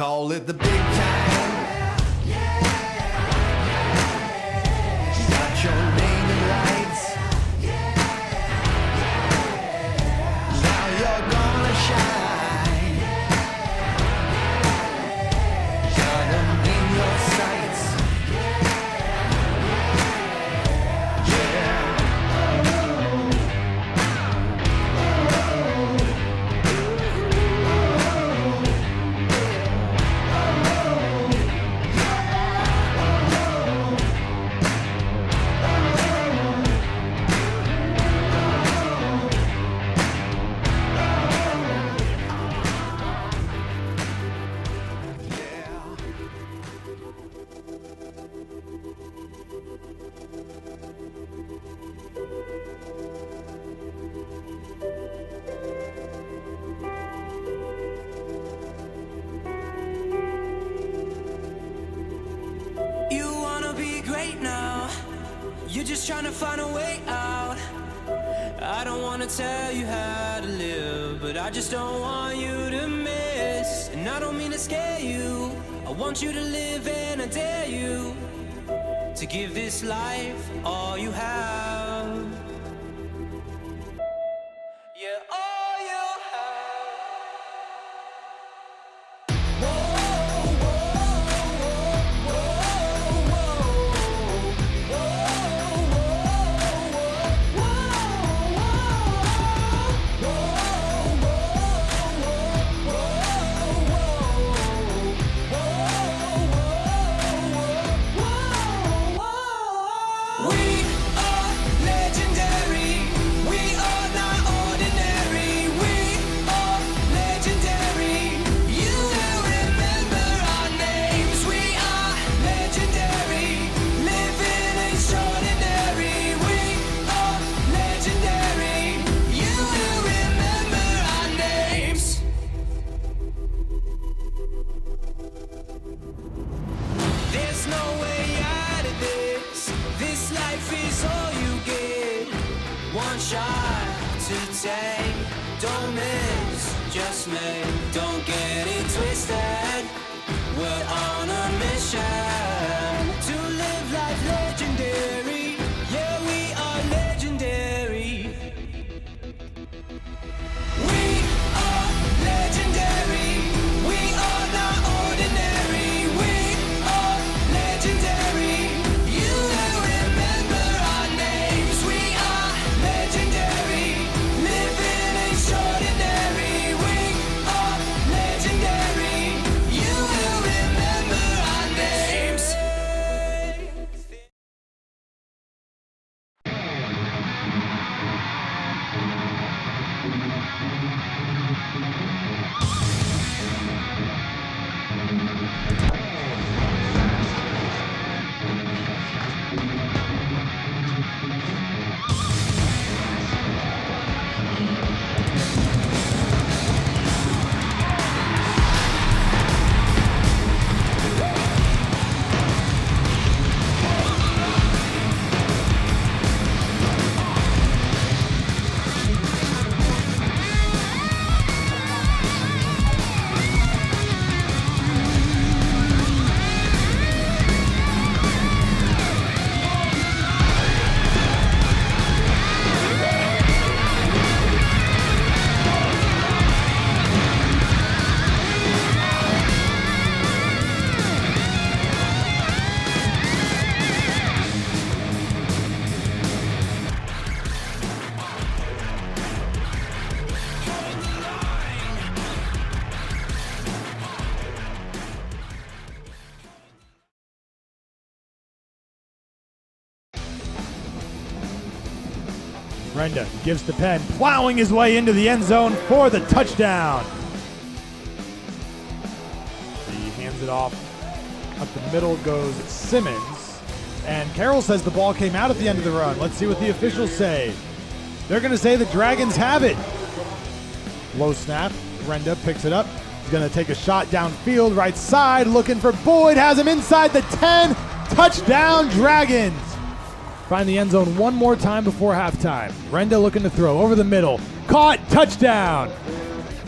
call it the big time. She's got your name in lights. Now you're gonna shine. Got them in your sights. You're just trying to find a way out. I don't want to tell you how to live, but I just don't want you to miss. And I don't mean to scare you, I want you to live, and I dare you to give this life all you have. Yeah, all you have. Whoa, whoa, whoa, whoa, whoa. There's no way out of this. This life is all you get. One shot to take. Don't miss, just make. Don't get it twisted. We're on a mission to live life legendary. Yeah, we are legendary. We are legendary. We are not ordinary. We are legendary. You will remember our names. We are legendary. Living extraordinary. We are legendary. You will remember our names. Brenda gives to Penn, plowing his way into the end zone for the touchdown. He hands it off. Up the middle goes Simmons. And Carroll says the ball came out at the end of the run. Let's see what the officials say. They're going to say the Dragons have it. Low snap. Brenda picks it up. He's going to take a shot downfield, right side, looking for Boyd. Has him inside the 10. Touchdown, Dragons. Find the end zone one more time before halftime. Brenda looking to throw over the middle. Caught, touchdown.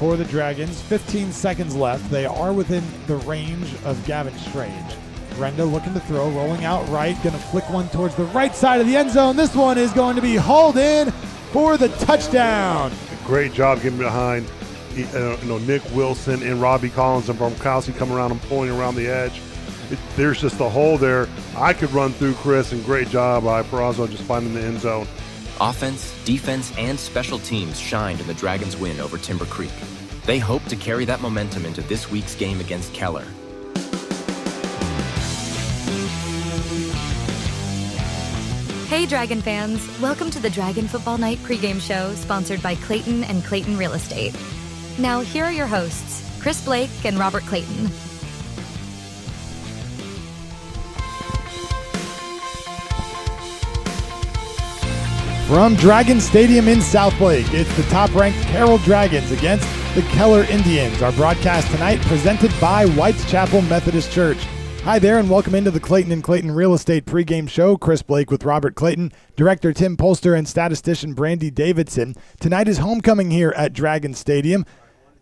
for the Dragons. 15 seconds left. They are within the range of Gavin Strange. Renda looking to throw, rolling out right, going to flick one towards the right side of the end zone. This one is going to be hauled in for the touchdown. Great job getting behind Nick Wilson and Robbie Collins and Bromkowski coming around and pulling around the edge. There's just a hole there. I could run through Chris, and great job by Peraza just finding the end zone. Offense, defense, and special teams shined in the Dragons' win over Timber Creek. They hope to carry that momentum into this week's game against Keller. Hey Dragon fans, welcome to the Dragon Football Night pregame show sponsored by Clayton and Clayton Real Estate. Now here are your hosts, Chris Blake and Robert Clayton. From Dragon Stadium in Southlake, it's the top-ranked Carroll Dragons against the Keller Indians. Our broadcast tonight presented by Whitechapel Methodist Church. Hi there, and welcome into the Clayton and Clayton Real Estate pregame show. Chris Blake with Robert Clayton, director Tim Polster, and statistician Brandy Davidson. Tonight is homecoming here at Dragon Stadium,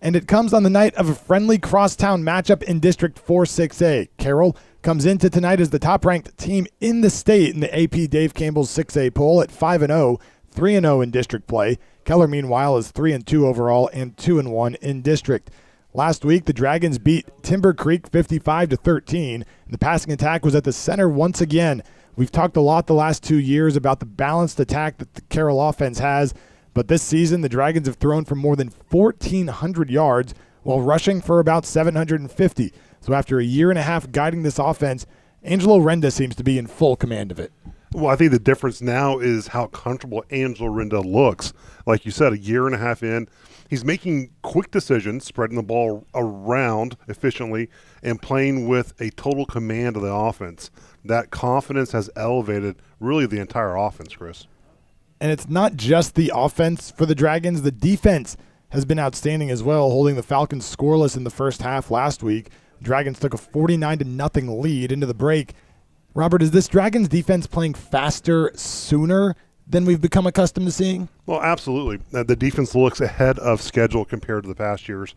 and it comes on the night of a friendly crosstown matchup in District 4-6A. Carroll comes into tonight as the top-ranked team in the state in the AP Dave Campbell's 6A poll at 5-0, 3-0 in district play. Keller, meanwhile, is 3-2 overall and 2-1 in district. Last week, the Dragons beat Timber Creek 55-13, and the passing attack was at the center once again. We've talked a lot the last 2 years about the balanced attack that the Carroll offense has, but this season, the Dragons have thrown for more than 1,400 yards while rushing for about 750. So after a year and a half guiding this offense, Angelo Renda seems to be in full command of it. Well, I think the difference now is how comfortable Angelo Renda looks. Like you said, a year and a half in, he's making quick decisions, spreading the ball around efficiently, and playing with a total command of the offense. That confidence has elevated really the entire offense, Chris. And it's not just the offense for the Dragons. The defense has been outstanding as well, holding the Falcons scoreless in the first half last week. The Dragons took a 49-0 lead into the break. Robert, is this Dragons defense playing faster sooner than we've become accustomed to seeing? Well, absolutely. The defense looks ahead of schedule compared to the past years.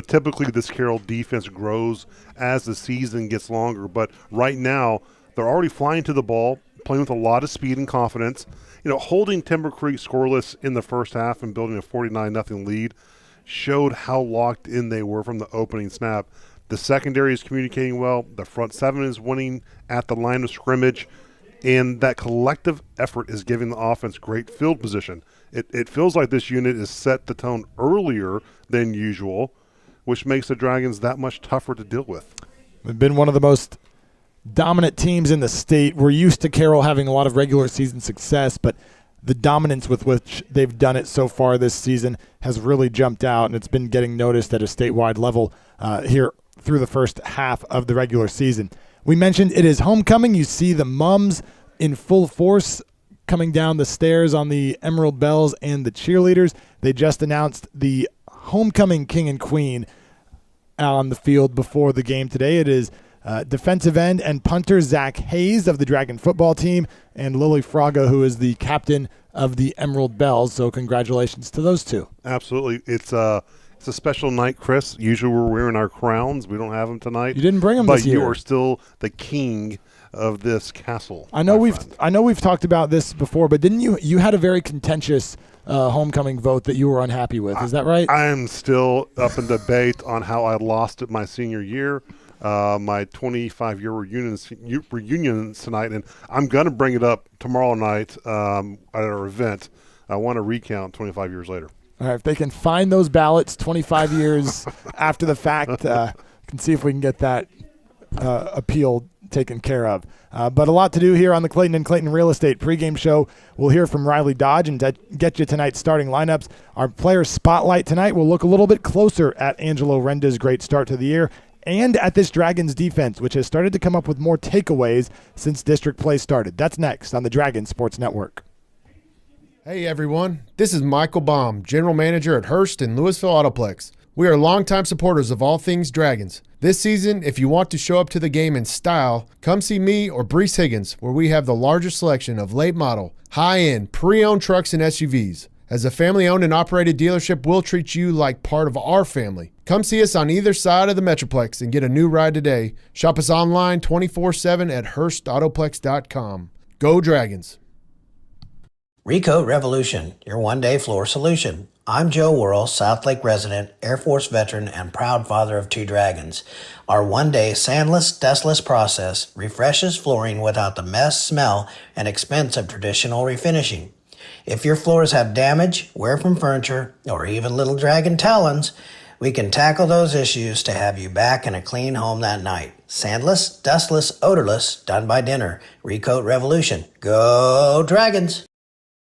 Typically this Carroll defense grows as the season gets longer, but right now they're already flying to the ball, playing with a lot of speed and confidence. Holding Timber Creek scoreless in the first half and building a 49-0 lead showed how locked in they were from the opening snap. The secondary is communicating well. The front seven is winning at the line of scrimmage. And that collective effort is giving the offense great field position. It feels like this unit is set the tone earlier than usual, which makes the Dragons that much tougher to deal with. They've been one of the most dominant teams in the state. We're used to Carroll having a lot of regular season success, but the dominance with which they've done it so far this season has really jumped out, and it's been getting noticed at a statewide level here through the first half of the regular season. We mentioned it is homecoming. You see the mums in full force coming down the stairs on the Emerald Bells and the cheerleaders. They just announced the homecoming king and queen on the field before the game today. It is defensive end and punter Zach Hayes of the Dragon football team and Lily Fraga, who is the captain of the Emerald Bells. So congratulations to those two. Absolutely. It's a special night, Chris. Usually we're wearing our crowns. We don't have them tonight. You didn't bring them this year. But you are still the king of this castle. I know we've talked about this before, but didn't you had a very contentious homecoming vote that you were unhappy with. Is that right? I'm still up in debate on how I lost it my senior year. My 25-year reunion tonight, and I'm going to bring it up tomorrow night at our event. I want to recount 25 years later. All right, if they can find those ballots 25 years after the fact, can see if we can get that appeal taken care of. But a lot to do here on the Clayton and Clayton Real Estate pregame show. We'll hear from Riley Dodge and get you tonight's starting lineups. Our player spotlight tonight will look a little bit closer at Angelo Renda's great start to the year and at this Dragons defense, which has started to come up with more takeaways since district play started. That's next on the Dragons Sports Network. Hey everyone, this is Michael Baum, General Manager at Hearst and Louisville Autoplex. We are longtime supporters of all things Dragons. This season, if you want to show up to the game in style, come see me or Brees Higgins, where we have the largest selection of late model, high-end, pre-owned trucks and SUVs. As a family-owned and operated dealership, we'll treat you like part of our family. Come see us on either side of the Metroplex and get a new ride today. Shop us online 24/7 at HurstAutoplex.com. Go Dragons! Recoat Revolution, your one-day floor solution. I'm Joe Worrell, Southlake resident, Air Force veteran, and proud father of 2 dragons. Our one-day sandless, dustless process refreshes flooring without the mess, smell, and expense of traditional refinishing. If your floors have damage, wear from furniture, or even little dragon talons, we can tackle those issues to have you back in a clean home that night. Sandless, dustless, odorless, done by dinner. Recoat Revolution. Go Dragons!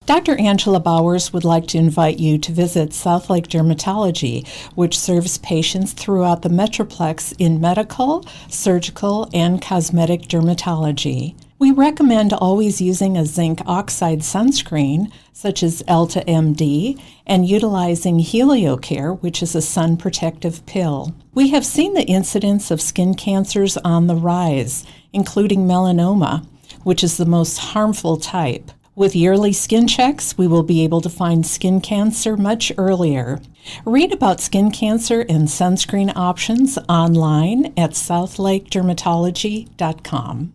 Dr. Angela Bowers would like to invite you to visit Southlake Dermatology, which serves patients throughout the Metroplex in medical, surgical, and cosmetic dermatology. We recommend always using a zinc oxide sunscreen, such as Elta MD, and utilizing HelioCare, which is a sun protective pill. We have seen the incidence of skin cancers on the rise, including melanoma, which is the most harmful type. With yearly skin checks, we will be able to find skin cancer much earlier. Read about skin cancer and sunscreen options online at southlakedermatology.com.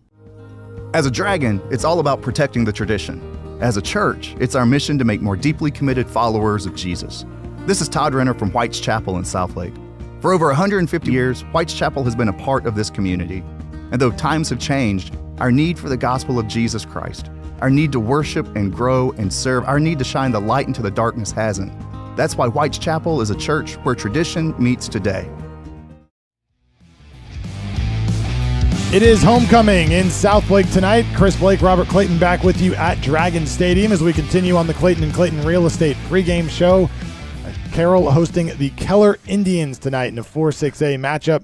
As a Dragon, it's all about protecting the tradition. As a church, it's our mission to make more deeply committed followers of Jesus. This is Todd Renner from White's Chapel in Southlake. For over 150 years, White's Chapel has been a part of this community. And though times have changed, our need for the gospel of Jesus Christ, our need to worship and grow and serve, our need to shine the light into the darkness hasn't. That's why White's Chapel is a church where tradition meets today. It is homecoming in Southlake tonight. Chris Blake, Robert Clayton back with you at Dragon Stadium as we continue on the Clayton and Clayton Real Estate pregame show. Carroll hosting the Keller Indians tonight in a 4-6A matchup.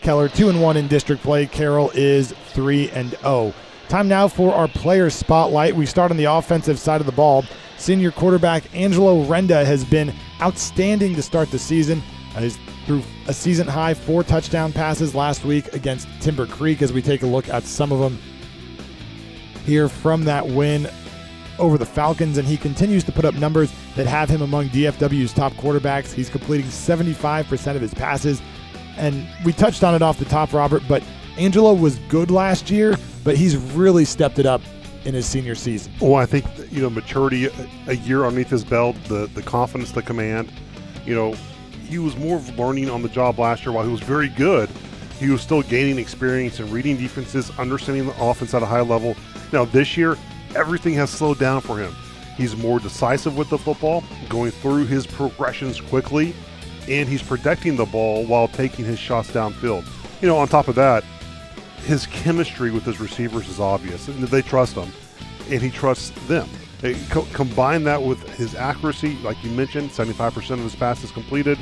Keller 2-1 in district play. Carroll is 3-0. Time now for our player spotlight. We start on the offensive side of the ball. Senior quarterback Angelo Renda has been outstanding to start the season. He's threw a season-high 4 touchdown passes last week against Timber Creek as we take a look at some of them here from that win over the Falcons, and he continues to put up numbers that have him among DFW's top quarterbacks. He's completing 75% of his passes, and we touched on it off the top, Robert, but Angelo was good last year, but he's really stepped it up in his senior season. Well, I think, maturity, a year underneath his belt, the confidence, the command, he was more of learning on the job last year. While he was very good, he was still gaining experience and reading defenses, understanding the offense at a high level. Now, this year, everything has slowed down for him. He's more decisive with the football, going through his progressions quickly, and he's protecting the ball while taking his shots downfield. On top of that, his chemistry with his receivers is obvious. They trust him, and he trusts them. Combine that with his accuracy, like you mentioned, 75% of his passes completed,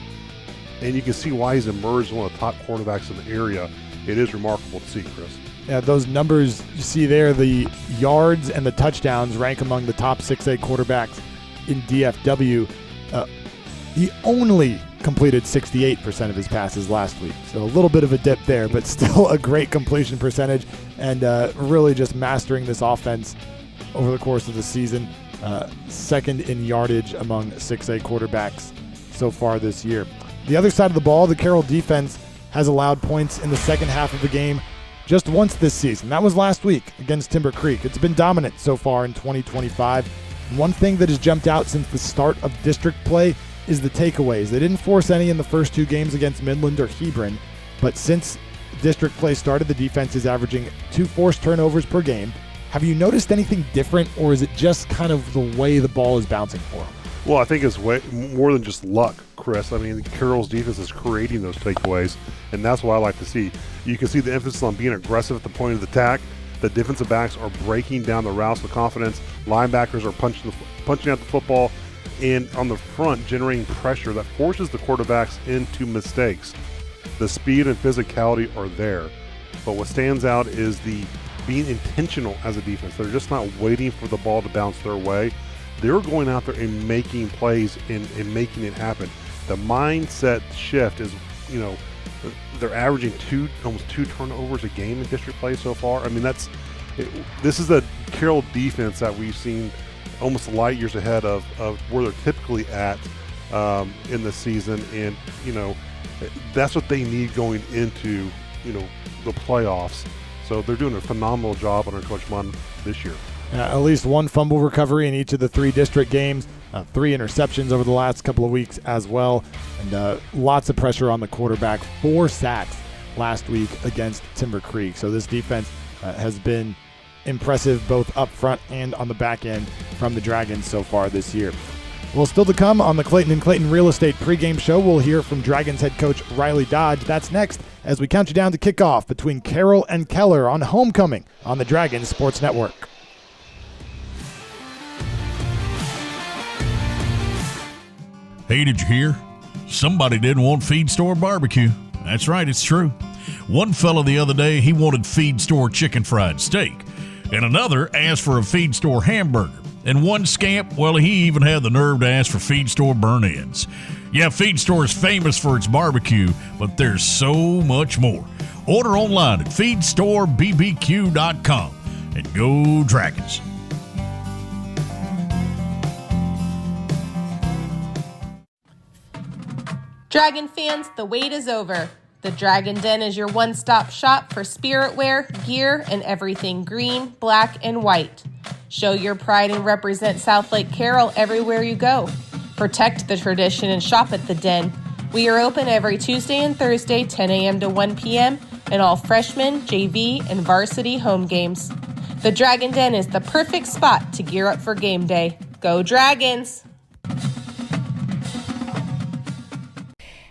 and you can see why he's emerged as one of the top quarterbacks in the area. It is remarkable to see, Chris. Yeah, those numbers you see there, the yards and the touchdowns rank among the top 6A quarterbacks in DFW. He only completed 68% of his passes last week. So a little bit of a dip there, but still a great completion percentage, and really just mastering this offense over the course of the season. Second in yardage among 6A quarterbacks so far this year. The other side of the ball, the Carroll defense has allowed points in the second half of the game just once this season. That was last week against Timber Creek. It's been dominant so far in 2025. And one thing that has jumped out since the start of district play is the takeaways. They didn't force any in the first 2 games against Midland or Hebron, but since district play started, the defense is averaging 2 forced turnovers per game. Have you noticed anything different, or is it just kind of the way the ball is bouncing for them? Well, I think it's way more than just luck, Chris. I mean, Carroll's defense is creating those takeaways, and that's what I like to see. You can see the emphasis on being aggressive at the point of the attack. The defensive backs are breaking down the routes with confidence. Linebackers are punching out the football, and on the front, generating pressure that forces the quarterbacks into mistakes. The speed and physicality are there, but what stands out is the being intentional as a defense. They're just not waiting for the ball to bounce their way. They're going out there and making plays and making it happen. The mindset shift is, they're averaging almost 2 turnovers a game in district play so far. I mean, this is a Carroll defense that we've seen almost light years ahead of where they're typically at in the season. And, that's what they need going into, the playoffs. So they're doing a phenomenal job under Coach Munn this year. At least one fumble recovery in each of the 3 district games, 3 interceptions over the last couple of weeks as well, and lots of pressure on the quarterback. 4 sacks last week against Timber Creek. So this defense has been impressive both up front and on the back end from the Dragons so far this year. Well, still to come on the Clayton & Clayton Real Estate pregame show, we'll hear from Dragons head coach Riley Dodge. That's next as we count you down to kickoff between Carroll and Keller on Homecoming on the Dragons Sports Network. Hey, did you hear? Somebody didn't want Feed Store barbecue. That's right, it's true. One fella the other day, he wanted Feed Store chicken fried steak, and another asked for a Feed Store hamburger. And one scamp, well, he even had the nerve to ask for Feed Store burn-ins. Yeah, Feed Store is famous for its barbecue, but there's so much more. Order online at feedstorebbq.com and go Dragons. Dragon fans, the wait is over. The Dragon Den is your one-stop shop for spirit wear, gear, and everything green, black, and white. Show your pride and represent Southlake Carroll everywhere you go. Protect the tradition and shop at the Den. We are open every Tuesday and Thursday, 10 a.m. to 1 p.m., and all freshman, JV, and varsity home games. The Dragon Den is the perfect spot to gear up for game day. Go Dragons!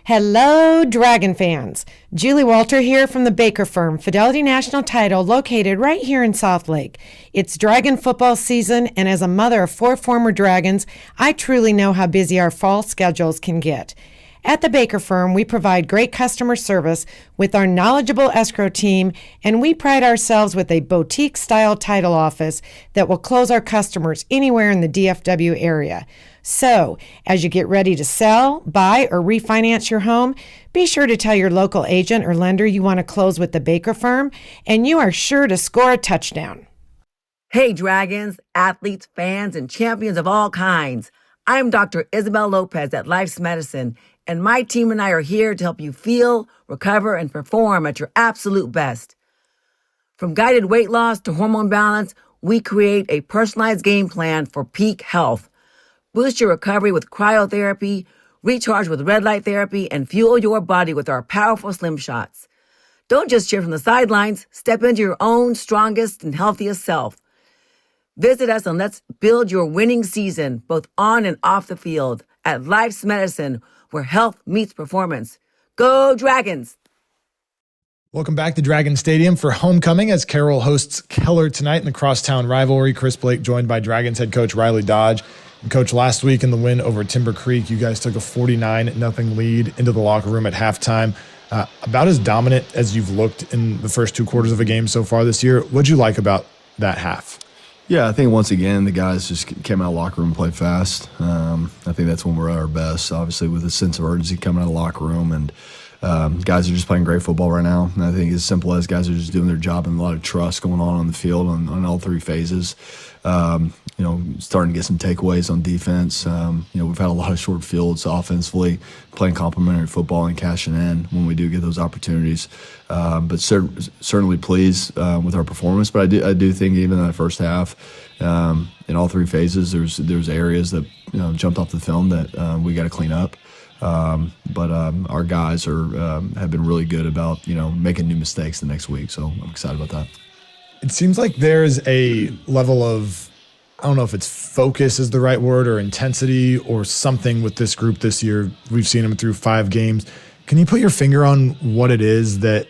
Hello, Dragon fans. Julie Walter here from the Baker Firm, Fidelity National Title, located right here in Southlake. It's Dragon football season, and as a mother of 4 former Dragons, I truly know how busy our fall schedules can get. At the Baker Firm, we provide great customer service with our knowledgeable escrow team, and we pride ourselves with a boutique-style title office that will close our customers anywhere in the DFW area. So, as you get ready to sell, buy, or refinance your home, be sure to tell your local agent or lender you want to close with the Baker Firm, and you are sure to score a touchdown. Hey, Dragons, athletes, fans, and champions of all kinds. I'm Dr. Isabel Lopez at Life's Medicine, and my team and I are here to help you feel, recover, and perform at your absolute best. From guided weight loss to hormone balance, we create a personalized game plan for peak health. Boost your recovery with cryotherapy, recharge with red light therapy, and fuel your body with our powerful Slim Shots. Don't just cheer from the sidelines. Step into your own strongest and healthiest self. Visit us and let's build your winning season, both on and off the field, at Life's Medicine, where health meets performance. Go Dragons! Welcome back to Dragon Stadium for Homecoming as Carroll hosts Keller tonight in the crosstown rivalry. Chris Blake joined by Dragons head coach Riley Dodge. And Coach, last week in the win over Timber Creek, you guys took a 49-0 lead into the locker room at halftime. About as dominant as you've looked in the first 2 quarters of a game so far this year. What'd you like about that half? Yeah, I think once again, the guys just came out of the locker room and played fast. I think that's when we're at our best, obviously, with a sense of urgency coming out of the locker room. And guys are just playing great football right now. And I think as simple as guys are just doing their job and a lot of trust going on the field on all 3 phases. Starting to get some takeaways on defense. We've had a lot of short fields offensively, playing complementary football and cashing in when we do get those opportunities. But certainly pleased with our performance. But I do think even in that first half, in all 3 phases, there's areas that jumped off the film that we got to clean up. But our guys have been really good about making new mistakes the next week. So I'm excited about that. It seems like there's a level of, I don't know if it's focus is the right word, or intensity or something with this group this year. We've seen them through 5 games. Can you put your finger on what it is that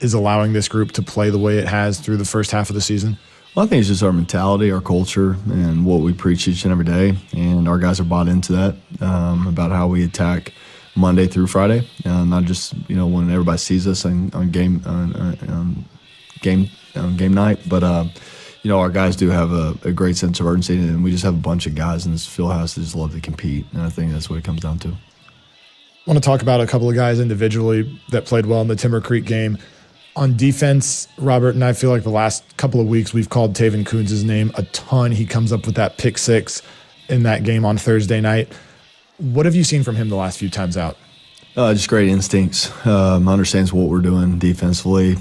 is allowing this group to play the way it has through the first half of the season? Well, I think it's just our mentality, our culture, and what we preach each and every day. And our guys are bought into that, about how we attack Monday through Friday, not just when everybody sees us on game night, but our guys do have a great sense of urgency, and we just have a bunch of guys in this field house that just love to compete, and I think that's what it comes down to. I want to talk about a couple of guys individually that played well in the Timber Creek game. On defense, Robert and I feel like the last couple of weeks we've called Taven Coons' name a ton. He comes up with that pick six in that game on Thursday night. What have you seen from him the last few times out? Just great instincts. Understands what we're doing defensively.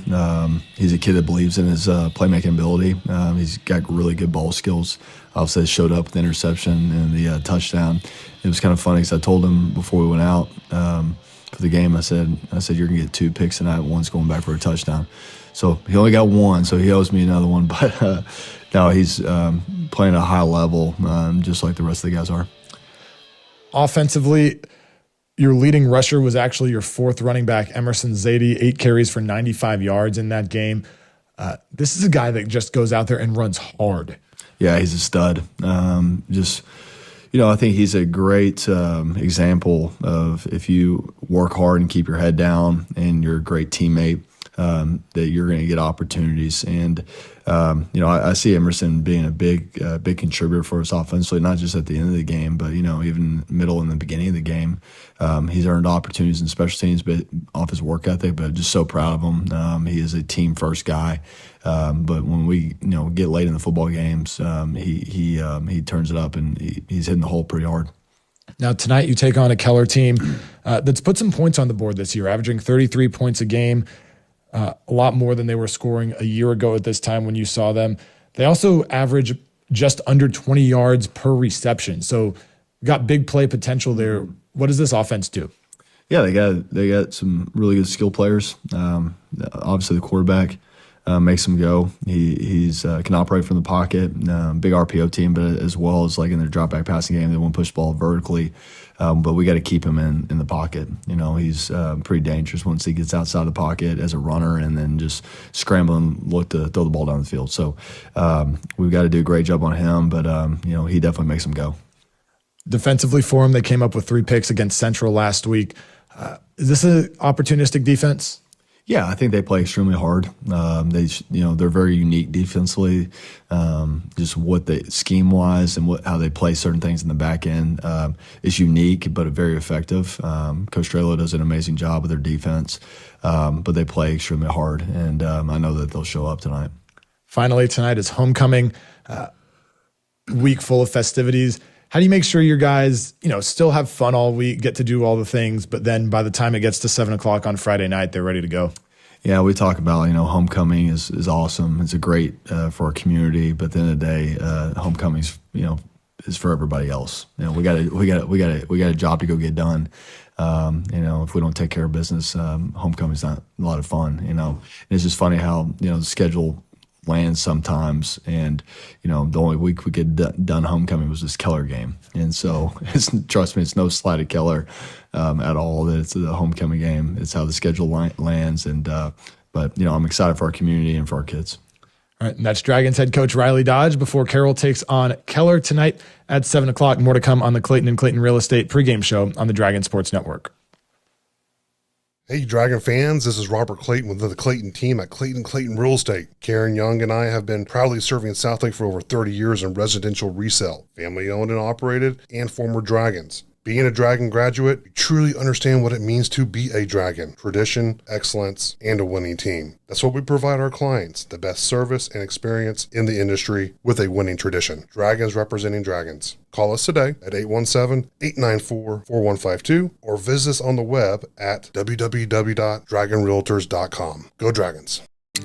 He's a kid that believes in his playmaking ability. He's got really good ball skills. Obviously, showed up with the interception and the touchdown. It was kind of funny because I told him before we went out for the game, I said you're gonna get 2 picks tonight. One's going back for a touchdown. So he only got 1, so he owes me another one. But no, he's playing at a high level, just like the rest of the guys are. Offensively, your leading rusher was actually your 4th running back, Emerson Zadie, 8 carries for 95 yards in that game. This is a guy that just goes out there and runs hard. Yeah, he's a stud. I think he's a great example of if you work hard and keep your head down and you're a great teammate, that you're going to get opportunities. And, I see Emerson being a big contributor for us offensively, not just at the end of the game, but, even middle and the beginning of the game. He's earned opportunities in special teams but off his work ethic, but just so proud of him. He is a team-first guy. But when we, get late in the football games, he turns it up and he's hitting the hole pretty hard. Now, tonight you take on a Keller team that's put some points on the board this year, averaging 33 points a game. A lot more than they were scoring a year ago at this time when you saw them. They also average just under 20 yards per reception. So got big play potential there. What does this offense do? Yeah, they got some really good skill players. Obviously, the quarterback makes him go. He's can operate from the pocket. Big RPO team, but as well as like in their drop back passing game, they won't push the ball vertically. But we got to keep him in the pocket. He's pretty dangerous once he gets outside the pocket as a runner and then just scramble and look to throw the ball down the field. So we've got to do a great job on him, but he definitely makes him go. Defensively for him, they came up with 3 picks against Central last week. Is this an opportunistic defense? Yeah, I think they play extremely hard. They're very unique defensively. Just what they scheme wise and how they play certain things in the back end is unique, but very effective. Coach Trello does an amazing job with their defense, but they play extremely hard, and I know that they'll show up tonight. Finally, tonight is homecoming, week full of festivities. How do you make sure your guys, still have fun all week, get to do all the things, but then by the time it gets to 7 o'clock on Friday night, they're ready to go? Yeah, we talk about, homecoming is awesome. It's a great for our community, but at the end of the day, homecoming's, is for everybody else. We got a job to go get done. If we don't take care of business, homecoming's not a lot of fun. And it's just funny how the schedule lands sometimes, and the only week we get done homecoming was this Keller game, and so trust me, it's no slight at Keller at all that it's the homecoming game. It's how the schedule lands, and but I'm excited for our community and for our kids. All right, and that's Dragons head coach Riley Dodge before Carroll takes on Keller tonight at 7 o'clock. More to come on the Clayton and Clayton Real Estate pregame show on the Dragon Sports Network. Hey, Dragon fans, this is Robert Clayton with the Clayton team at Clayton Real Estate. Karen Young and I have been proudly serving Southlake for over 30 years in residential resale, family owned and operated, and former Dragons. Being a Dragon graduate, you truly understand what it means to be a Dragon. Tradition, excellence, and a winning team. That's what we provide our clients, the best service and experience in the industry with a winning tradition. Dragons representing Dragons. Call us today at 817-894-4152 or visit us on the web at www.dragonrealtors.com. Go Dragons.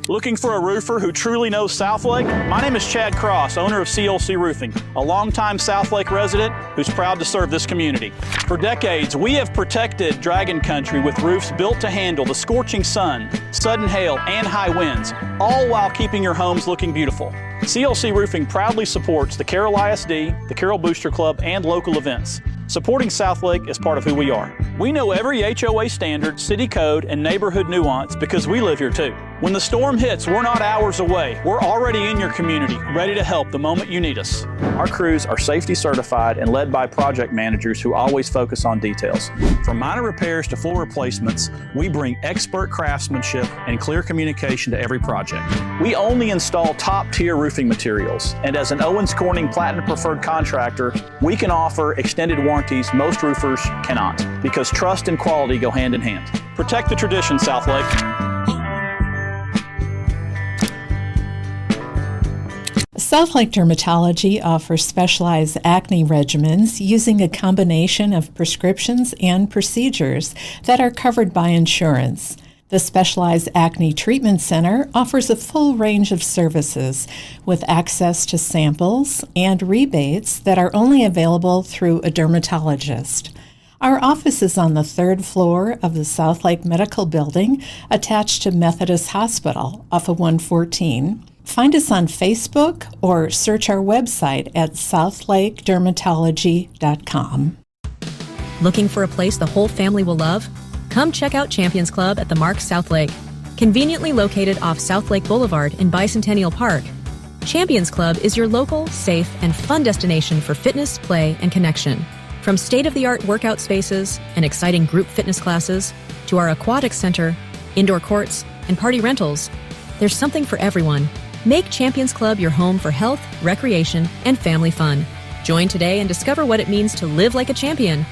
Looking for a roofer who truly knows Southlake? My name is Chad Cross, owner of CLC Roofing, a longtime Southlake resident who's proud to serve this community. For decades, we have protected Dragon Country with roofs built to handle the scorching sun, sudden hail, and high winds, all while keeping your homes looking beautiful. CLC Roofing proudly supports the Carroll ISD, the Carroll Booster Club, and local events. Supporting Southlake is part of who we are. We know every HOA standard, city code, and neighborhood nuance because we live here too. When the storm hits, we're not hours away. We're already in your community, ready to help the moment you need us. Our crews are safety certified and led by project managers who always focus on details. From minor repairs to full replacements, we bring expert craftsmanship and clear communication to every project. We only install top-tier roofing materials, and as an Owens Corning Platinum Preferred contractor, we can offer extended warranties most roofers cannot, because trust and quality go hand in hand. Protect the tradition, Southlake. Southlake Dermatology offers specialized acne regimens using a combination of prescriptions and procedures that are covered by insurance. The Specialized Acne Treatment Center offers a full range of services with access to samples and rebates that are only available through a dermatologist. Our office is on the 3rd floor of the Southlake Medical Building, attached to Methodist Hospital off of 114. Find us on Facebook or search our website at southlakedermatology.com. Looking for a place the whole family will love? Come check out Champions Club at the Mark Southlake. Conveniently located off Southlake Boulevard in Bicentennial Park, Champions Club is your local, safe, and fun destination for fitness, play, and connection. From state-of-the-art workout spaces and exciting group fitness classes to our aquatic center, indoor courts, and party rentals, there's something for everyone. Make Champions Club your home for health, recreation, and family fun. Join today and discover what it means to live like a champion.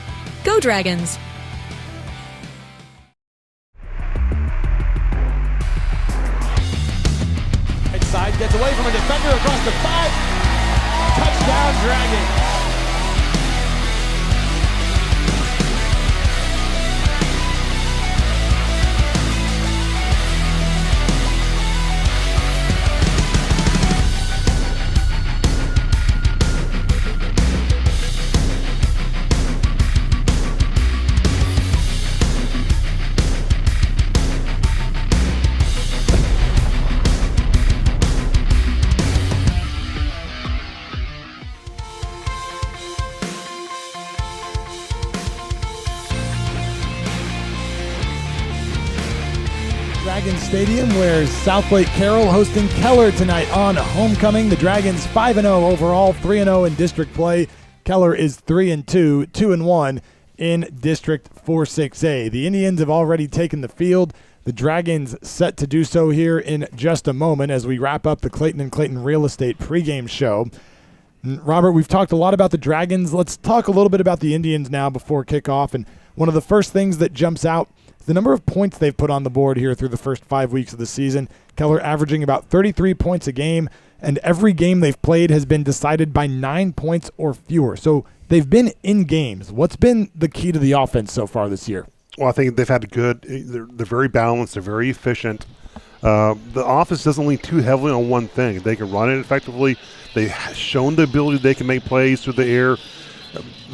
Go Dragons! Side gets away from a defender across the 5. Touchdown Dragons. Dragons Stadium, where Southlake Carroll hosting Keller tonight on homecoming. The Dragons 5-0 overall, 3-0 in district play. Keller is 3-2, 2-1 in District 4-6A. The Indians have already taken the field. The Dragons set to do so here in just a moment as we wrap up the Clayton and Clayton Real Estate pregame show. Robert, we've talked a lot about the Dragons. Let's talk a little bit about the Indians now before kickoff. And one of the first things that jumps out is the number of points they've put on the board here through the first 5 weeks of the season. Keller averaging about 33 points a game, and every game they've played has been decided by 9 points or fewer. So they've been in games. What's been the key to the offense so far this year? Well, I think they've had they're very balanced. They're very efficient. The offense doesn't lean too heavily on one thing. They can run it effectively. They've shown the ability they can make plays through the air.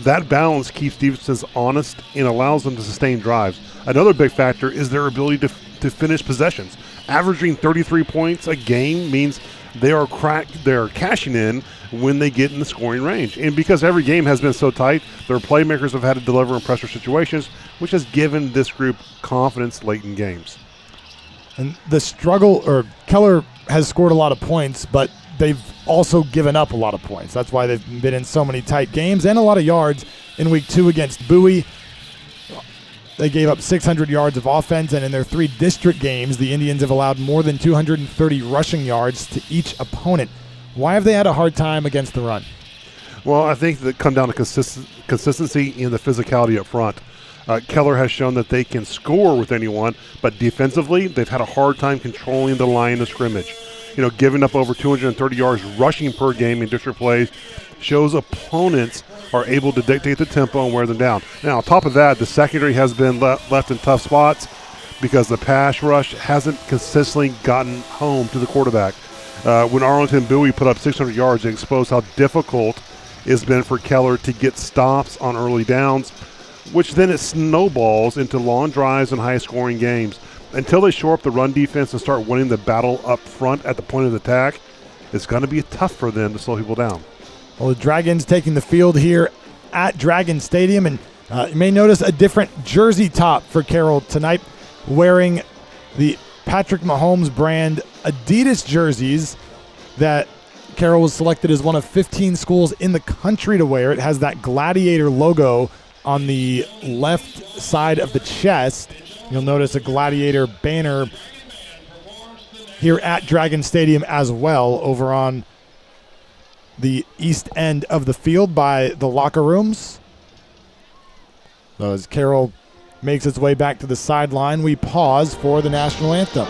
That balance keeps defenses honest and allows them to sustain drives. Another big factor is their ability to finish possessions. Averaging 33 points a game means they are cashing in when they get in the scoring range. And because every game has been so tight, their playmakers have had to deliver in pressure situations, which has given this group confidence late in games. And the Keller has scored a lot of points, but they've also given up a lot of points. That's why they've been in so many tight games and a lot of yards in week 2 against Bowie. They gave up 600 yards of offense, and in their 3 district games, the Indians have allowed more than 230 rushing yards to each opponent. Why have they had a hard time against the run? Well, I think that come down to consistency and the physicality up front. Keller has shown that they can score with anyone, but defensively, they've had a hard time controlling the line of scrimmage. Giving up over 230 yards rushing per game in district plays shows opponents are able to dictate the tempo and wear them down. Now, on top of that, the secondary has been left in tough spots because the pass rush hasn't consistently gotten home to the quarterback. When Arlington Bowie put up 600 yards, it exposed how difficult it's been for Keller to get stops on early downs, which then it snowballs into long drives and high-scoring games. Until they shore up the run defense and start winning the battle up front at the point of attack, it's going to be tough for them to slow people down. Well, the Dragons taking the field here at Dragon Stadium, and you may notice a different jersey top for Carroll tonight, wearing the Patrick Mahomes brand Adidas jerseys that Carroll was selected as one of 15 schools in the country to wear. It has that gladiator logo on the left side of the chest. You'll notice a gladiator banner here at Dragon Stadium as well, over on the east end of the field by the locker rooms. So as Carroll makes its way back to the sideline, we pause for the national anthem.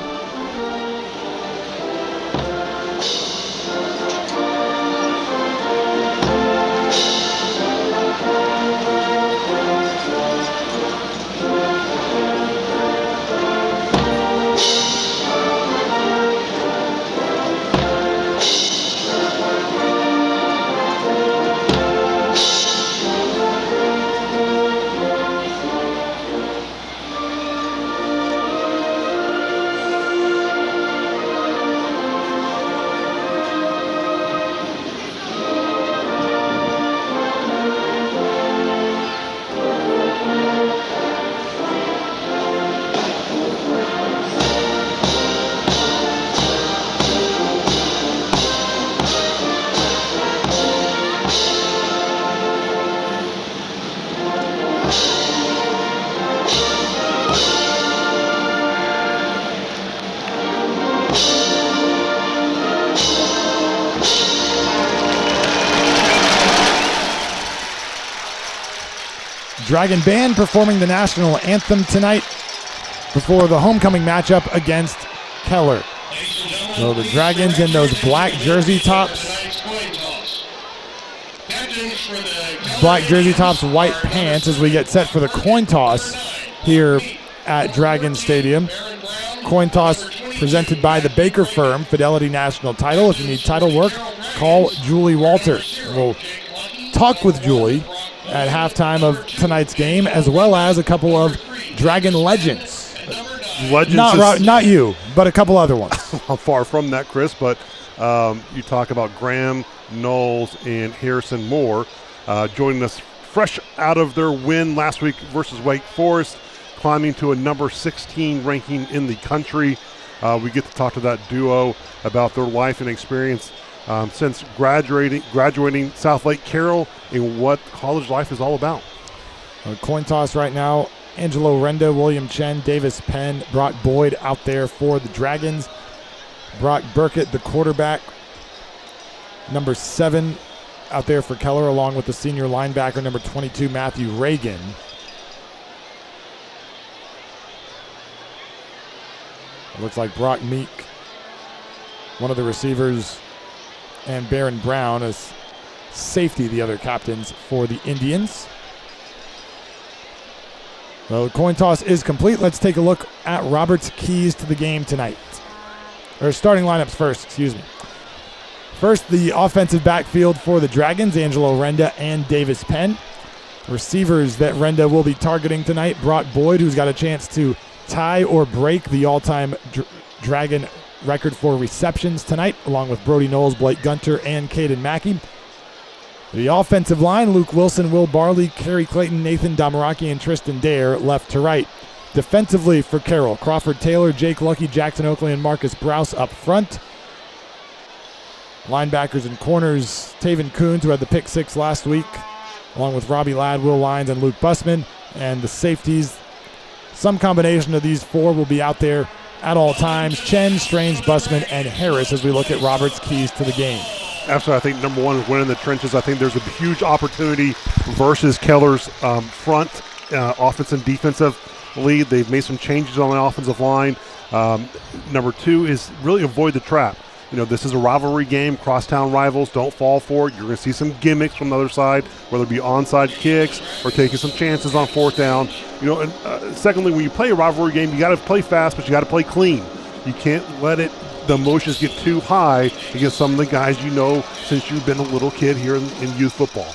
Dragon Band performing the national anthem tonight before the homecoming matchup against Keller. So the Dragons in those black jersey tops. Black jersey tops, white pants as we get set for the coin toss here at Dragon Stadium. Coin toss presented by the Baker firm, Fidelity National Title. If you need title work, call Julie Walter. We'll talk with Julie at halftime of tonight's game, as well as a couple of Dragon legends. Not you, but a couple other ones. I'm far from that, Chris, but you talk about Graham, Knowles, and Harrison Moore joining us fresh out of their win last week versus Wake Forest, climbing to a number 16 ranking in the country. We get to talk to that duo about their life and experience since graduating Southlake Carroll and what college life is all about. A coin toss right now. Angelo Renda, William Chen, Davis Penn, Brock Boyd out there for the Dragons. Brock Burkett, the quarterback, number 7 out there for Keller, along with the senior linebacker, number 22, Matthew Reagan. It looks like Brock Meek, one of the receivers, and Baron Brown as safety, the other captains for the Indians. So the coin toss is complete. Let's take a look at Robert's keys to the game tonight. Or starting lineups first, excuse me. First, the offensive backfield for the Dragons, Angelo Renda and Davis Penn. Receivers that Renda will be targeting tonight, Brock Boyd, who's got a chance to tie or break the all-time Dragon record for receptions tonight, along with Brody Knowles, Blake Gunter, and Caden Mackey. The offensive line, Luke Wilson, Will Barley, Kerry Clayton, Nathan Damaraki, and Tristan Dare, left to right. Defensively for Carroll, Crawford Taylor, Jake Lucky, Jackson Oakley, and Marcus Browse up front. Linebackers and corners, Taven Coons, who had the pick 6 last week, along with Robbie Ladd, Will Lyons, and Luke Bussman. And the safeties, some combination of these 4 will be out there at all times. Chen, Strange, Bussman, and Harris as we look at Robert's keys to the game. Absolutely. I think number 1 is winning the trenches. I think there's a huge opportunity versus Keller's front offense and defensive lead. They've made some changes on the offensive line. Number 2 is really avoid the trap. You know, this is a rivalry game, crosstown rivals. Don't fall for it. You're going to see some gimmicks from the other side, whether it be onside kicks or taking some chances on 4th down. You know, and secondly, when you play a rivalry game, you got to play fast, but you got to play clean. You can't let the emotions get too high against some of the guys you know since you've been a little kid here in youth football.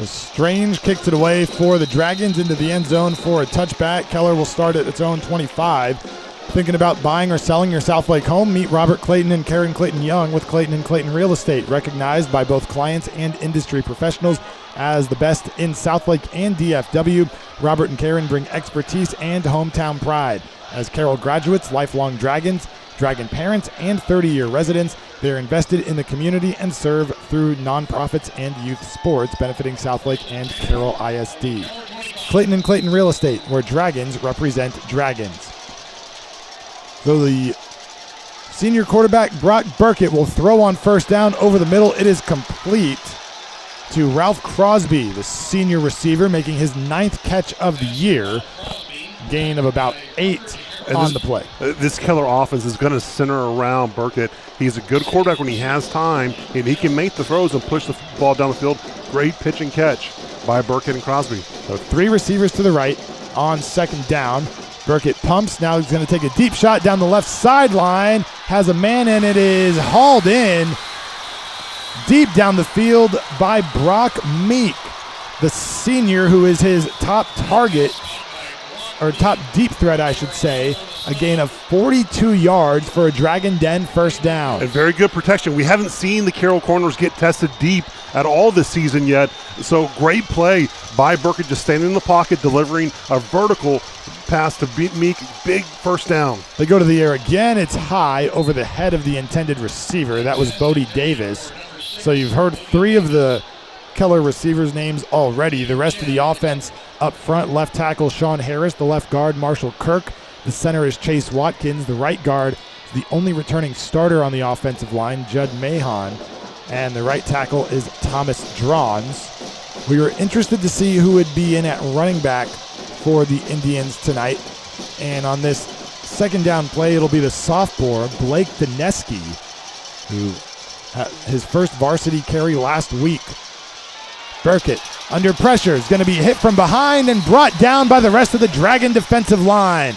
Strange kicks it away for the Dragons into the end zone for a touchback. Keller will start at its own 25. Thinking about buying or selling your Southlake home? Meet Robert Clayton and Karen Clayton Young with Clayton & Clayton Real Estate, recognized by both clients and industry professionals as the best in Southlake and DFW. Robert and Karen bring expertise and hometown pride. As Carroll graduates, lifelong Dragons, Dragon parents, and 30-year residents, they're invested in the community and serve through nonprofits and youth sports, benefiting Southlake and Carroll ISD. Clayton & Clayton Real Estate, where Dragons represent Dragons. So the senior quarterback, Brock Burkett, will throw on 1st down over the middle. It is complete to Ralph Crosby, the senior receiver, making his 9th catch of the year. Gain of about 8 on the play. This Keller offense is going to center around Burkett. He's a good quarterback when he has time, and he can make the throws and push the ball down the field. Great pitch and catch by Burkett and Crosby. So 3 receivers to the right on 2nd down. Burkett pumps. Now he's going to take a deep shot down the left sideline. Has a man, and it is hauled in deep down the field by Brock Meek, the senior, who is his top target, or top deep threat, I should say. A gain of 42 yards for a Dragon Den 1st down. And very good protection. We haven't seen the Carroll corners get tested deep at all this season yet. So great play by Burkett, just standing in the pocket, delivering a vertical pass to Meek. Big 1st down. They go to the air again. It's high over the head of the intended receiver. That was Bodie Davis. So you've heard 3 of the Keller receivers' names already. The rest of the offense up front, left tackle Sean Harris, the left guard Marshall Kirk, the center is Chase Watkins, the right guard is the only returning starter on the offensive line, Judd Mahon, and the right tackle is Thomas Drons. We were interested to see who would be in at running back for the Indians tonight. And on this second down play, it'll be the sophomore, Blake Dineski, who had his first varsity carry last week. Burkett, under pressure, is going to be hit from behind and brought down by the rest of the Dragon defensive line.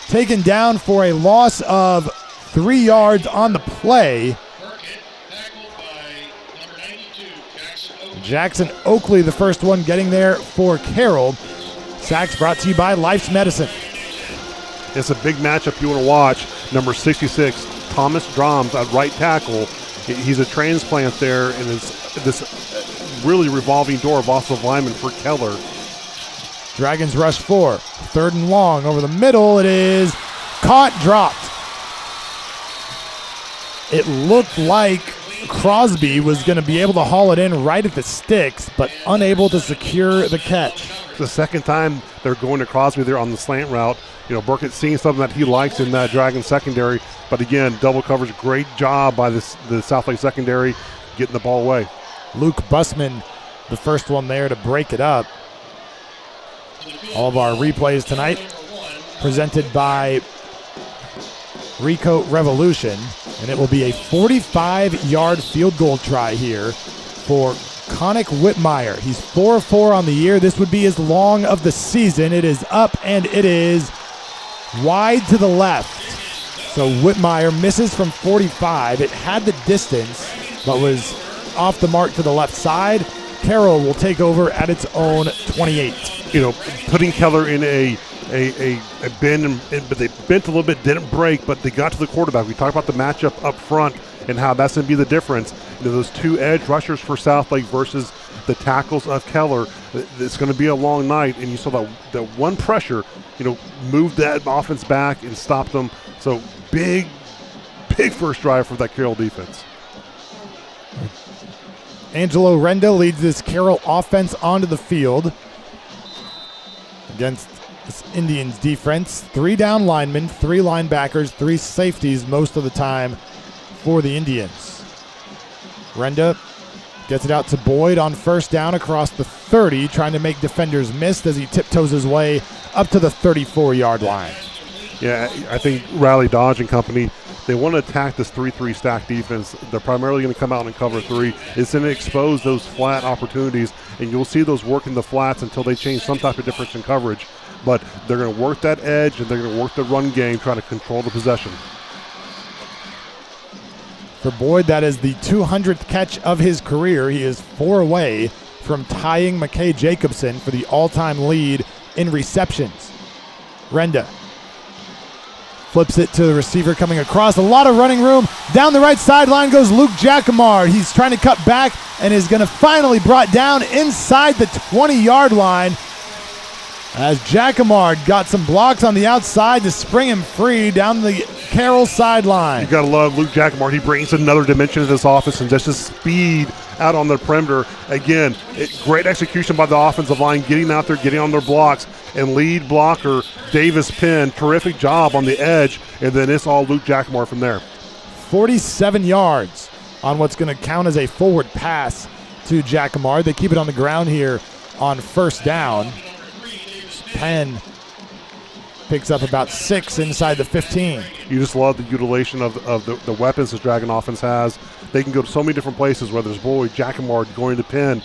Taken down for a loss of 3 yards on the play. Jackson Oakley, the first one getting there for Carroll. Sacks brought to you by Life's Medicine. It's a big matchup you want to watch. Number 66, Thomas Drams at right tackle. He's a transplant there, and it's this really revolving door of offensive linemen for Keller. Dragons rush 4. 3rd and long over the middle. It is caught, dropped. It looked like Crosby was going to be able to haul it in right at the sticks, but unable to secure the catch. It's the second time they're going to Crosby there on the slant route. Burkett's seeing something that he likes in that Dragon secondary, but again, double coverage, great job by the Southlake secondary getting the ball away. Luke Bussman, the first one there to break it up. All of our replays tonight presented by Rico Revolution, and it will be a 45-yard field goal try here for Connick Whitmire. He's 4 of 4 on the year. This would be his long of the season. It is up, and it is wide to the left. So Whitmire misses from 45. It had the distance, but was off the mark to the left side. Carroll will take over at its own 28. Putting Keller in a bend, but they bent a little bit, didn't break, but they got to the quarterback. We talked about the matchup up front and how that's going to be the difference. Those two edge rushers for Southlake versus the tackles of Keller. It's going to be a long night, and you saw that one pressure, moved that offense back and stopped them. So big first drive for that Carroll defense. Angelo Renda leads this Carroll offense onto the field against this Indians defense. 3 down linemen, 3 linebackers, 3 safeties most of the time for the Indians. Renda gets it out to Boyd on first down across the 30, trying to make defenders miss as he tiptoes his way up to the 34-yard line. Yeah, I think Riley Dodge and company, they want to attack this 3-3 stack defense. They're primarily going to come out and cover 3. It's going to expose those flat opportunities, and you'll see those work in the flats until they change some type of difference in coverage. But they're going to work that edge, and they're going to work the run game, trying to control the possession. For Boyd, that is the 200th catch of his career. He is 4 away from tying McKay Jacobson for the all-time lead in receptions. Renda flips it to the receiver coming across. A lot of running room. Down the right sideline goes Luke Jacquemart. He's trying to cut back and is going to finally brought down inside the 20-yard line as Jacquemart got some blocks on the outside to spring him free down the Carroll sideline. You got to love Luke Jacquemart. He brings another dimension to this offense and just his speed out on the perimeter. Again, great execution by the offensive line, getting out there, getting on their blocks, and lead blocker Davis Penn, terrific job on the edge, and then it's all Luke Jacquemart from there. 47 yards on what's going to count as a forward pass to Jacquemart. They keep it on the ground here on first down. Penn picks up about 6 inside the 15. You just love the utilization of the weapons this Dragon offense has. They can go to so many different places, whether it's Boyd, Jacquemart, going to Penn.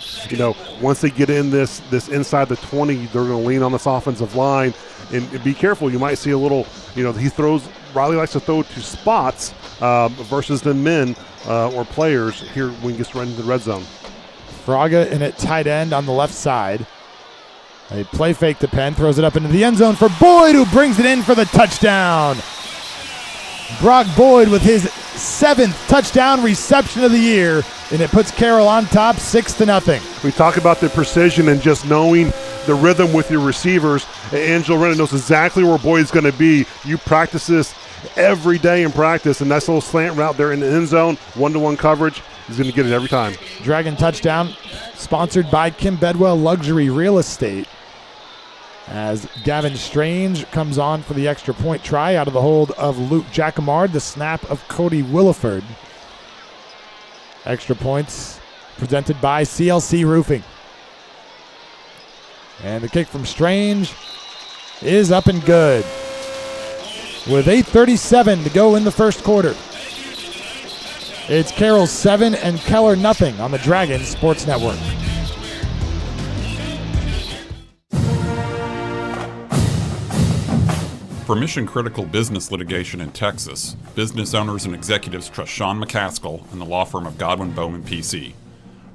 Once they get in this inside the 20, they're going to lean on this offensive line. And be careful, you might see a little, Riley likes to throw to spots versus the men or players here when he gets right into the red zone. Fraga in at tight end on the left side. A play fake to Penn, throws it up into the end zone for Boyd, who brings it in for the touchdown. Brock Boyd with his 7th touchdown reception of the year, and it puts Carroll on top 6-0. We talk about the precision and just knowing the rhythm with your receivers. Angelo Renner knows exactly where Boyd's going to be. You practice this every day in practice, and that's a little slant route there in the end zone, 1-to-1 coverage. He's going to get it every time. Dragon touchdown sponsored by Kim Bedwell Luxury Real Estate, as Gavin Strange comes on for the extra point try out of the hold of Luke Jacquemart, the snap of Cody Williford. Extra points presented by CLC Roofing. And the kick from Strange is up and good. With 8:37 to go in the first quarter. It's Carroll 7 and Keller nothing on the Dragons Sports Network. For mission-critical business litigation in Texas, business owners and executives trust Sean McCaskill and the law firm of Godwin Bowman PC.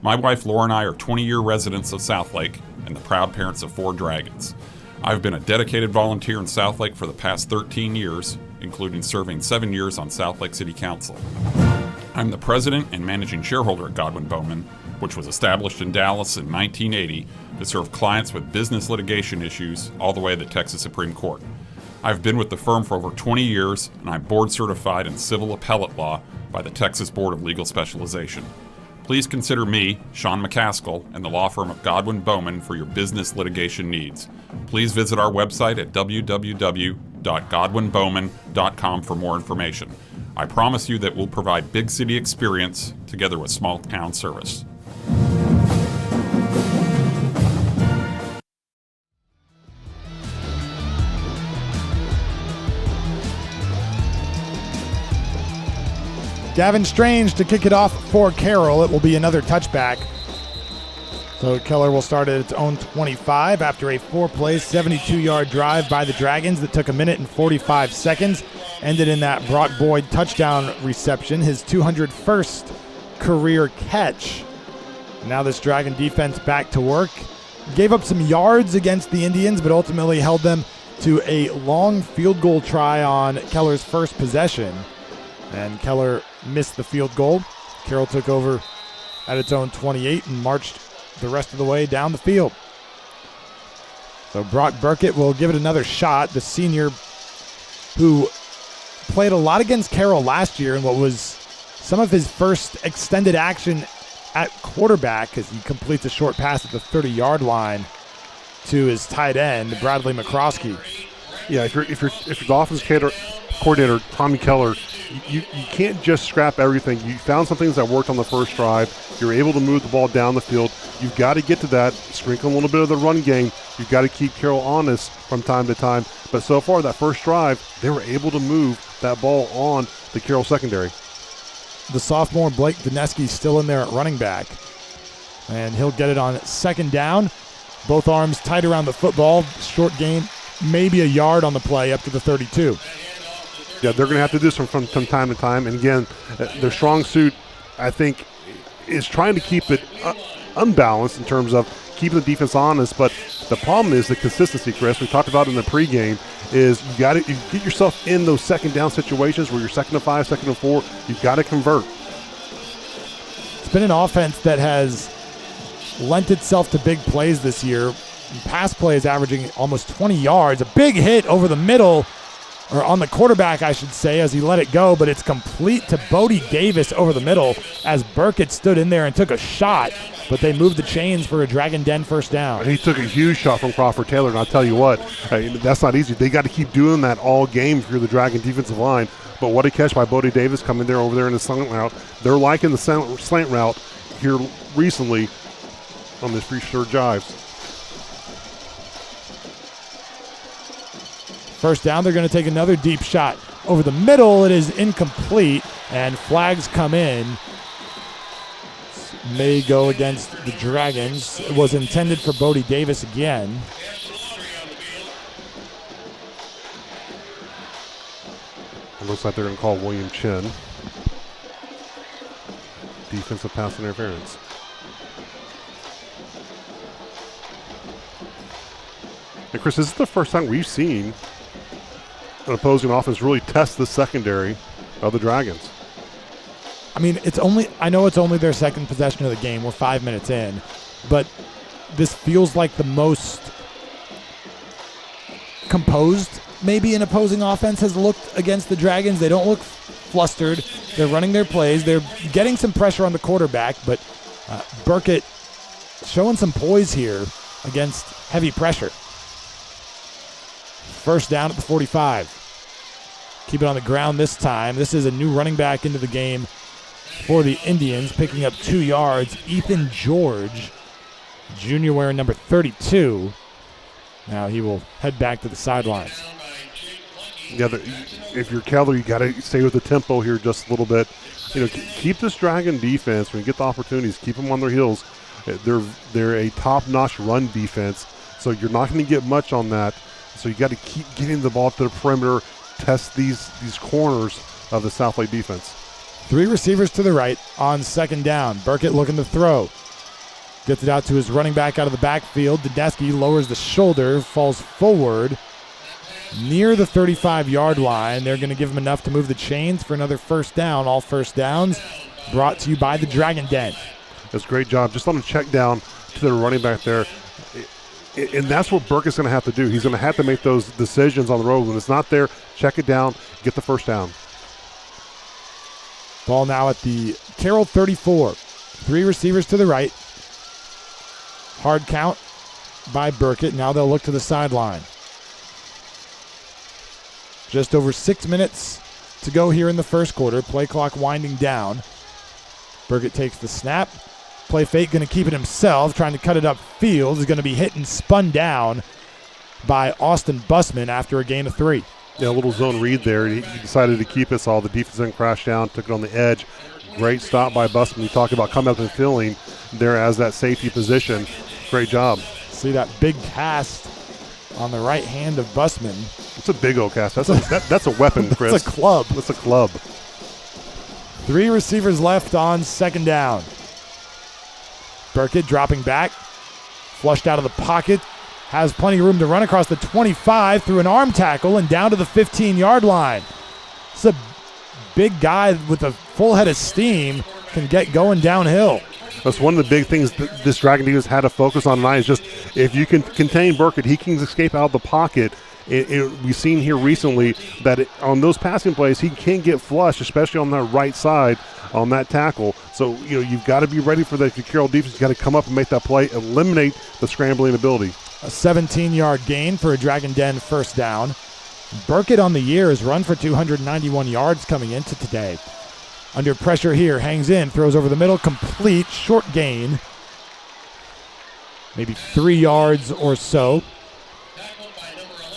My wife Laura and I are 20-year residents of Southlake and the proud parents of 4 dragons. I've been a dedicated volunteer in Southlake for the past 13 years, including serving 7 years on Southlake City Council. I'm the president and managing shareholder at Godwin Bowman, which was established in Dallas in 1980 to serve clients with business litigation issues all the way to the Texas Supreme Court. I've been with the firm for over 20 years, and I'm board certified in civil appellate law by the Texas Board of Legal Specialization. Please consider me, Sean McCaskill, and the law firm of Godwin Bowman for your business litigation needs. Please visit our website at www.godwinbowman.com for more information. I promise you that we'll provide big city experience together with small town service. Gavin Strange to kick it off for Carroll. It will be another touchback. So Keller will start at its own 25 after a 4-play, 72-yard drive by the Dragons that took 1 minute and 45 seconds. Ended in that Brock Boyd touchdown reception, his 201st career catch. Now this Dragon defense back to work. Gave up some yards against the Indians, but ultimately held them to a long field goal try on Keller's first possession. And Keller missed the field goal. Carroll took over at its own 28 and marched the rest of the way down the field. So Brock Burkett will give it another shot, the senior who played a lot against Carroll last year in what was some of his first extended action at quarterback as he completes a short pass at the 30-yard line to his tight end, Bradley McCroskey. Yeah, if you're the offensive coordinator, Tommy Keller, you can't just scrap everything. You found some things that worked on the first drive. You're able to move the ball down the field. You've got to get to that, sprinkle a little bit of the run game. You've got to keep Carroll honest from time to time. But so far, that first drive, they were able to move that ball on the Carroll secondary. The sophomore Blake Dineski still in there at running back. And he'll get it on second down. Both arms tight around the football. Short gain, maybe a yard on the play up to the 32. Yeah, they're going to have to do this from time to time. And again, their strong suit, I think, is trying to keep it unbalanced in terms of keeping the defense honest. But the problem is the consistency, Chris. We talked about in the pregame, is you get yourself in those second down situations where you're 2nd and 5, 2nd and 4. You've got to convert. It's been an offense that has lent itself to big plays this year. Pass plays averaging almost 20 yards. A big hit over the middle, or on the quarterback, I should say, as he let it go, but it's complete to Bodie Davis over the middle as Burkett stood in there and took a shot, but they moved the chains for a Dragon Den first down. And he took a huge shot from Crawford Taylor, and I'll tell you what, that's not easy. They got to keep doing that all game for the Dragon defensive line, but what a catch by Bodie Davis coming there over there in the slant route. They're liking the slant route here recently on this free sure jives. First down, they're going to take another deep shot. Over the middle, it is incomplete, and flags come in. May go against the Dragons. It was intended for Bodie Davis again. It looks like they're going to call William Chin. Defensive pass interference. And Chris, this is the first time we've seen an opposing offense really test the secondary of the Dragons. I mean, I know it's only their second possession of the game. We're 5 minutes in, but this feels like the most composed maybe an opposing offense has looked against the Dragons. They don't look flustered. They're running their plays. They're getting some pressure on the quarterback, but Burkett showing some poise here against heavy pressure. First down at the 45. Keep it on the ground this time. This is a new running back into the game for the Indians, picking up 2 yards. Ethan George, junior wearing number 32. Now he will head back to the sidelines. Yeah, if you're Keller, you got to stay with the tempo here just a little bit. Keep this Dragon defense, when you get the opportunities, keep them on their heels. They're a top-notch run defense, so you're not going to get much on that. So you got to keep getting the ball to the perimeter, test these corners of the Southlake defense. 3 receivers to the right on second down. Burkett looking to throw. Gets it out to his running back out of the backfield. Tedeschi lowers the shoulder, falls forward near the 35-yard line. They're going to give him enough to move the chains for another first down. All first downs brought to you by the Dragon Den. That's a great job. Just on a check down to the running back there. And that's what Burkett's going to have to do. He's going to have to make those decisions on the road. When it's not there, check it down, get the first down. Ball now at the Carroll 34. 3 receivers to the right. Hard count by Burkett. Now they'll look to the sideline. Just over 6 minutes to go here in the first quarter. Play clock winding down. Burkett takes the snap. Play fake, going to keep it himself, trying to cut it upfield. Is going to be hit and spun down by Austin Bussman after a gain of 3. Yeah, a little zone read there. He decided to keep it, saw the defense then crash down, took it on the edge. Great stop by Bussman. You talk about coming up and filling there as that safety position. Great job. See that big cast on the right hand of Bussman. It's a big old cast. That's a weapon, Chris. That's a club. That's a club. 3 receivers left on second down. Burkett dropping back, flushed out of the pocket, has plenty of room to run across the 25 through an arm tackle and down to the 15-yard line. It's a big guy with a full head of steam, can get going downhill. That's one of the big things that this Dragon defense had to focus on tonight is just if you can contain Burkett, he can escape out of the pocket. We've seen here recently that on those passing plays, he can get flushed, especially on the right side on that tackle. So, you've got to be ready for that. If you're Carroll defense, you've got to come up and make that play, eliminate the scrambling ability. A 17-yard gain for a Dragon Den first down. Burkett on the year has run for 291 yards coming into today. Under pressure here, hangs in, throws over the middle, complete, short gain. Maybe 3 yards or so.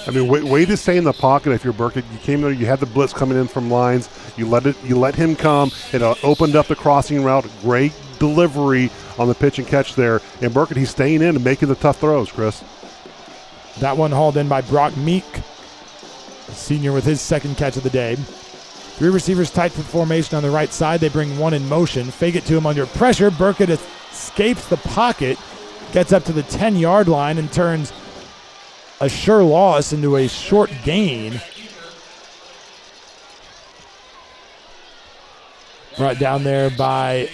I mean, way to stay in the pocket if you're Burkett. You came there, you had the blitz coming in from lines. You let him come. It opened up the crossing route. Great delivery on the pitch and catch there. And Burkett, he's staying in and making the tough throws, Chris. That one hauled in by Brock Meek, a senior with his second catch of the day. 3 receivers tight for formation on the right side. They bring one in motion. Fake it to him under pressure. Burkett escapes the pocket, gets up to the 10-yard line and turns a sure loss into a short gain. Brought down there by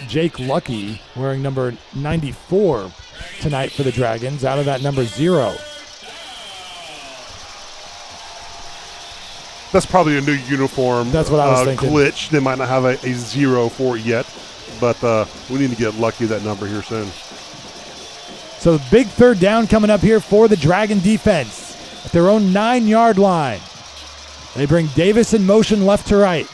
Jake Lucky, wearing number 94 tonight for the Dragons, out of that number 0. That's probably a new uniform. That's what I was thinking. Glitch. They might not have a 0 for it yet, but we need to get Lucky that number here soon. So big third down coming up here for the Dragon defense at their own 9-yard line. They bring Davis in motion left to right.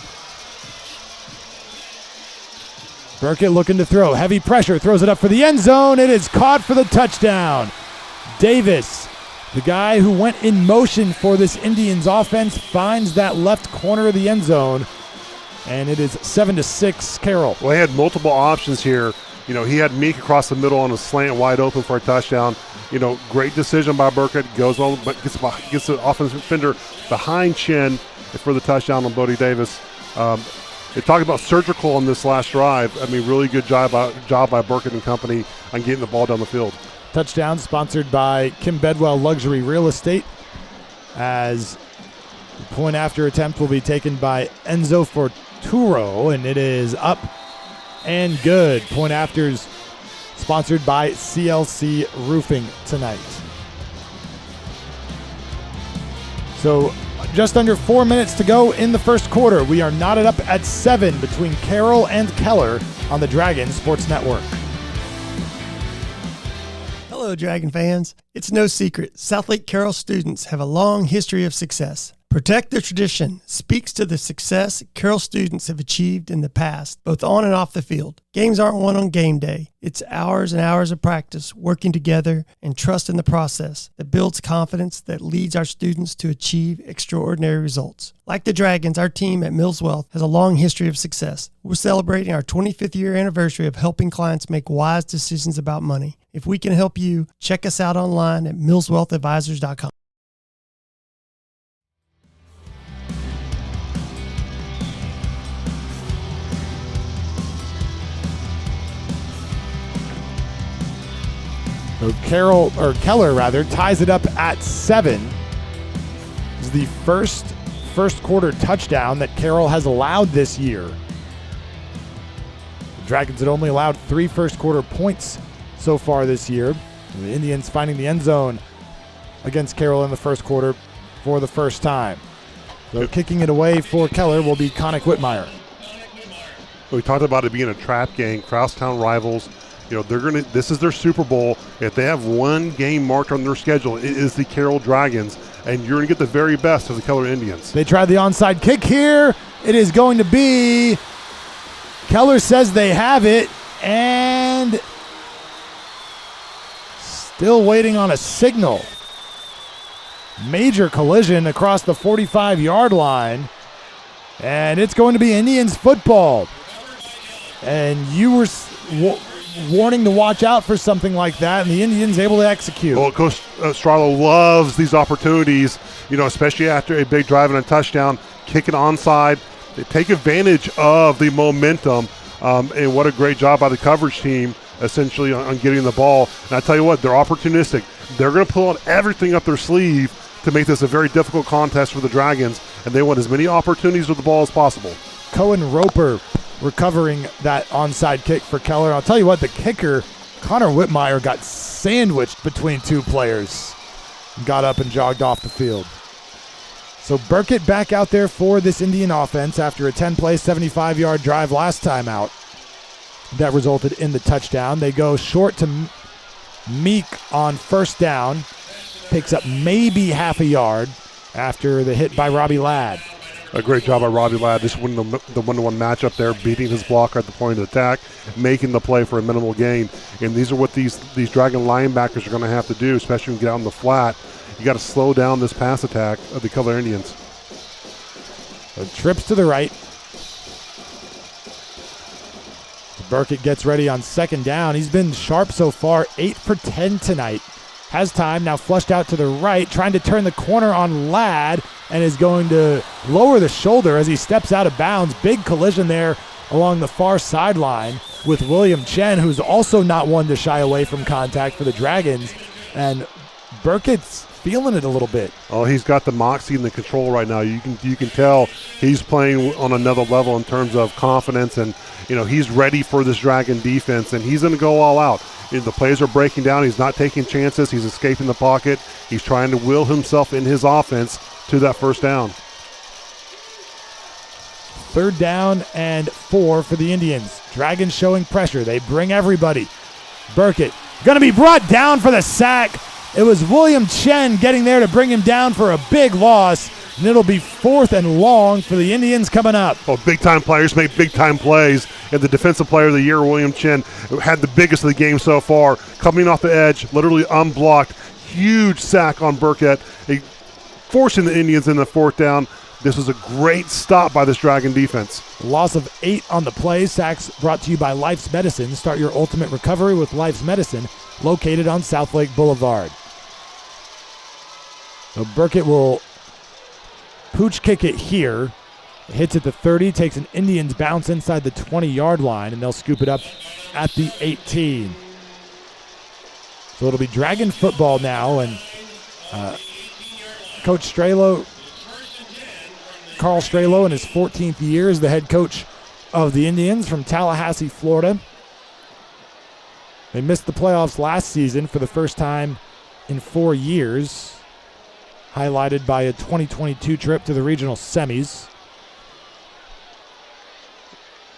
Burkett looking to throw. Heavy pressure. Throws it up for the end zone. It is caught for the touchdown. Davis, the guy who went in motion for this Indians offense, finds that left corner of the end zone. And it is 7-6 Carroll. Well, he had multiple options here. He had Meek across the middle on a slant wide open for a touchdown. Great decision by Burkett. Goes on, but gets the offensive defender behind Chin for the touchdown on Bodie Davis. They talked about surgical on this last drive. I mean, really good job by Burkett and company on getting the ball down the field. Touchdown sponsored by Kim Bedwell Luxury Real Estate, as the point after attempt will be taken by Enzo Forturo, and it is up and good. Point afters sponsored by CLC Roofing tonight. So just under 4 minutes to go in the first quarter. We are knotted up at 7 between Carroll and Keller on the Dragon Sports Network. Hello, Dragon fans. It's no secret, Southlake Carroll students have a long history of success. Protect the Tradition speaks to the success Carroll students have achieved in the past, both on and off the field. Games aren't won on game day. It's hours and hours of practice, working together, and trust in the process that builds confidence that leads our students to achieve extraordinary results. Like the Dragons, our team at Mills Wealth has a long history of success. We're celebrating our 25th year anniversary of helping clients make wise decisions about money. If we can help you, check us out online at millswealthadvisors.com. So Keller ties it up at 7. This is the first quarter touchdown that Carroll has allowed this year. The Dragons had only allowed 3 first quarter points so far this year. And the Indians finding the end zone against Carroll in the first quarter for the first time. So kicking it away for Keller will be Connick Whitmire. We talked about it being a trap game, crosstown rivals. This is their Super Bowl. If they have one game marked on their schedule, it is the Carroll Dragons, and you're going to get the very best of the Keller Indians. They tried the onside kick here. It is going to be. Keller says they have it, and still waiting on a signal. Major collision across the 45-yard line, and it's going to be Indians football. And you were warning to watch out for something like that, and the Indians able to execute. Well, Coach Stralo loves these opportunities, especially after a big drive and a touchdown, kick it onside. They take advantage of the momentum, and what a great job by the coverage team, essentially, on getting the ball. And I tell you what, they're opportunistic. They're going to pull out everything up their sleeve to make this a very difficult contest for the Dragons, and they want as many opportunities with the ball as possible. Cohen Roper recovering that onside kick for Keller. I'll tell you what, the kicker, Connor Whitmire, got sandwiched between 2 players. Got up and jogged off the field. So Burkett back out there for this Indian offense after a 10-play, 75-yard drive last time out. That resulted in the touchdown. They go short to Meek on first down. Picks up maybe half a yard after the hit by Robbie Ladd. A great job by Robbie Ladd, just winning the one-to-one matchup there, beating his blocker at the point of attack, making the play for a minimal gain. And these are what these Dragon linebackers are going to have to do, especially when you get out in the flat. You got to slow down this pass attack of the Keller Indians. So trips to the right. Burkett gets ready on second down. He's been sharp so far, 8 for 10 tonight. Has time, now flushed out to the right, trying to turn the corner on Ladd, and is going to lower the shoulder as he steps out of bounds. Big collision there along the far sideline with William Chen, who's also not one to shy away from contact for the Dragons. And Burkett's feeling it a little bit. Oh, he's got the moxie and the control right now. You can tell he's playing on another level in terms of confidence, and he's ready for this Dragon defense, and he's going to go all out. The plays are breaking down. He's not taking chances. He's escaping the pocket. He's trying to will himself in his offense to that first down. 3rd down and 4 for the Indians. Dragons showing pressure. They bring everybody. Burkett going to be brought down for the sack. It was William Chen getting there to bring him down for a big loss. And it'll be 4th and long for the Indians coming up. Oh, big-time players make big-time plays. And the Defensive Player of the Year, William Chen, had the biggest of the game so far. Coming off the edge, literally unblocked. Huge sack on Burkett, forcing the Indians in the 4th down. This was a great stop by this Dragon defense. Loss of 8 on the play. Sacks brought to you by Life's Medicine. Start your ultimate recovery with Life's Medicine, located on Southlake Boulevard. So Burkett will pooch kick it here. Hits at the 30, takes an Indians bounce inside the 20-yard line, and they'll scoop it up at the 18. So it'll be Dragon football now, and Coach Stralo, Carl Stralo, in his 14th year as the head coach of the Indians from Tallahassee, Florida. They missed the playoffs last season for the first time in 4 years, highlighted by a 2022 trip to the regional semis.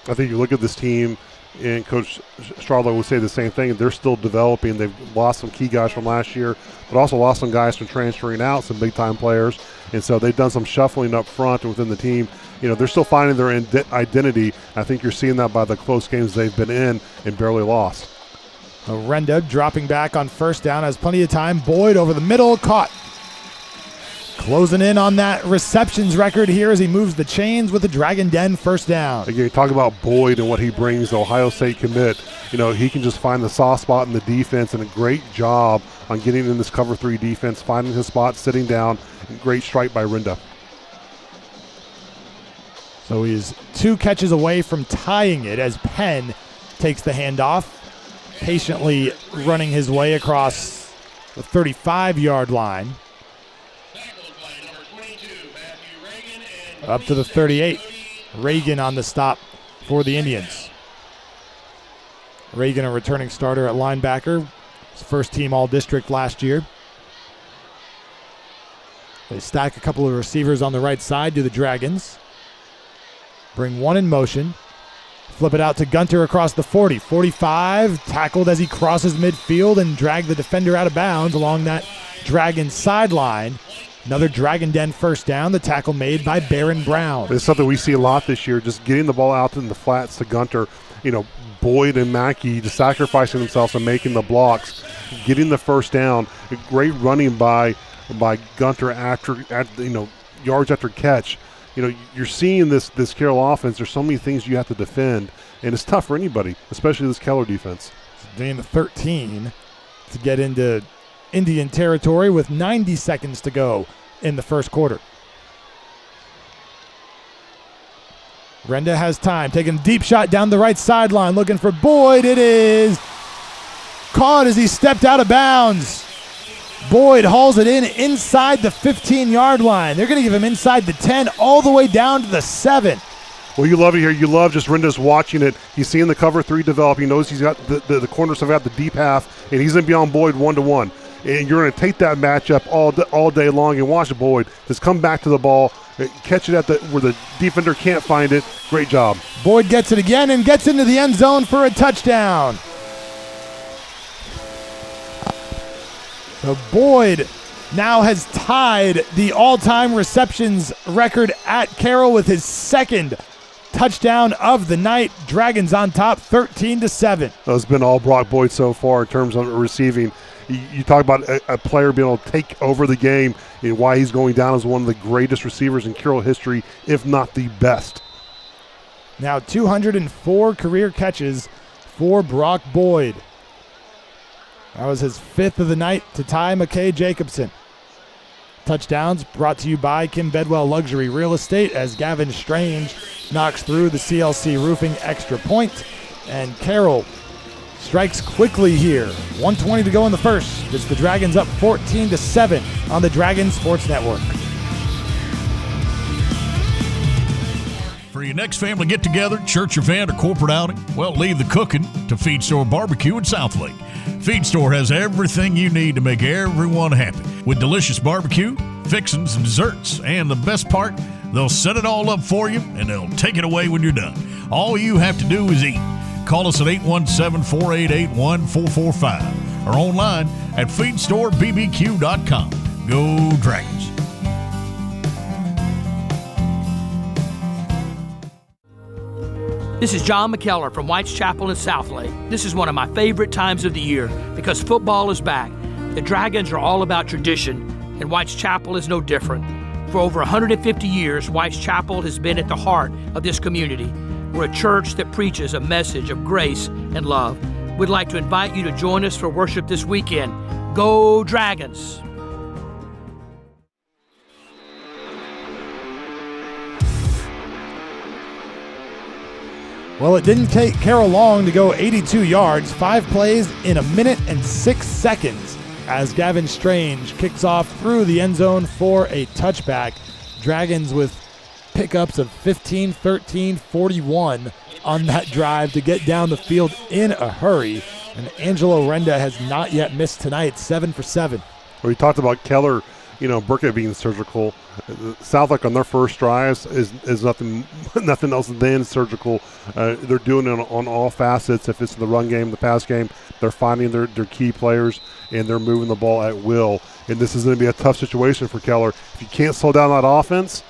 I think you look at this team, and Coach Stralo would say the same thing. They're still developing. They've lost some key guys from last year, but also lost some guys from transferring out, some big-time players. And so they've done some shuffling up front within the team. They're still finding their identity. I think you're seeing that by the close games they've been in and barely lost. Renda dropping back on first down, has plenty of time. Boyd over the middle, caught. Closing in on that receptions record here as he moves the chains with the Dragon Den first down. Again, you talk about Boyd and what he brings, the Ohio State commit. He can just find the soft spot in the defense, and a great job on getting in this cover 3 defense, finding his spot, sitting down. Great strike by Renda. So he's 2 catches away from tying it as Penn takes the handoff, patiently running his way across the 35-yard line. Up to the 38. Reagan on the stop for the Indians. Reagan, a returning starter at linebacker. His first team All-District last year. They stack a couple of receivers on the right side to the Dragons. Bring one in motion. Flip it out to Gunter across the 40. 45, tackled as he crosses midfield and drag the defender out of bounds along that Dragon sideline. Another Dragon Den first down, the tackle made by Baron Brown. It's something we see a lot this year, just getting the ball out in the flats to Gunter. Boyd and Mackey just sacrificing themselves and making the blocks, getting the first down. A great running by Gunter yards after catch. You're seeing this Carroll offense. There's so many things you have to defend, and it's tough for anybody, especially this Keller defense. Gain the 13 to get into Indian territory with 90 seconds to go in the first quarter. Renda has time, taking a deep shot down the right sideline, looking for Boyd. It is caught as he stepped out of bounds. Boyd hauls it inside the 15-yard line. They're going to give him inside the 10 all the way down to the 7. Well, you love it here. You love just Renda's watching it. He's seeing the cover 3 develop. He knows he's got the corners have got the deep half, and he's going to be on Boyd 1-to-1. And you're going to take that matchup all day long and watch Boyd just come back to the ball, catch it where the defender can't find it. Great job. Boyd gets it again and gets into the end zone for a touchdown. So Boyd now has tied the all-time receptions record at Carroll with his second touchdown of the night. Dragons on top 13-7. It's been all Brock Boyd so far in terms of receiving. You talk about a player being able to take over the game and why he's going down as one of the greatest receivers in Carroll history, if not the best. Now 204 career catches for Brock Boyd. That was his 5th of the night to tie McKay Jacobson. Touchdowns brought to you by Kim Bedwell Luxury Real Estate as Gavin Strange knocks through the CLC Roofing extra point. And Carroll strikes quickly here. 1:20 to go in the first. It's the Dragons up 14-7 on the Dragon Sports Network. For your next family get-together, church event, or corporate outing, well, leave the cooking to Feed Store Barbecue in Southlake. Feed Store has everything you need to make everyone happy with delicious barbecue, fixings, and desserts. And the best part, they'll set it all up for you, and they'll take it away when you're done. All you have to do is eat. Call us at 817-488-1445 or online at feedstorebbq.com. Go Dragons. This is John McKellar from White's Chapel in Southlake. This is one of my favorite times of the year because football is back. The Dragons are all about tradition, and White's Chapel is no different. For over 150 years, White's Chapel has been at the heart of this community. We're a church that preaches a message of grace and love. We'd like to invite you to join us for worship this weekend. Go Dragons! Well, it didn't take Carroll long to go 82 yards, 5 plays in 1 minute and 6 seconds as Gavin Strange kicks off through the end zone for a touchback. Dragons with pickups of 15, 13, 41 on that drive to get down the field in a hurry. And Angelo Renda has not yet missed tonight, 7 for 7. We talked about Keller, Burkett being surgical. Southlake on their first drives is nothing else than surgical. They're doing it on all facets. If it's in the run game, the pass game, they're finding their key players, and they're moving the ball at will. And this is going to be a tough situation for Keller. If you can't slow down that offense,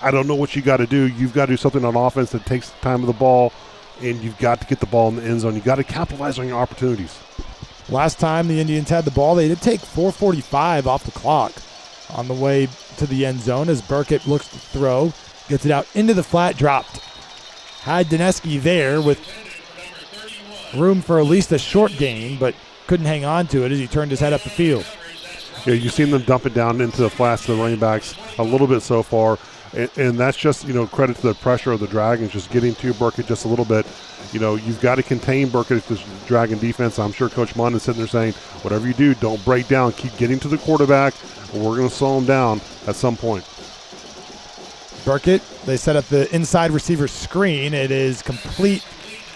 I don't know what you got to do. You've got to do something on offense that takes the time of the ball, and you've got to get the ball in the end zone. You've got to capitalize on your opportunities. Last time the Indians had the ball, they did take 4:45 off the clock on the way to the end zone as Burkett looks to throw, gets it out into the flat, dropped. Had Dineski there with room for at least a short gain, but couldn't hang on to it as he turned his head up the field. Yeah, you've seen them dump it down into the flats to the running backs a little bit so far, and that's just, credit to the pressure of the Dragons just getting to Burkett just a little bit. You've got to contain Burkett if this Dragon defense. I'm sure Coach Munn is sitting there saying, whatever you do, don't break down. Keep getting to the quarterback, or we're going to slow him down at some point. Burkett, they set up the inside receiver screen. It is complete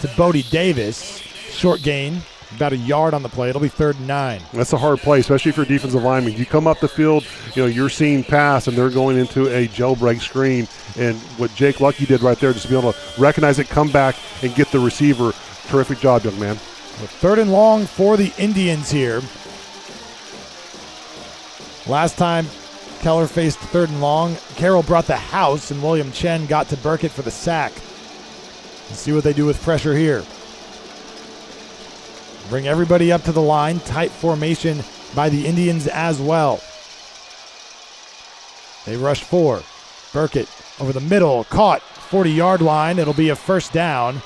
to Bodie Davis. Short gain, about a yard on the play. It'll be 3rd and 9. That's a hard play, especially for defensive linemen. You come up the field, you're seeing pass, and they're going into a jailbreak screen. And what Jake Lucky did right there, just to be able to recognize it, come back, and get the receiver. Terrific job, young man. 3rd and long for the Indians here. Last time Keller faced 3rd and long, Carroll brought the house, and William Chen got to Burkett for the sack. Let's see what they do with pressure here. Bring everybody up to the line. Tight formation by the Indians as well. They rush 4. Burkett over the middle, caught 40-yard line. It'll be a 1st down.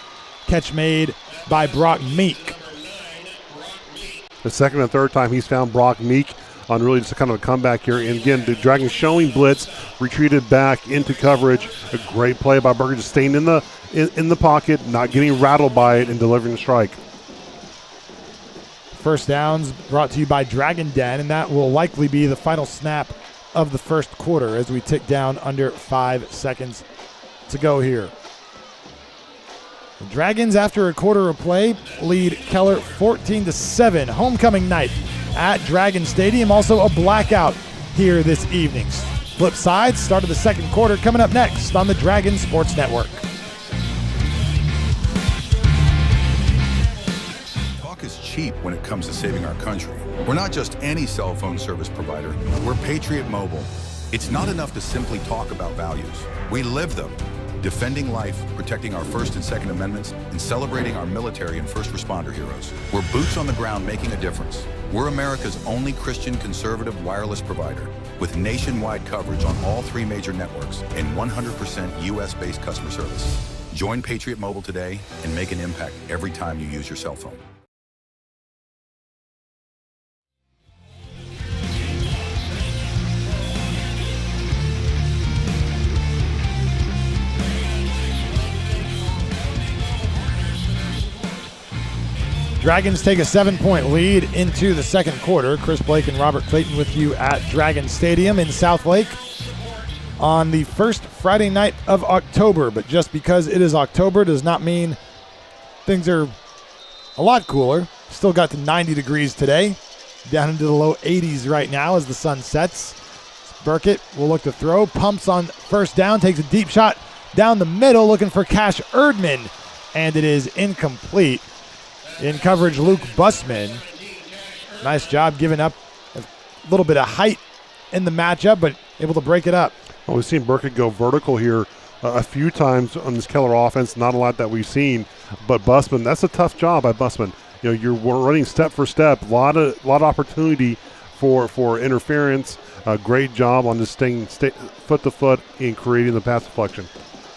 Catch made by Brock Meek. The second and third time he's found Brock Meek on really just a kind of a comeback here. And again, the Dragons showing blitz, retreated back into coverage. A great play by Burkett, just staying in the pocket, not getting rattled by it, and delivering a strike. First downs brought to you by Dragon Den, and that will likely be the final snap of the first quarter as we tick down under 5 seconds to go here. The Dragons, after a quarter of play, lead Keller 14-7. Homecoming night at Dragon Stadium. Also a blackout here this evening. Flip side, start of the second quarter coming up next on the Dragon Sports Network. Is cheap when it comes to saving our country. We're not just any cell phone service provider. We're Patriot Mobile. It's not enough to simply talk about values. We live them. Defending life, protecting our First and Second Amendments, and celebrating our military and first responder heroes. We're boots on the ground making a difference. We're America's only Christian conservative wireless provider with nationwide coverage on all 3 major networks and 100% U.S.-based customer service. Join Patriot Mobile today and make an impact every time you use your cell phone. Dragons take a 7-point lead into the second quarter. Chris Blake and Robert Clayton with you at Dragon Stadium in Southlake on the first Friday night of October. But just because it is October does not mean things are a lot cooler. Still got to 90 degrees today, down into the low 80s right now as the sun sets. Burkett will look to throw, pumps on first down, takes a deep shot down the middle, looking for Cash Erdman, and it is incomplete. In coverage, Luke Bussman. Nice job giving up a little bit of height in the matchup, but able to break it up. Well, we've seen Burkett go vertical here a few times on this Keller offense. Not a lot that we've seen, but Bussman, that's a tough job by Bussman. You're running step for step. A lot of opportunity for interference. Great job on just staying foot to foot in creating the pass deflection.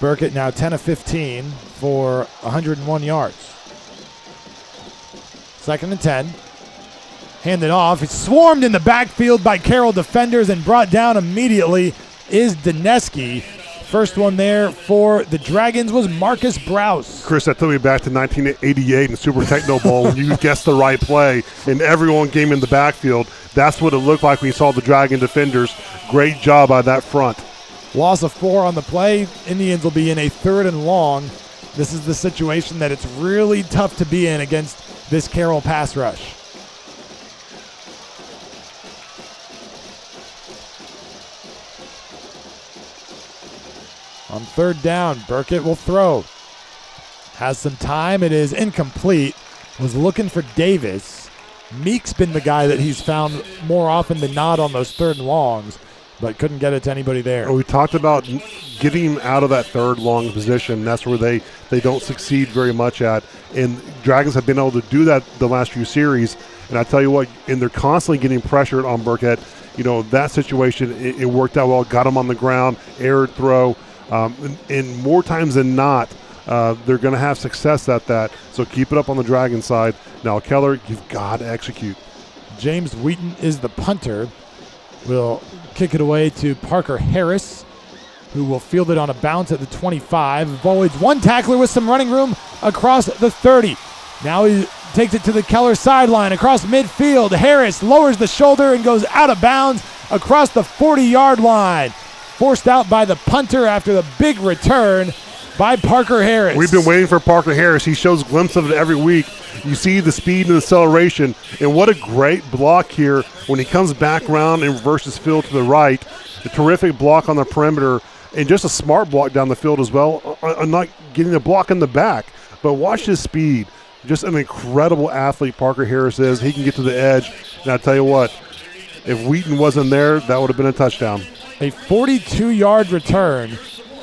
Burkett now 10 of 15 for 101 yards. 2nd and 10. Handed off. It's swarmed in the backfield by Carroll defenders and brought down immediately is Dineski. First one there for the Dragons was Marcus Browse. Chris, that took me back to 1988 in Super Techno Bowl when you guessed the right play and everyone came in the backfield. That's what it looked like when you saw the Dragon defenders. Great job by that front. Loss of 4 on the play. Indians will be in a 3rd and long. This is the situation that it's really tough to be in against this Carroll pass rush. On third down, Burkett will throw. Has some time. It is incomplete. Was looking for Davis. Meek's been the guy that he's found more often than not on those third and longs, but couldn't get it to anybody there. We talked about getting him out of that third long position. That's where they don't succeed very much at. And Dragons have been able to do that the last few series. And I tell you what, and they're constantly getting pressured on Burkett. That situation, it worked out well. Got him on the ground, error throw. And more times than not, they're going to have success at that. So keep it up on the Dragon side. Now, Keller, you've got to execute. James Wheaton is the punter. Will kick it away to Parker Harris, who will field it on a bounce at the 25. Avoids one tackler with some running room across the 30. Now he takes it to the Keller sideline across midfield. Harris lowers the shoulder and goes out of bounds across the 40-yard line. Forced out by the punter after the big return by Parker Harris. We've been waiting for Parker Harris. He shows glimpses of it every week. You see the speed and acceleration, and what a great block here when he comes back around and reverses field to the right. A terrific block on the perimeter, and just a smart block down the field as well. I'm not getting a block in the back, but watch his speed. Just an incredible athlete Parker Harris is. He can get to the edge, and I tell you what, if Wheaton wasn't there, that would have been a touchdown. A 42-yard return.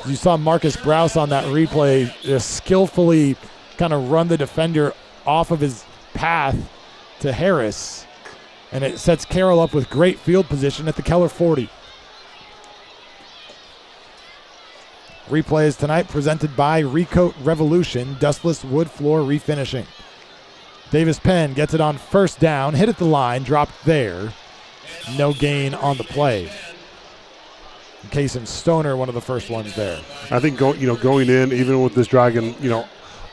You saw Marcus Browse on that replay just skillfully kind of run the defender off of his path to Harris. And it sets Carroll up with great field position at the Keller 40. Replays tonight presented by Recoat Revolution, dustless wood floor refinishing. Davis Penn gets it on first down, hit at the line, dropped there. No gain on the play. Case and Stoner, one of the first ones there. I think going in, even with this Dragon,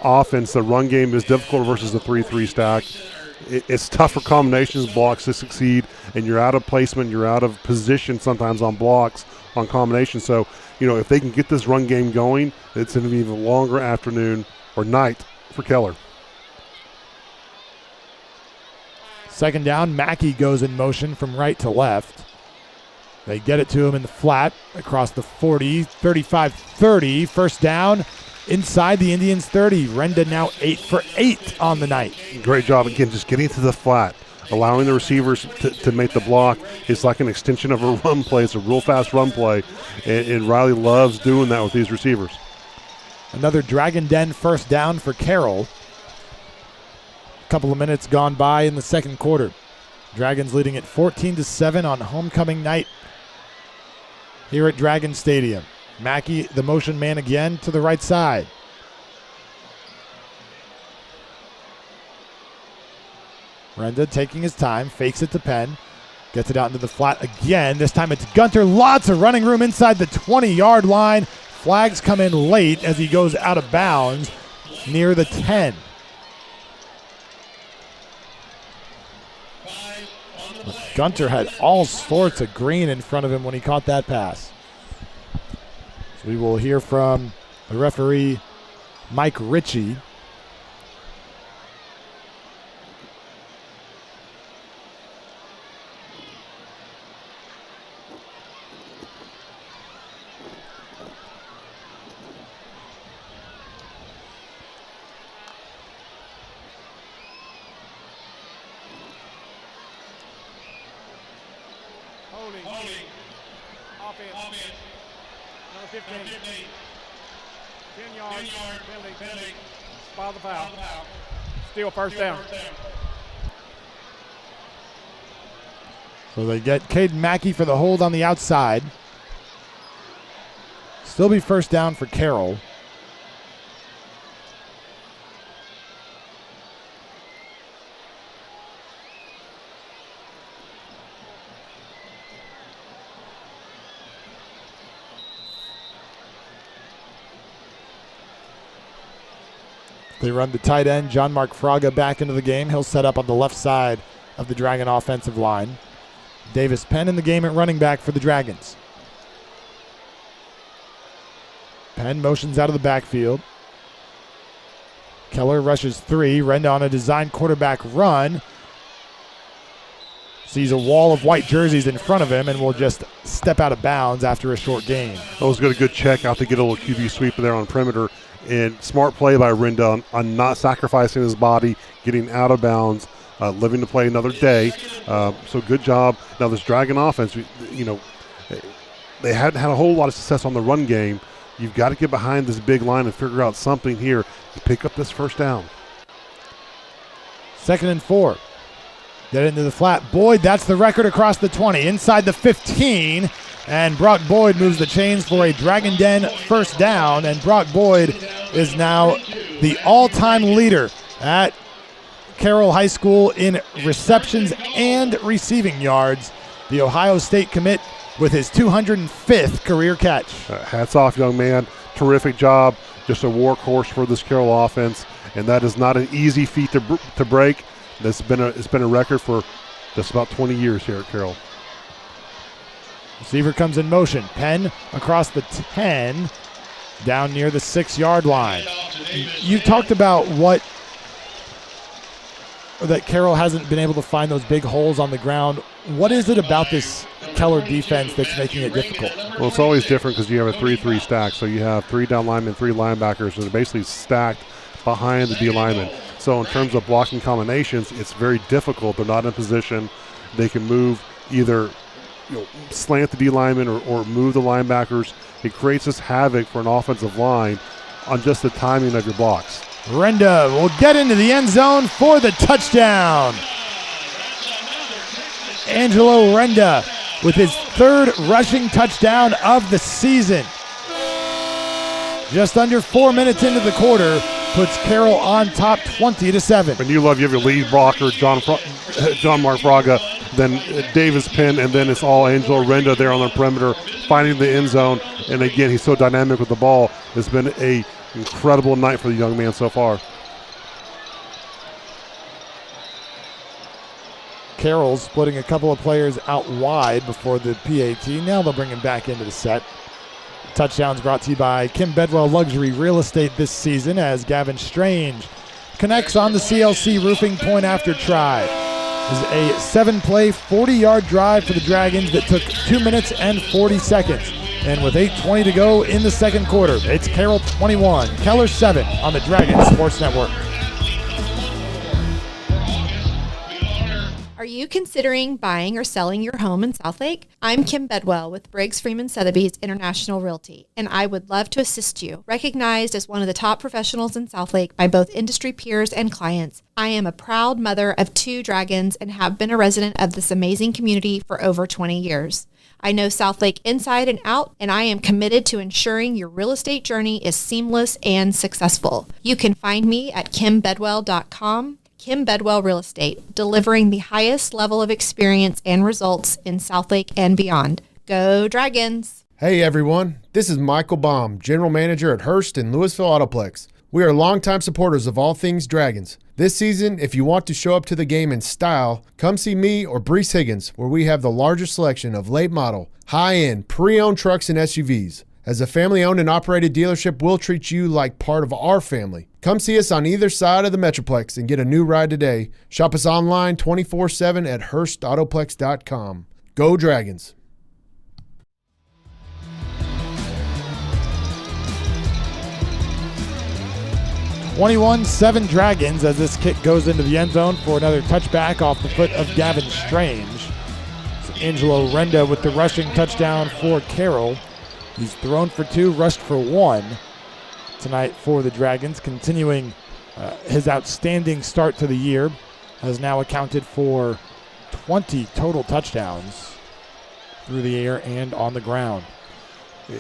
offense, the run game is difficult versus the 3-3 stack. It's tough for combinations blocks to succeed, and you're out of placement, you're out of position sometimes on blocks, on combinations. So, if they can get this run game going, it's going to be an even longer afternoon or night for Keller. Second down, Mackey goes in motion from right to left. They get it to him in the flat across the 40, 35-30. First down inside the Indians' 30. Renda now 8 for 8 on the night. Great job, again, just getting to the flat, allowing the receivers to make the block. It's like an extension of a run play. It's a real fast run play, and Riley loves doing that with these receivers. Another Dragon Den first down for Carroll. A couple of minutes gone by in the second quarter. Dragons leading at 14-7 on homecoming night here at Dragon Stadium. Mackey, the motion man again, to the right side. Renda taking his time, fakes it to Penn, gets it out into the flat again. This time it's Gunter. Lots of running room inside the 20-yard line. Flags come in late as he goes out of bounds near the 10. Gunter had all sorts of green in front of him when he caught that pass. So we will hear from the referee, Mike Ritchie. Still first down. So they get Caden Mackey for the hold on the outside. Still be first down for Carroll. They run the tight end, John Mark Fraga, back into the game. He'll set up on the left side of the Dragon offensive line. Davis Penn in the game at running back for the Dragons. Penn motions out of the backfield. Keller rushes 3. Renda on a design quarterback run. sees a wall of white jerseys in front of him and will just step out of bounds after a short gain. That was a good check out to get a little QB sweep there on perimeter. And smart play by Renda on not sacrificing his body, getting out of bounds, living to play another day. So good job. Now this Dragon offense, they hadn't had a whole lot of success on the run game. You've got to get behind this big line and figure out something here to pick up this first down. 2nd and 4. Get into the flat. Boyd, that's the record across the 20. Inside the 15, and Brock Boyd moves the chains for a Dragon Den first down, and Brock Boyd is now the all-time leader at Carroll High School in receptions and receiving yards. The Ohio State commit with his 205th career catch. Hats off, young man. Terrific job. Just a workhorse for this Carroll offense, and that is not an easy feat to break. It's been a record for just about 20 years here at Carroll. Receiver comes in motion. Penn across the 10, down near the 6-yard line. You talked about that Carroll hasn't been able to find those big holes on the ground. What is it about this Keller defense that's making it difficult? Well, it's always different because you have a 3-3 stack. So you have 3 down linemen, 3 linebackers, and they're basically stacked behind the D linemen. So in terms of blocking combinations, it's very difficult. They're not in position. They can move either slant the D linemen or move the linebackers. It creates this havoc for an offensive line on just the timing of your blocks. Renda will get into the end zone for the touchdown. Angelo Renda with his 3rd rushing touchdown of the season. Just under 4 minutes into the quarter, puts Carroll on top 20-7. And you have your lead blocker, John Mark Braga, then Davis Penn, and then it's all Angelo Renda there on the perimeter, finding the end zone. And again, he's so dynamic with the ball. It's been an incredible night for the young man so far. Carroll's splitting a couple of players out wide before the PAT. Now they'll bring him back into the set. Touchdowns brought to you by Kim Bedwell Luxury Real Estate this season as Gavin Strange connects on the CLC roofing point after try. This is a 7-play, 40-yard drive for the Dragons that took 2 minutes and 40 seconds. And with 8:20 to go in the second quarter, it's Carroll 21, Keller 7 on the Dragons Sports Network. Are you considering buying or selling your home in Southlake? I'm Kim Bedwell with Briggs Freeman Sotheby's International Realty, and I would love to assist you. Recognized as one of the top professionals in Southlake by both industry peers and clients, I am a proud mother of 2 dragons and have been a resident of this amazing community for over 20 years. I know Southlake inside and out, and I am committed to ensuring your real estate journey is seamless and successful. You can find me at kimbedwell.com. Kim Bedwell Real Estate, delivering the highest level of experience and results in Southlake and beyond. Go Dragons! Hey everyone, this is Michael Baum, General Manager at Hearst and Louisville Autoplex. We are longtime supporters of all things Dragons. This season, if you want to show up to the game in style, come see me or Brees Higgins, where we have the largest selection of late model, high-end, pre-owned trucks and SUVs. As a family-owned and operated dealership, we'll treat you like part of our family. Come see us on either side of the Metroplex and get a new ride today. Shop us online 24/7 at HurstAutoplex.com. Go Dragons! (21-7) Dragons as this kick goes into the end zone for another touchback off the foot of Gavin Strange. So Angelo Renda with the rushing touchdown for Carroll. He's thrown for 2, rushed for 1 tonight for the Dragons, continuing his outstanding start to the year. Has now accounted for 20 total touchdowns through the air and on the ground.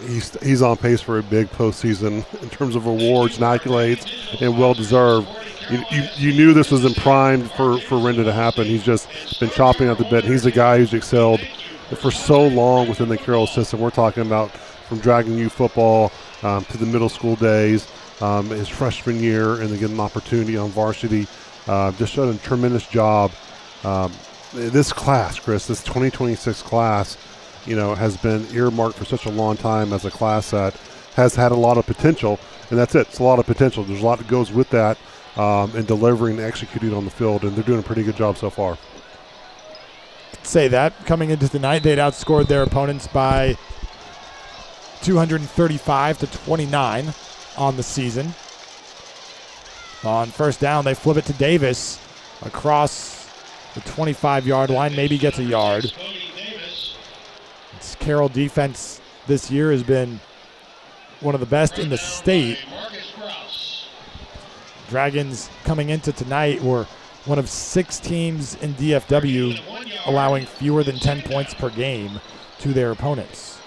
He's on pace for a big postseason in terms of awards and accolades, and well-deserved. You knew this was in prime for Renda to happen. He's just been chopping at the bit. He's a guy who's excelled for so long within the Carroll system. We're talking about from Dragon U football to the middle school days, his freshman year, and then get an opportunity on varsity. Just done a tremendous job. This class, Chris, this 2026 class, has been earmarked for such a long time as a class that has had a lot of potential, and that's it. It's a lot of potential. There's a lot that goes with that in delivering and executing on the field, and they're doing a pretty good job so far. say that. Coming into tonight, they'd outscored their opponents by 235-29 on the season. On first down, they flip it to Davis across the 25-yard line, maybe gets a yard. This Carroll defense this year has been one of the best in the state. Dragons coming into tonight were one of 6 teams in DFW allowing fewer than 10 points per game to their opponents.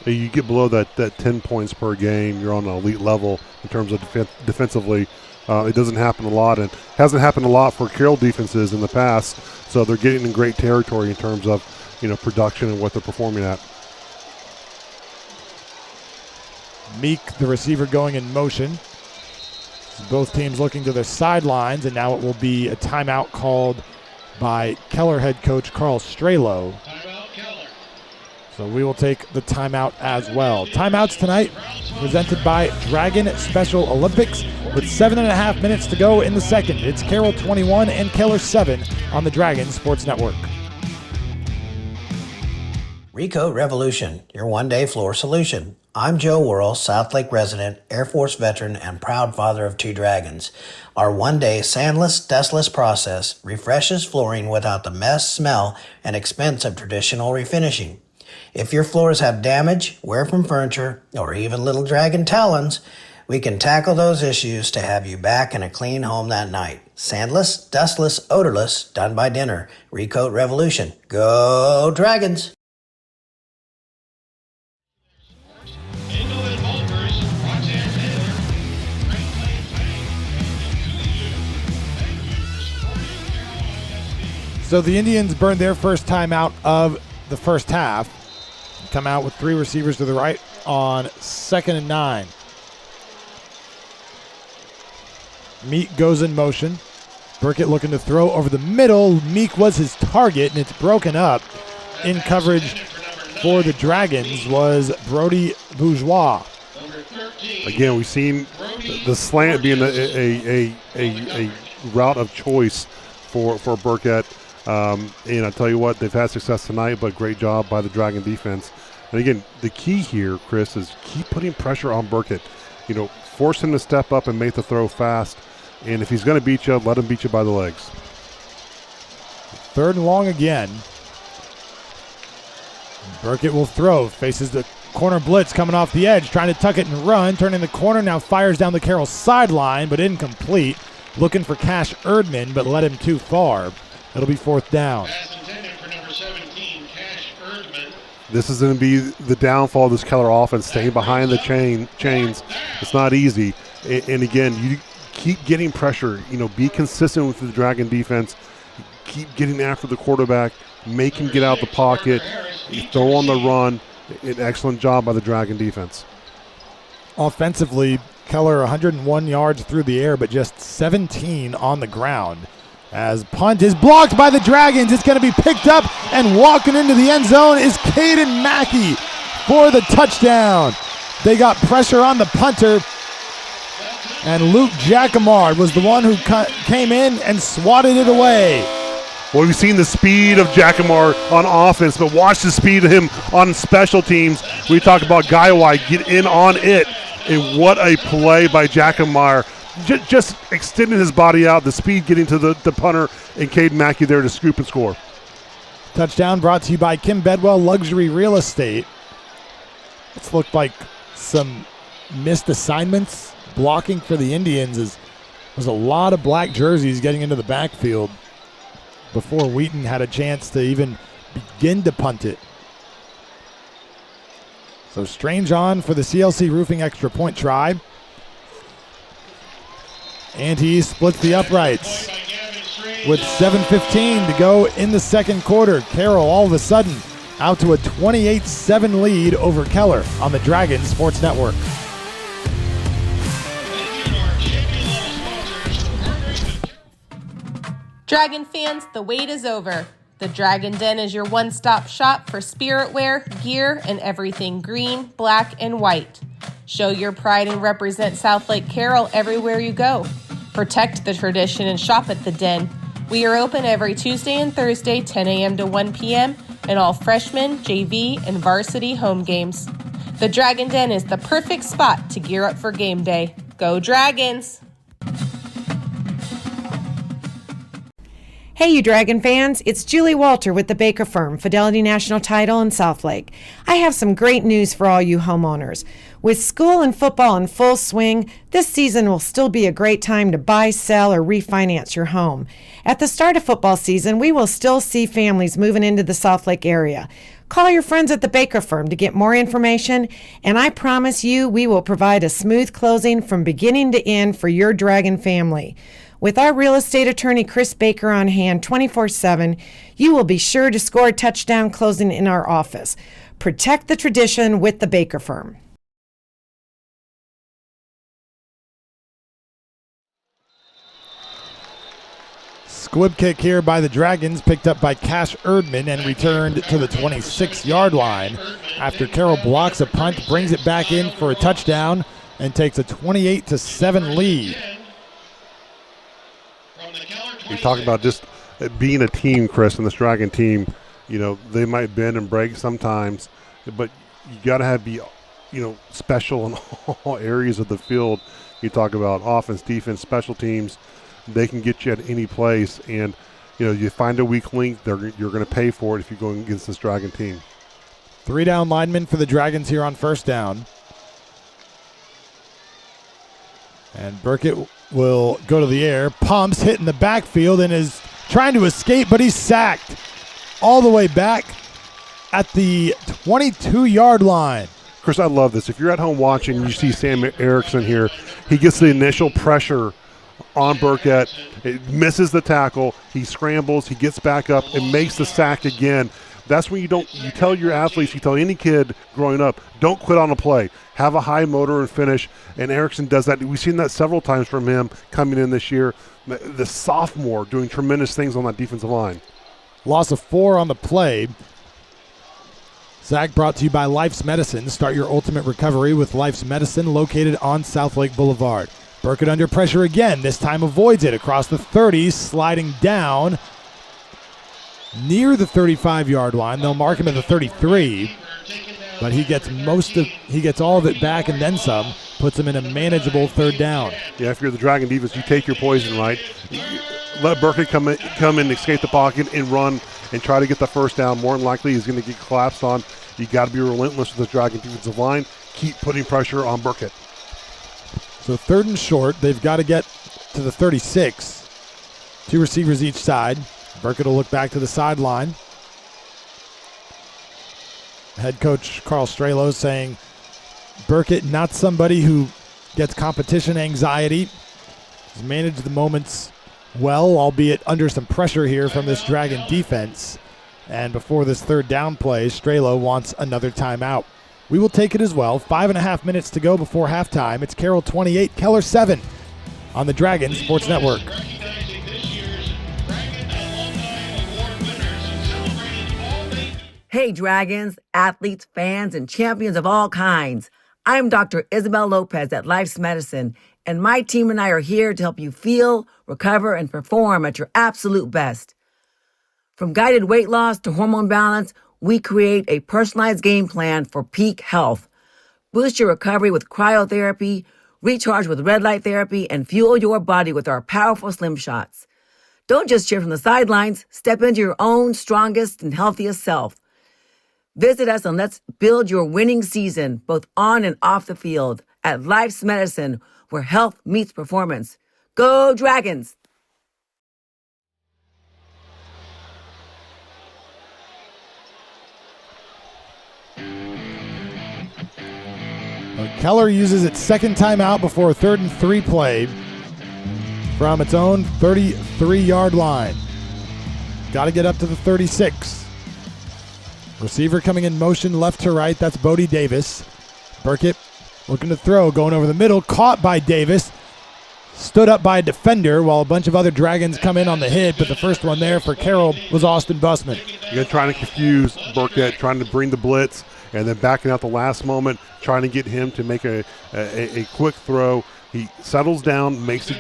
You get below that 10 points per game, you're on an elite level in terms of defensively. It doesn't happen a lot, and hasn't happened a lot for Carroll defenses in the past, so they're getting in great territory in terms of production and what they're performing at. Meek, the receiver, going in motion. Both teams looking to their sidelines, and now it will be a timeout called by Keller head coach Carl Strelo. So we will take the timeout as well. Timeouts tonight presented by Dragon Special Olympics with 7.5 minutes to go in the second. It's Carroll 21 and Keller 7 on the Dragon Sports Network. Recoat Revolution, your one-day floor solution. I'm Joe Worrell, Southlake resident, Air Force veteran, and proud father of 2 dragons. Our one-day sandless, dustless process refreshes flooring without the mess, smell, and expense of traditional refinishing. If your floors have damage, wear from furniture, or even little dragon talons, we can tackle those issues to have you back in a clean home that night. Sandless, dustless, odorless, done by dinner. Recoat Revolution. Go Dragons! So the Indians burned their first timeout of the first half. Come out with 3 receivers to the right on 2nd and 9. Meek goes in motion. Burkett looking to throw over the middle. Meek was his target, and it's broken up. In coverage for the Dragons was Brody Bourgeois. Again, we've seen the slant being a route of choice for Burkett. And I tell you what, they've had success tonight, but great job by the Dragon defense. And again, the key here, Chris, is keep putting pressure on Burkett. Force him to step up and make the throw fast. And if he's going to beat you, let him beat you by the legs. 3rd and long again. Burkett will throw, faces the corner blitz coming off the edge, trying to tuck it and run, turning the corner, now fires down the Carroll sideline, but incomplete. Looking for Cash Erdman, but led him too far. It'll be 4th down. This is going to be the downfall of this Keller offense, staying behind the chains. It's not easy. And again, you keep getting pressure. Be consistent with the Dragon defense. Keep getting after the quarterback. Make him get out the pocket. Throw on the run. An excellent job by the Dragon defense. Offensively, Keller 101 yards through the air, but just 17 on the ground. As punt is blocked by the Dragons, it's going to be picked up, and walking into the end zone is Caden Mackey for the touchdown. They got pressure on the punter, and Luke Jacquemart was the one who came in and swatted it away. Well, we've seen the speed of Jacquemart on offense, but watch the speed of him on special teams. We talk about Gaiwai, get in on it, and what a play by Jacquemart. Just extending his body out, the speed getting to the punter, and Caden Mackey there to scoop and score. Touchdown brought to you by Kim Bedwell Luxury Real Estate. It's looked like some missed assignments. Blocking for the Indians was a lot of black jerseys getting into the backfield before Wheaton had a chance to even begin to punt it. So Strange on for the CLC Roofing extra point try. And he splits the uprights with 7:15 to go in the second quarter. Carroll all of a sudden out to a 28-7 lead over Keller on the Dragon Sports Network. Dragon fans, the wait is over. The Dragon Den is your one-stop shop for spirit wear, gear, and everything green, black, and white. Show your pride and represent Southlake Carroll everywhere you go. Protect the tradition and shop at the Den. We are open every Tuesday and Thursday, 10 a.m. to 1 p.m., and all freshman, JV, and varsity home games. The Dragon Den is the perfect spot to gear up for game day. Go Dragons! Hey, you Dragon fans, it's Julie Walter with the Baker Firm, Fidelity National Title in Southlake. I have some great news for all you homeowners. With school and football in full swing, this season will still be a great time to buy, sell, or refinance your home. At the start of football season, we will still see families moving into the Southlake area. Call your friends at the Baker Firm to get more information, and I promise you we will provide a smooth closing from beginning to end for your Dragon family. With our real estate attorney, Chris Baker, on hand 24/7, you will be sure to score a touchdown closing in our office. Protect the tradition with the Baker Firm. Squib kick here by the Dragons, picked up by Cash Erdman and returned to the 26-yard line after Carroll blocks a punt, brings it back in for a touchdown, and takes a 28-7 lead. You talk about just being a team, Chris, and this Dragon team. You know, they might bend and break sometimes, but you got to be, special in all areas of the field. You talk about offense, defense, special teams. They can get you at any place, and you find a weak link, you're going to pay for it if you go against this Dragon team. 3 down linemen for the Dragons here on first down. And Burkett will go to the air, pumps, hit in the backfield, and is trying to escape, but he's sacked all the way back at the 22-yard line. Chris, I love this. If you're at home watching, you see Sam Erickson here. He gets the initial pressure on Burkett. It misses the tackle. He scrambles. He gets back up and makes the sack again. That's when you tell your athletes, you tell any kid growing up, don't quit on a play. Have a high motor and finish. And Erickson does that. We've seen that several times from him coming in this year. The sophomore doing tremendous things on that defensive line. Loss of 4 on the play. Zach brought to you by Life's Medicine. Start your ultimate recovery with Life's Medicine, located on Southlake Boulevard. Burkett under pressure again. This time avoids it across the 30, sliding down near the 35-yard line. They'll mark him at the 33, but he gets all of it back and then some. Puts him in a manageable 3rd down. Yeah, if you're the Dragon defense, you take your poison, right? Let Burkett come in, escape the pocket, and run and try to get the first down. More than likely, he's going to get collapsed on. You got to be relentless with the Dragon defensive line. Keep putting pressure on Burkett. So 3rd and short. They've got to get to the 36. 2 receivers each side. Burkett will look back to the sideline. Head coach Carl Strelo saying Burkett, not somebody who gets competition anxiety. He's managed the moments well, albeit under some pressure here from this Dragon defense. And before this 3rd down play, Strelo wants another timeout. We will take it as well. 5.5 minutes to go before halftime. It's Carroll 28, Keller 7 on the Dragon Sports Network. Hey, Dragons, athletes, fans, and champions of all kinds. I'm Dr. Isabel Lopez at Life's Medicine, and my team and I are here to help you feel, recover, and perform at your absolute best. From guided weight loss to hormone balance, we create a personalized game plan for peak health. Boost your recovery with cryotherapy, recharge with red light therapy, and fuel your body with our powerful Slim Shots. Don't just cheer from the sidelines. Step into your own strongest and healthiest self. Visit us and let's build your winning season, both on and off the field, at Life's Medicine, where health meets performance. Go Dragons! Keller uses its 2nd timeout before a 3rd and 3 play from its own 33-yard line. Got to get up to the 36. Receiver coming in motion left to right. That's Bodie Davis. Burkett looking to throw, going over the middle. Caught by Davis. Stood up by a defender while a bunch of other Dragons come in on the hit, but the first one there for Carroll was Austin Bussman. You're trying to confuse Burkett, trying to bring the blitz, and then backing out the last moment, trying to get him to make a quick throw. He settles down, makes a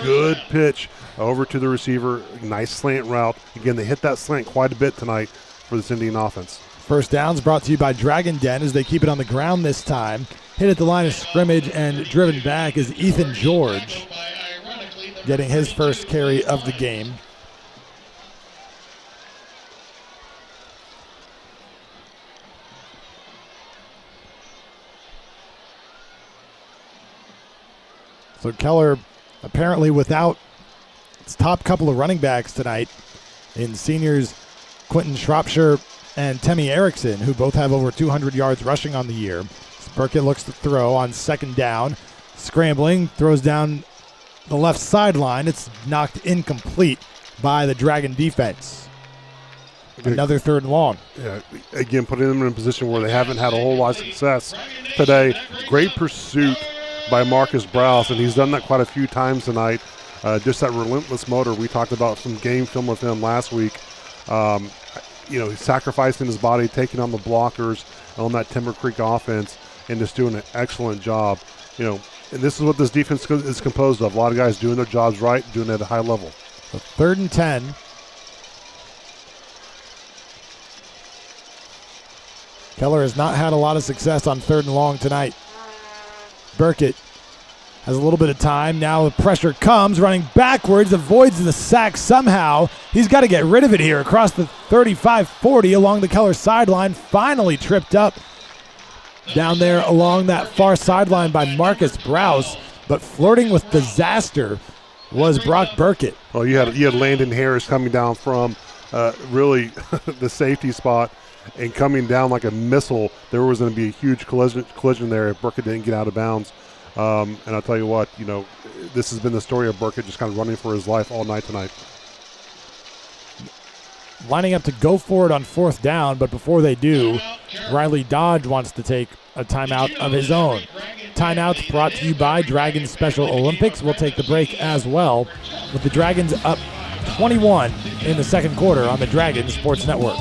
good pitch over to the receiver. Nice slant route. Again, they hit that slant quite a bit tonight for this Indian offense. First downs brought to you by Dragon Den as they keep it on the ground this time. Hit at the line of scrimmage and driven back is Ethan George, getting his first carry of the game. So Keller apparently without its top couple of running backs tonight in seniors Quentin Shropshire and Temmie Erickson, who both have over 200 yards rushing on the year. Burkett looks to throw on second down. Scrambling, throws down the left sideline. It's knocked incomplete by the Dragon defense. Another third and long. Yeah, again, putting them in a position where they haven't had a whole lot of success today. Great pursuit by Marcus Browse, and he's done that quite a few times tonight. Just that relentless motor. We talked about some game film with him last week. He's sacrificing his body, taking on the blockers on that Timber Creek offense, and just doing an excellent job. And this is what this defense is composed of. A lot of guys doing their jobs right, doing it at a high level. So 3rd and 10. Keller has not had a lot of success on 3rd and long tonight. Burkett has a little bit of time. Now the pressure comes, running backwards, avoids the sack somehow. He's got to get rid of it here across the 35-40 along the Keller sideline. Finally tripped up down there along that far sideline by Marcus Browse, but flirting with disaster was Brock Burkett. Well, you had Landon Harris coming down from really the safety spot and coming down like a missile. There was going to be a huge collision there if Burkett didn't get out of bounds. And I'll tell you what, this has been the story of Burkett just kind of running for his life all night tonight. Lining up to go for it on 4th down, but before they do, Riley Dodge wants to take a timeout of his own. Timeout brought to you by Dragons Special Olympics. We'll take the break as well, with the Dragons up 21 in the second quarter on the Dragons Sports Network.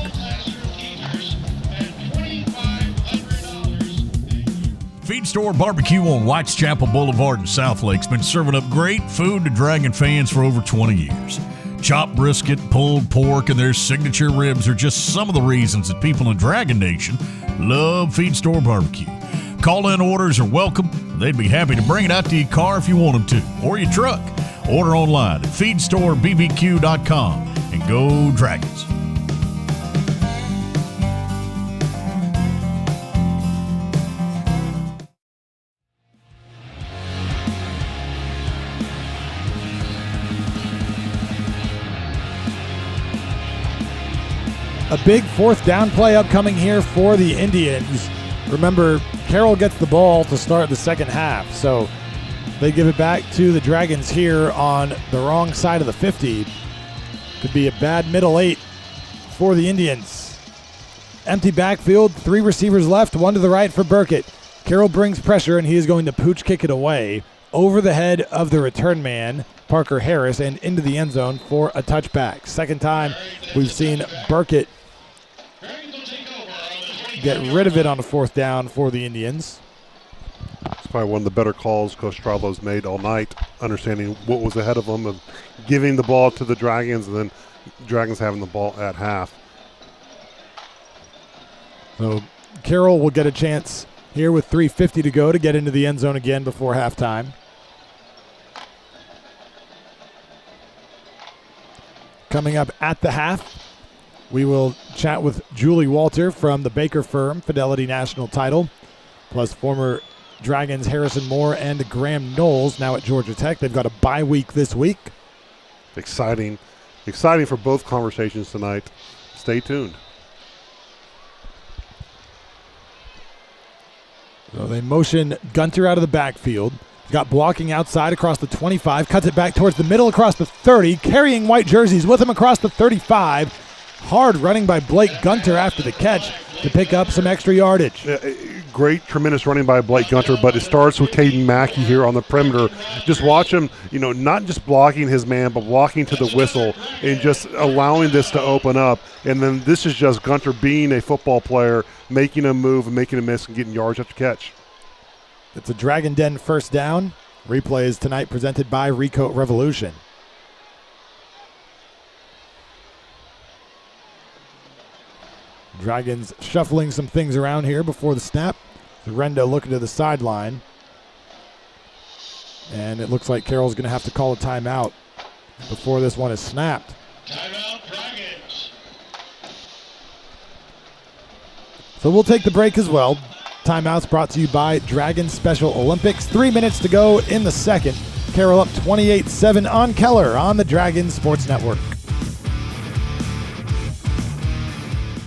Feed Store Barbecue on Whites Chapel Boulevard in Southlake's been serving up great food to Dragon fans for over 20 years. Chopped brisket, pulled pork, and their signature ribs are just some of the reasons that people in Dragon Nation love Feed Store Barbecue. Call-in orders are welcome. They'd be happy to bring it out to your car if you want them to, or your truck. Order online at feedstorebbq.com and go Dragons. A big 4th down play upcoming here for the Indians. Remember, Carroll gets the ball to start the second half, so they give it back to the Dragons here on the wrong side of the 50. Could be a bad middle 8 for the Indians. Empty backfield, 3 receivers left, 1 to the right for Burkett. Carroll brings pressure, and he is going to pooch kick it away over the head of the return man, Parker Harris, and into the end zone for a touchback. Second time we've seen Burkett get rid of it on a 4th down for the Indians. It's probably one of the better calls Coach Strablo's made all night, understanding what was ahead of them and giving the ball to the Dragons, and then Dragons having the ball at half. So Carroll will get a chance here with 3:50 to go to get into the end zone again before halftime. Coming up at the half, we will chat with Julie Walter from the Baker firm, Fidelity National Title, plus former Dragons Harrison Moore and Graham Knowles now at Georgia Tech. They've got a bye week this week. Exciting for both conversations tonight. Stay tuned. So they motion Gunter out of the backfield. Got blocking outside across the 25, cuts it back towards the middle across the 30, carrying white jerseys with him across the 35. Hard running by Blake Gunter after the catch to pick up some extra yardage. Great, tremendous running by Blake Gunter, but it starts with Caden Mackey here on the perimeter. Just watch him, not just blocking his man, but walking to the whistle and just allowing this to open up. And then this is just Gunter being a football player, making a move and making a miss and getting yards after catch. It's a Dragon Den first down. Replay is tonight presented by Recoat Revolution. Dragons shuffling some things around here before the snap. Rendo looking to the sideline. And it looks like Carroll's going to have to call a timeout before this one is snapped. Timeout, Dragons. So we'll take the break as well. Timeouts brought to you by Dragon Special Olympics. 3 minutes to go in the second. Carroll up 28-7 on Keller on the Dragon Sports Network.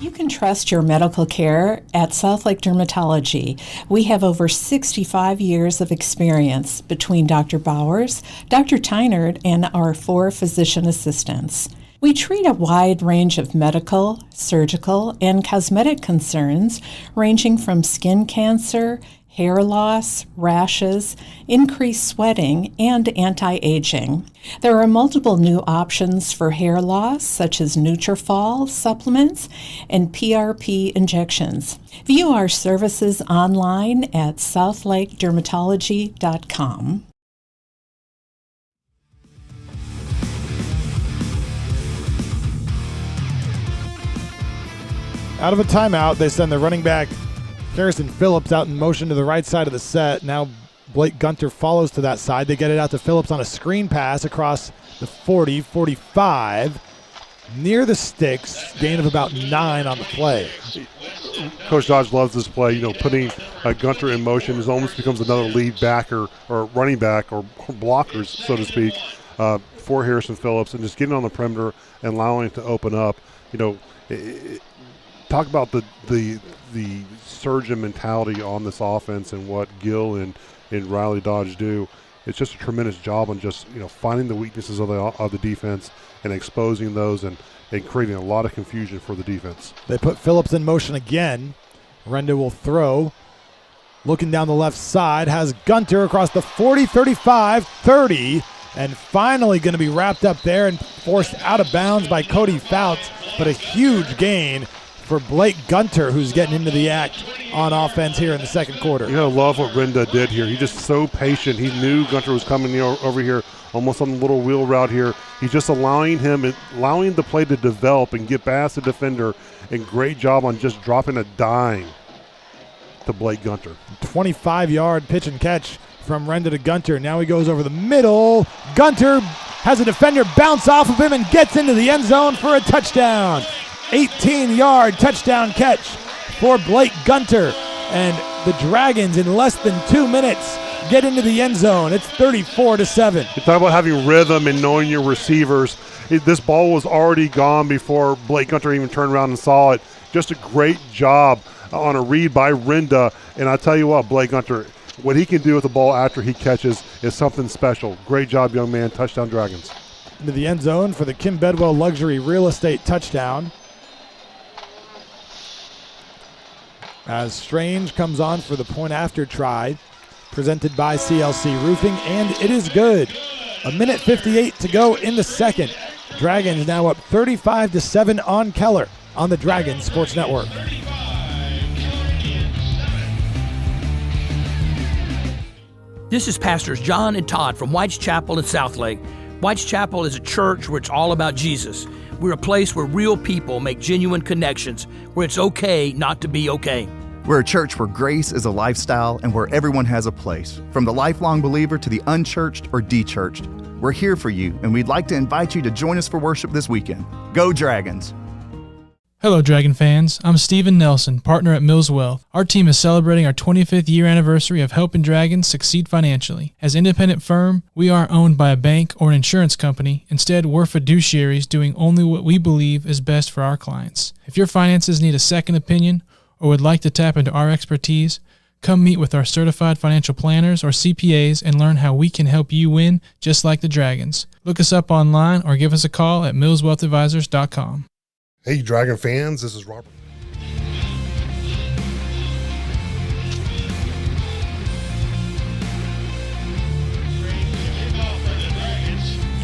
You can trust your medical care at Southlake Dermatology. We have over 65 years of experience between Dr. Bowers, Dr. Tynard, and our 4 physician assistants. We treat a wide range of medical, surgical, and cosmetic concerns ranging from skin cancer, hair loss, rashes, increased sweating, and anti-aging. There are multiple new options for hair loss, such as Nutrafol supplements and PRP injections. View our services online at southlakedermatology.com. Out of a timeout, they send the running back Harrison Phillips out in motion to the right side of the set. Now Blake Gunter follows to that side. They get it out to Phillips on a screen pass across the 40, 45, near the sticks, gain of about 9 on the play. Coach Dodge loves this play. Putting Gunter in motion almost becomes another lead backer or running back or blockers, so to speak, for Harrison Phillips, and just getting on the perimeter and allowing it to open up. Talk about the surgeon mentality on this offense and what Gill and Riley Dodge do. It's just a tremendous job on just finding the weaknesses of the defense and exposing those and creating a lot of confusion for the defense. They put Phillips in motion again. Renda will throw. Looking down the left side, has Gunter across the 40, 35, 30, and finally going to be wrapped up there and forced out of bounds by Cody Fouts, but a huge gain for Blake Gunter, who's getting into the act on offense here in the second quarter. Love what Renda did here. He's just so patient. He knew Gunter was coming over here, almost on the little wheel route here. He's just allowing the play to develop and get past the defender, and great job on just dropping a dime to Blake Gunter. 25-yard pitch and catch from Renda to Gunter. Now he goes over the middle. Gunter has a defender bounce off of him and gets into the end zone for a touchdown. 18-yard touchdown catch for Blake Gunter. And the Dragons, in less than 2 minutes, get into the end zone. It's 34-7. You talk about having rhythm and knowing your receivers. This ball was already gone before Blake Gunter even turned around and saw it. Just a great job on a read by Renda. And I tell you what, Blake Gunter, what he can do with the ball after he catches is something special. Great job, young man. Touchdown, Dragons. Into the end zone for the Kim Bedwell Luxury Real Estate touchdown. As Strange comes on for the point after try, presented by CLC Roofing, and it is good. 1:58 to go in the second. Dragons now up 35-7 on Keller on the Dragon Sports Network. This is Pastors John and Todd from White's Chapel in Southlake. White's Chapel is a church where it's all about Jesus. We're a place where real people make genuine connections, where it's okay not to be okay. We're a church where grace is a lifestyle and where everyone has a place. From the lifelong believer to the unchurched or de-churched, we're here for you, and we'd like to invite you to join us for worship this weekend. Go Dragons! Hello, Dragon fans. I'm Stephen Nelson, partner at Mills Wealth. Our team is celebrating our 25th year anniversary of helping Dragons succeed financially. As an independent firm, we aren't owned by a bank or an insurance company. Instead, we're fiduciaries doing only what we believe is best for our clients. If your finances need a second opinion or would like to tap into our expertise, come meet with our certified financial planners or CPAs and learn how we can help you win just like the Dragons. Look us up online or give us a call at millswealthadvisors.com. Hey, Dragon fans, this is Robert.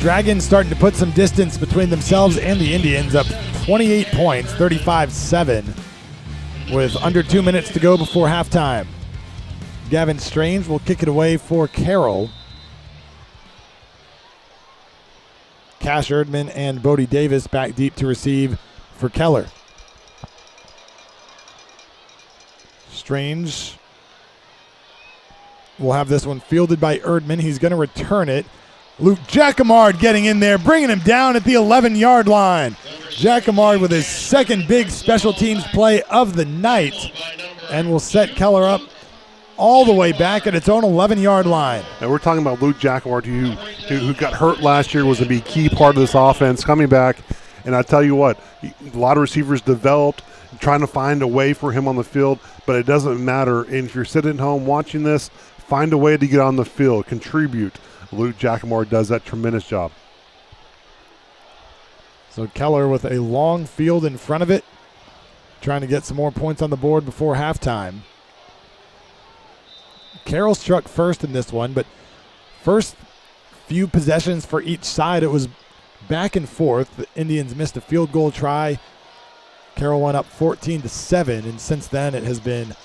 Dragons starting to put some distance between themselves and the Indians, up 28 points, 35-7, with under 2 minutes to go before halftime. Gavin Strange will kick it away for Carroll. Cash Erdman and Bodie Davis back deep to receive for Keller. Strange will have this one fielded by Erdman. He's going to return it. Luke Jacquemart getting in there, bringing him down at the 11-yard line. Jacquemart with his second big special teams play of the night, and will set Keller up all the way back at its own 11-yard line. And we're talking about Luke Jacquemart, who got hurt last year, was a big key part of this offense, coming back. And I tell you what, a lot of receivers developed, trying to find a way for him on the field, but it doesn't matter. And if you're sitting at home watching this, find a way to get on the field, contribute. Luke Jacquemart does that tremendous job. So Keller with a long field in front of it, trying to get some more points on the board before halftime. Carroll struck first in this one, but first few possessions for each side, it was back and forth. The Indians missed a field goal try. Carroll went up 14-7, and since then it has been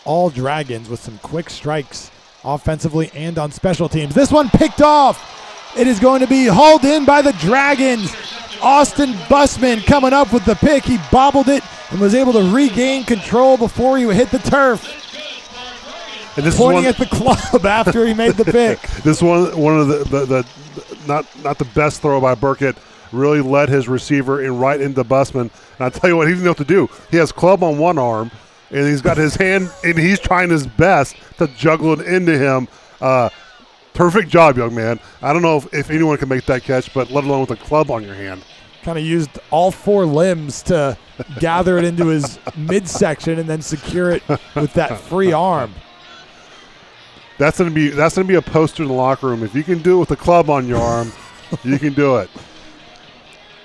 all Dragons with some quick strikes offensively and on special teams. This one picked off. It is going to be hauled in by the Dragons. Austin Busman coming up with the pick. He bobbled it and was able to regain control before he hit the turf. And this pointing at the club after he made the pick. This one of the not the best throw by Burkett, really led his receiver in right into Busman. And I tell you what, he didn't know what to do. He has club on one arm, and he's got his hand, and he's trying his best to juggle it into him. Perfect job, young man. I don't know if anyone can make that catch, but let alone with a club on your hand. Kind of used all four limbs to gather it into his midsection and then secure it with that free arm. That's gonna be a poster in the locker room. If you can do it with a club on your arm, you can do it.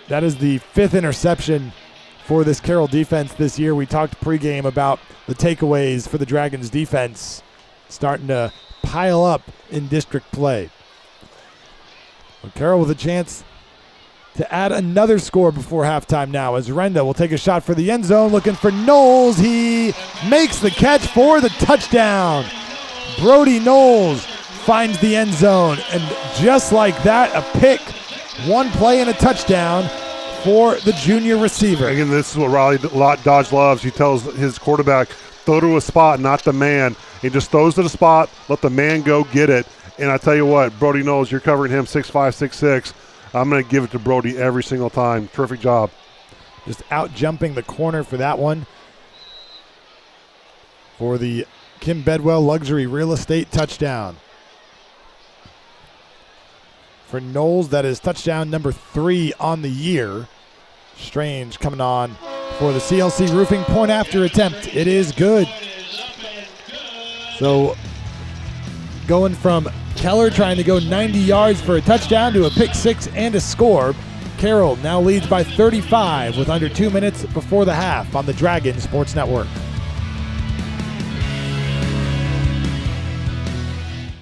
That is the fifth interception for this Carroll defense this year. We talked pregame about the takeaways for the Dragons defense starting to pile up in district play. Well, Carroll with a chance to add another score before halftime now as Renda will take a shot for the end zone looking for Knowles. He makes the catch for the touchdown. Brody Knowles finds the end zone, and just like that, a pick, one play and a touchdown for the junior receiver. Again, this is what Riley Dodge loves. He tells his quarterback, throw to a spot, not the man. He just throws to the spot, let the man go get it. And I tell you what, Brody Knowles, you're covering him 6'5", 6'6". I'm going to give it to Brody every single time. Terrific job. Just out jumping the corner for that one. For the Kim Bedwell Luxury Real Estate touchdown. For Knowles, that is touchdown number 3 on the year. Strange coming on for the CLC Roofing point after attempt. It is good. So going from Keller trying to go 90 yards for a touchdown to a pick 6 and a score. Carroll now leads by 35 with under 2 minutes before the half on the Dragon Sports Network.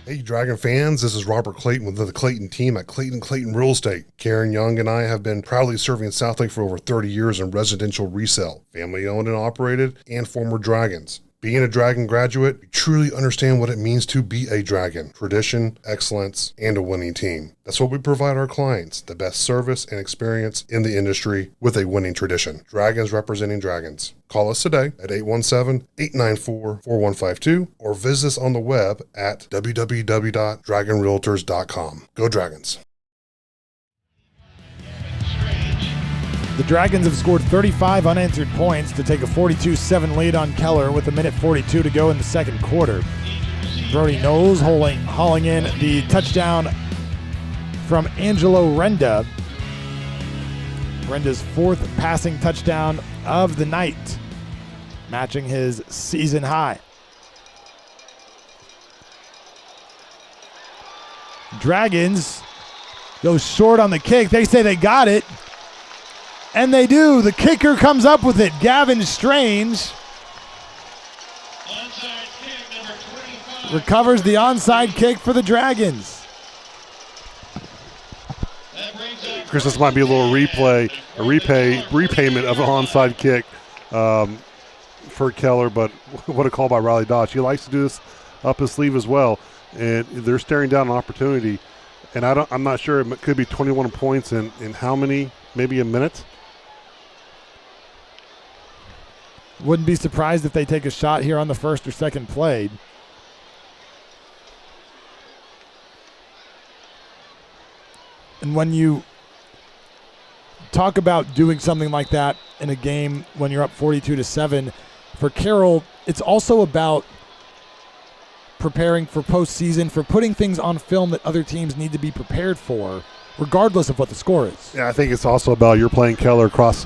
Hey, Dragon fans, this is Robert Clayton with the Clayton team at Clayton Real Estate. Karen Young and I have been proudly serving Southlake for over 30 years in residential resale, family owned and operated, and former Dragons. Being a Dragon graduate, we truly understand what it means to be a Dragon. Tradition, excellence, and a winning team. That's what we provide our clients, the best service and experience in the industry with a winning tradition. Dragons representing Dragons. Call us today at 817-894-4152 or visit us on the web at www.dragonrealtors.com. Go Dragons. The Dragons have scored 35 unanswered points to take a 42-7 lead on Keller with 1:42 to go in the second quarter. Brody Knowles hauling in the touchdown from Angelo Renda. Renda's 4th passing touchdown of the night, matching his season high. Dragons go short on the kick. They say they got it. And they do. The kicker comes up with it. Gavin Strange recovers the onside kick for the Dragons. Chris, this might be a little repayment of an onside kick for Keller, but what a call by Riley Dodge. He likes to do this up his sleeve as well, and they're staring down an opportunity. And I'm not sure. It could be 21 points in how many? Maybe a minute? Wouldn't be surprised if they take a shot here on the first or second play. And when you talk about doing something like that in a game when you're up 42-7, for Carroll, it's also about preparing for postseason, for putting things on film that other teams need to be prepared for, regardless of what the score is. Yeah, I think it's also about you're playing Keller across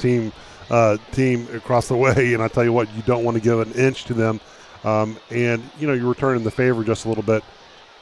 team across the way, and I tell you what, you don't want to give an inch to them, and you're returning the favor just a little bit.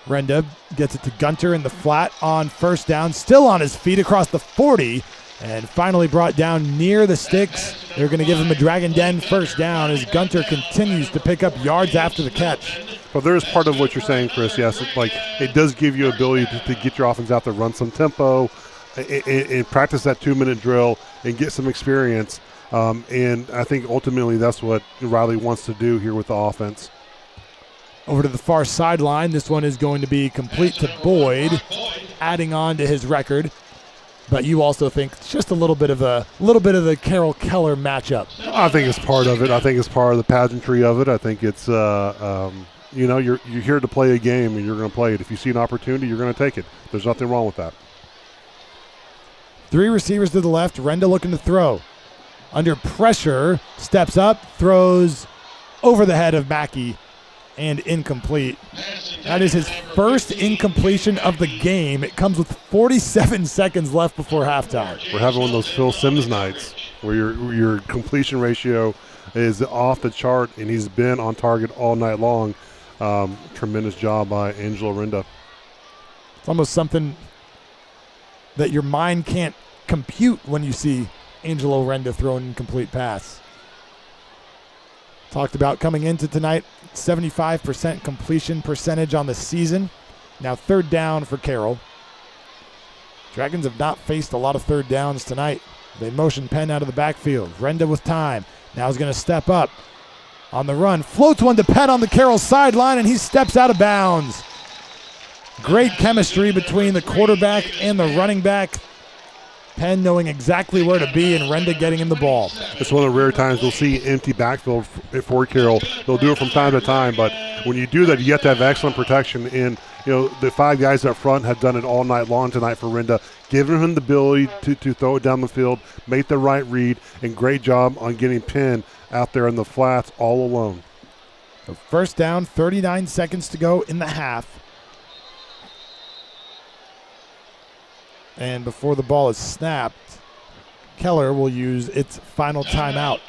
Renda gets it to Gunter in the flat on first down, still on his feet across the 40, and finally brought down near the sticks. They're going to give him a Dragon Den first down as Gunter continues to pick up yards after the catch. Well, there's part of what you're saying, Chris. Yes, it does give you ability to get your offense out there, run some tempo, and practice that 2-minute drill and get some experience. And I think ultimately that's what Riley wants to do here with the offense. Over to the far sideline, this one is going to be complete to Boyd, adding on to his record. But you also think it's just a little bit of the Carroll Keller matchup. I think it's part of it. I think it's part of the pageantry of it. I think it's you're here to play a game and you're going to play it. If you see an opportunity, you're going to take it. There's nothing wrong with that. 3 receivers to the left. Renda looking to throw. Under pressure, steps up, throws over the head of Mackey, and incomplete. That is his first incompletion of the game. It comes with 47 seconds left before halftime. We're having one of those Phil Simms nights where your completion ratio is off the chart, and he's been on target all night long. Tremendous job by Angelo Renda. It's almost something that your mind can't compute when you see Angelo Renda throw an incomplete pass. Talked about coming into tonight, 75% completion percentage on the season. Now third down for Carroll. Dragons have not faced a lot of third downs tonight. They motion Penn out of the backfield. Renda with time. Now he's going to step up on the run. Floats one to Penn on the Carroll sideline, and he steps out of bounds. Great chemistry between the quarterback and the running back. Penn knowing exactly where to be and Renda getting him the ball. It's one of the rare times we'll see empty backfield for Carroll. They'll do it from time to time, but when you do that, you have to have excellent protection. And the 5 guys up front have done it all night long tonight for Renda, giving him the ability to throw it down the field, make the right read, and great job on getting Penn out there in the flats all alone. So first down, 39 seconds to go in the half. And before the ball is snapped, Keller will use its final timeout.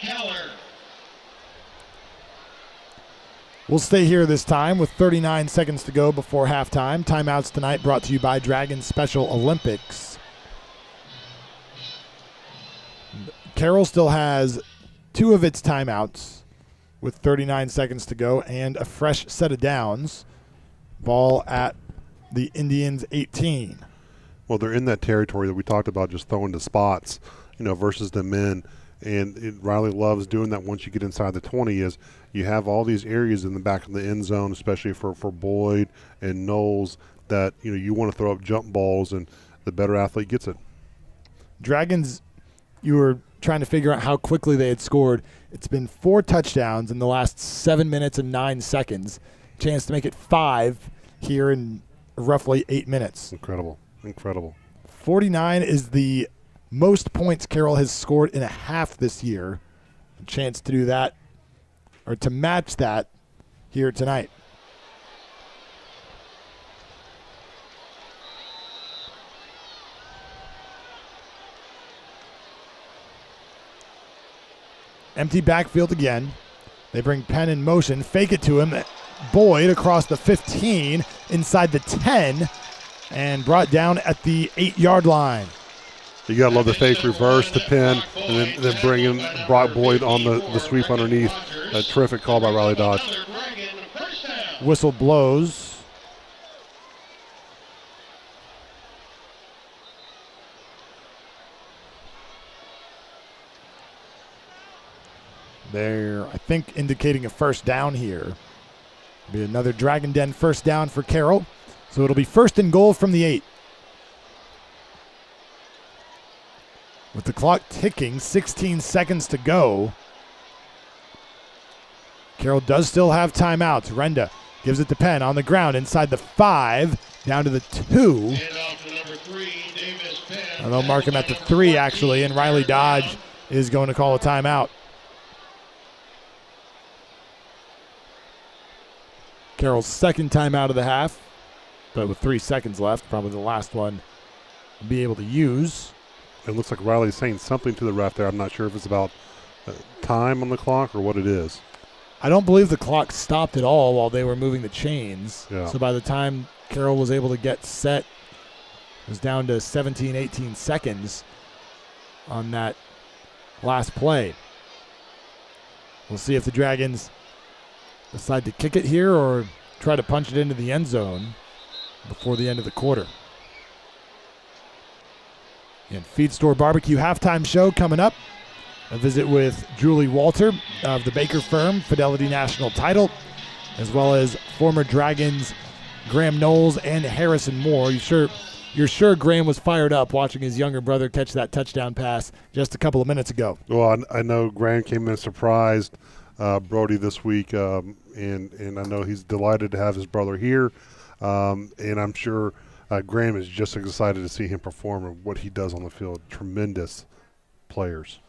We'll stay here this time with 39 seconds to go before halftime. Timeouts tonight brought to you by Dragon Special Olympics. Carroll still has 2 of its timeouts with 39 seconds to go and a fresh set of downs. Ball at the Indians' 18. Well, they're in that territory that we talked about, just throwing the spots, versus the men. And Riley loves doing that once you get inside the 20 is you have all these areas in the back of the end zone, especially for Boyd and Knowles, that, you want to throw up jump balls, and the better athlete gets it. Dragons, you were trying to figure out how quickly they had scored. It's been 4 touchdowns in the last 7 minutes and 9 seconds. Chance to make it 5 here in roughly 8 minutes. Incredible. 49 is the most points Carroll has scored in a half this year. A chance to do that, or to match that, here tonight. Empty backfield again. They bring Penn in motion, fake it to him. Boyd across the 15, inside the 10, and brought down at the 8-yard line. You got to love the fake reverse to Penn, and then bring in Brock Boyd on the sweep underneath. A terrific call by Riley Dodge. Whistle blows. They're, I think, indicating a first down here. Be another Dragon Den first down for Carroll. So it'll be 1st and goal from the 8. With the clock ticking, 16 seconds to go. Carroll does still have timeouts. Renda gives it to Penn on the ground inside the 5, down to the 2. And they'll mark him at the 3, actually, and Riley Dodge is going to call a timeout. Carroll's second timeout of the half, but with 3 seconds left, probably the last one to be able to use. It looks like Riley's saying something to the ref there. I'm not sure if it's about time on the clock or what it is. I don't believe the clock stopped at all while they were moving the chains. Yeah. So by the time Carroll was able to get set, it was down to 17, 18 seconds on that last play. We'll see if the Dragons decide to kick it here or try to punch it into the end zone before the end of the quarter. And Feed Store Barbecue halftime show coming up. A visit with Julie Walter of the Baker firm, Fidelity National Title, as well as former Dragons Graham Knowles and Harrison Moore. You're sure Graham was fired up watching his younger brother catch that touchdown pass just a couple of minutes ago. Well, I know Graham came in and surprised Brody this week, and I know he's delighted to have his brother here, and I'm sure Graham is just excited to see him perform and what he does on the field. Tremendous players.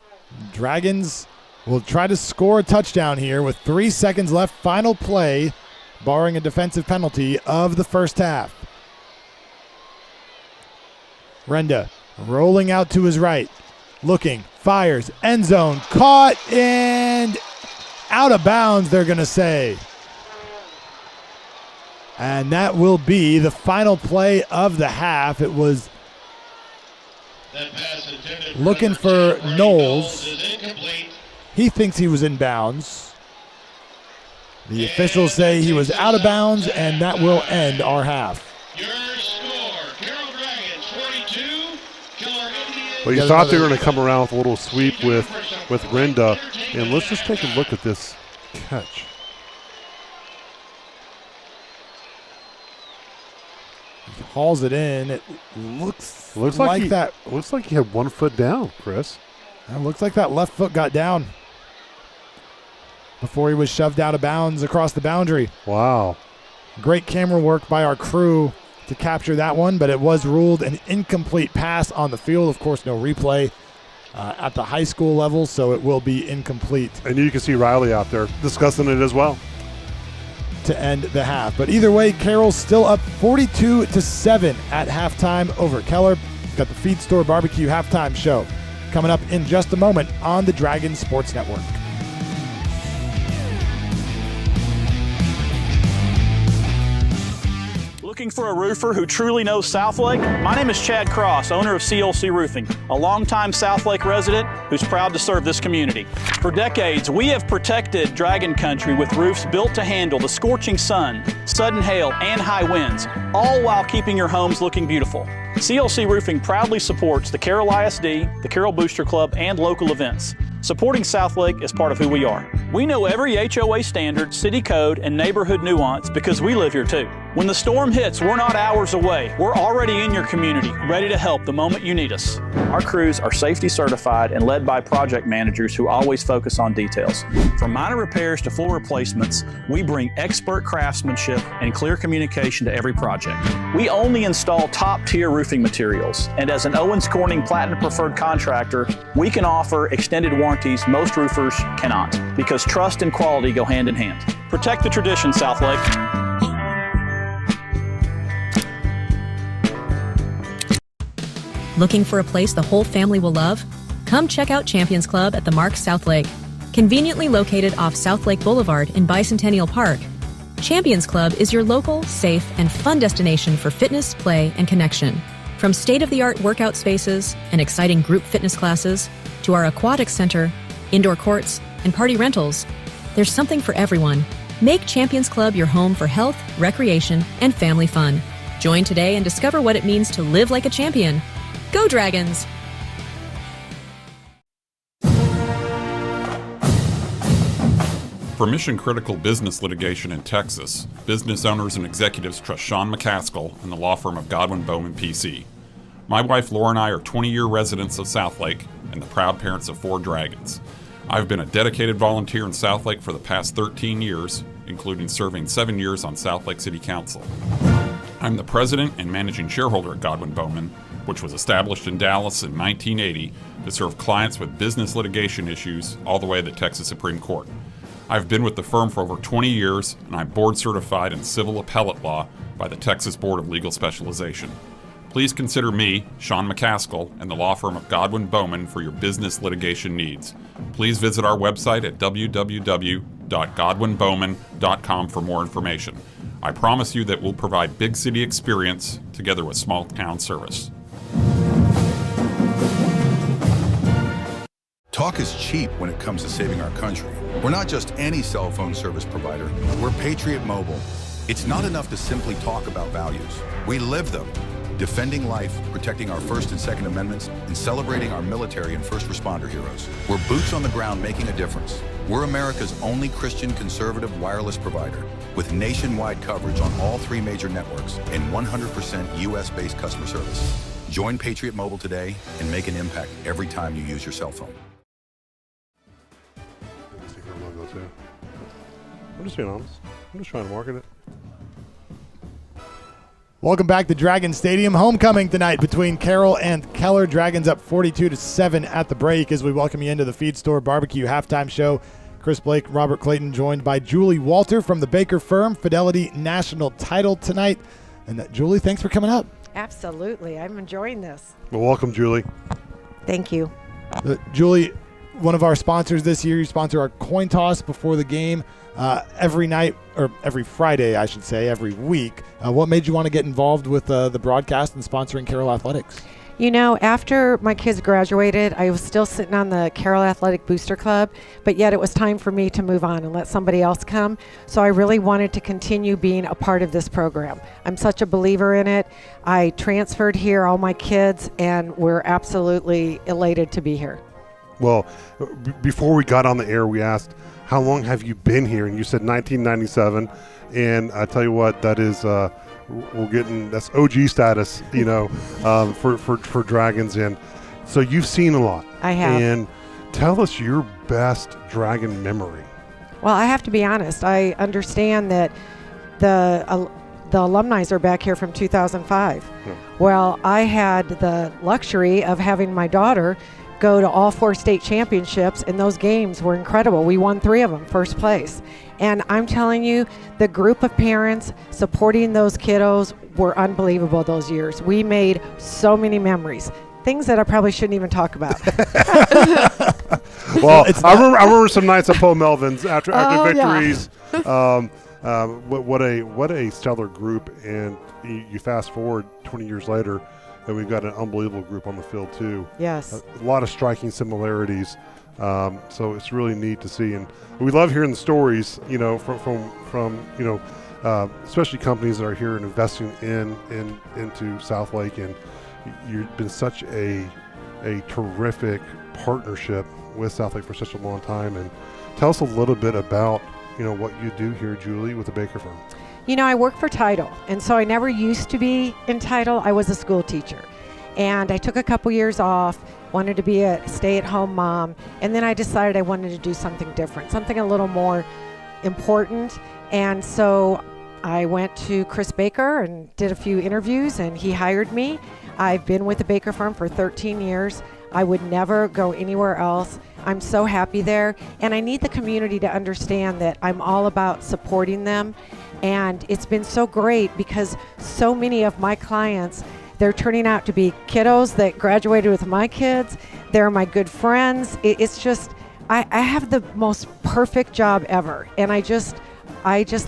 Dragons will try to score a touchdown here with 3 seconds left. Final play, barring a defensive penalty of the first half. Renda rolling out to his right, looking, fires, end zone, caught and out of bounds, they're going to say. And that will be the final play of the half. It was looking for Knowles. He thinks he was in bounds. The officials say he was out of bounds, and that will end our half. Well, you thought they were going to come around with a little sweep with Renda, and let's just take a look at this catch. He hauls it in. It looks like that. Looks like he had 1 foot down, Chris. It looks like that left foot got down before he was shoved out of bounds across the boundary. Wow. Great camera work by our crew to capture that one, but it was ruled an incomplete pass on the field. Of course, no replay at the high school level, so it will be incomplete. And you can see Riley out there discussing it as well. To end the half. But either way, Carroll's still up 42-7 at halftime over Keller. Got the Feed Store Barbecue halftime show coming up in just a moment on the Dragon Sports Network. Looking for a roofer who truly knows Southlake? My name is Chad Cross, owner of CLC Roofing, a longtime Southlake resident who's proud to serve this community. For decades, we have protected Dragon Country with roofs built to handle the scorching sun, sudden hail, and high winds, all while keeping your homes looking beautiful. CLC Roofing proudly supports the Carroll ISD, the Carroll Booster Club, and local events. Supporting Southlake is part of who we are. We know every HOA standard, city code, and neighborhood nuance because we live here too. When the storm hits, we're not hours away. We're already in your community, ready to help the moment you need us. Our crews are safety certified and led by project managers who always focus on details. From minor repairs to full replacements, we bring expert craftsmanship and clear communication to every project. We only install top-tier roofing materials, and as an Owens Corning Platinum Preferred contractor, we can offer extended warranties most roofers cannot, because trust and quality go hand in hand. Protect the tradition, Southlake. Looking for a place the whole family will love? Come check out Champions Club at the Mark Southlake. Conveniently located off Southlake Boulevard in Bicentennial Park, Champions Club is your local, safe, and fun destination for fitness, play, and connection. From state-of-the-art workout spaces and exciting group fitness classes to our aquatic center, indoor courts, and party rentals, there's something for everyone. Make Champions Club your home for health, recreation, and family fun. Join today and discover what it means to live like a champion. Go Dragons! For mission-critical business litigation in Texas, business owners and executives trust Sean McCaskill and the law firm of Godwin Bowman PC. My wife Laura and I are 20-year residents of Southlake and the proud parents of 4 dragons. I've been a dedicated volunteer in Southlake for the past 13 years, including serving 7 years on Southlake City Council. I'm the president and managing shareholder at Godwin Bowman, which was established in Dallas in 1980 to serve clients with business litigation issues all the way to the Texas Supreme Court. I've been with the firm for over 20 years, and I'm board certified in civil appellate law by the Texas Board of Legal Specialization. Please consider me, Sean McCaskill, and the law firm of Godwin Bowman for your business litigation needs. Please visit our website at www.godwinbowman.com for more information. I promise you that we'll provide big city experience together with small town service. Talk is cheap when it comes to saving our country. We're not just any cell phone service provider. We're Patriot Mobile. It's not enough to simply talk about values. We live them. Defending life, protecting our First and Second Amendments, and celebrating our military and first responder heroes. We're boots on the ground making a difference. We're America's only Christian conservative wireless provider with nationwide coverage on all 3 major networks and 100% US-based customer service. Join Patriot Mobile today and make an impact every time you use your cell phone. I'm just being honest. I'm just trying to market it. Welcome back to Dragon Stadium. Homecoming tonight between Carroll and Keller. Dragons up 42-7 at the break as we welcome you into the Feed Store Barbecue halftime show. Chris Blake, Robert Clayton, joined by Julie Walter from the Baker firm, Fidelity National Title tonight. And Julie, thanks for coming up. Absolutely. I'm enjoying this. Well, welcome, Julie. Thank you. Julie, one of our sponsors this year. You sponsor our coin toss before the game every night, or every Friday, I should say, every week. What made you want to get involved with the broadcast and sponsoring Carroll Athletics? You know, after my kids graduated, I was still sitting on the Carroll Athletic Booster Club, but yet it was time for me to move on and let somebody else come. So I really wanted to continue being a part of this program. I'm such a believer in it. I transferred here, all my kids, and we're absolutely elated to be here. Well, before we got on the air, we asked, how long have you been here? And you said 1997. And I tell you what, that is, that's OG status, you know, for Dragons. And so you've seen a lot. I have. And tell us your best Dragon memory. Well, I have to be honest. I understand that the alumni are back here from 2005. Yeah. Well, I had the luxury of having my daughter go to all 4 state championships, and those games were incredible. We won 3 of them, first place. And I'm telling you, the group of parents supporting those kiddos were unbelievable those years. We made so many memories, things that I probably shouldn't even talk about. Well, I remember some nights at Paul Melvin's after victories. Yeah. What a stellar group, and you fast forward 20 years later, and we've got an unbelievable group on the field too. Yes. A lot of striking similarities. So it's really neat to see, and we love hearing the stories, you know, from you know, especially companies that are here and investing into Southlake, and you've been such a terrific partnership with Southlake for such a long time. And tell us a little bit about, you know, what you do here, Julie, with the Baker firm. You know, I work for Title, and so I never used to be in Title. I was a school teacher, and I took a couple years off, wanted to be a stay-at-home mom, and then I decided I wanted to do something different, something a little more important. And so I went to Chris Baker and did a few interviews, and he hired me. I've been with the Baker firm for 13 years. I would never go anywhere else. I'm so happy there, and I need the community to understand that I'm all about supporting them. And it's been so great because so many of my clients, they're turning out to be kiddos that graduated with my kids. They're my good friends. It's just, I have the most perfect job ever. And I just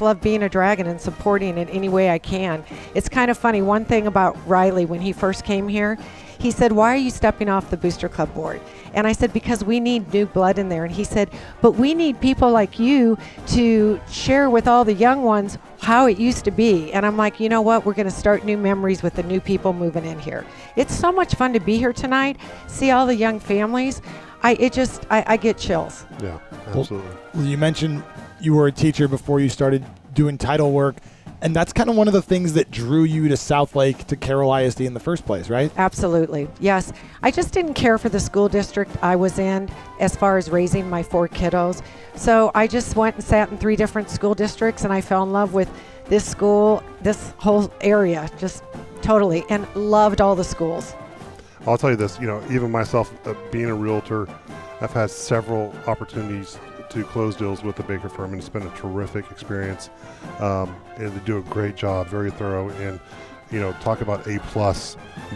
love being a Dragon and supporting in any way I can. It's kind of funny. One thing about Riley, when he first came here, he said, "Why are you stepping off the Booster Club board?" And I said, "Because we need new blood in there." And he said, "But we need people like you to share with all the young ones how it used to be." And I'm like, you know what? We're going to start new memories with the new people moving in here. It's so much fun to be here tonight, see all the young families. I get chills. Yeah, absolutely. Well, you mentioned you were a teacher before you started doing title work. And that's kind of one of the things that drew you to Southlake, to Carroll ISD in the first place, right? Absolutely. Yes. I just didn't care for the school district I was in as far as raising my 4 kiddos. So I just went and sat in 3 different school districts, and I fell in love with this school, this whole area, just totally, and loved all the schools. I'll tell you this, even myself, being a realtor, I've had several opportunities to close deals with the Baker firm, and it's been a terrific experience. And they do a great job, very thorough, and talk about A+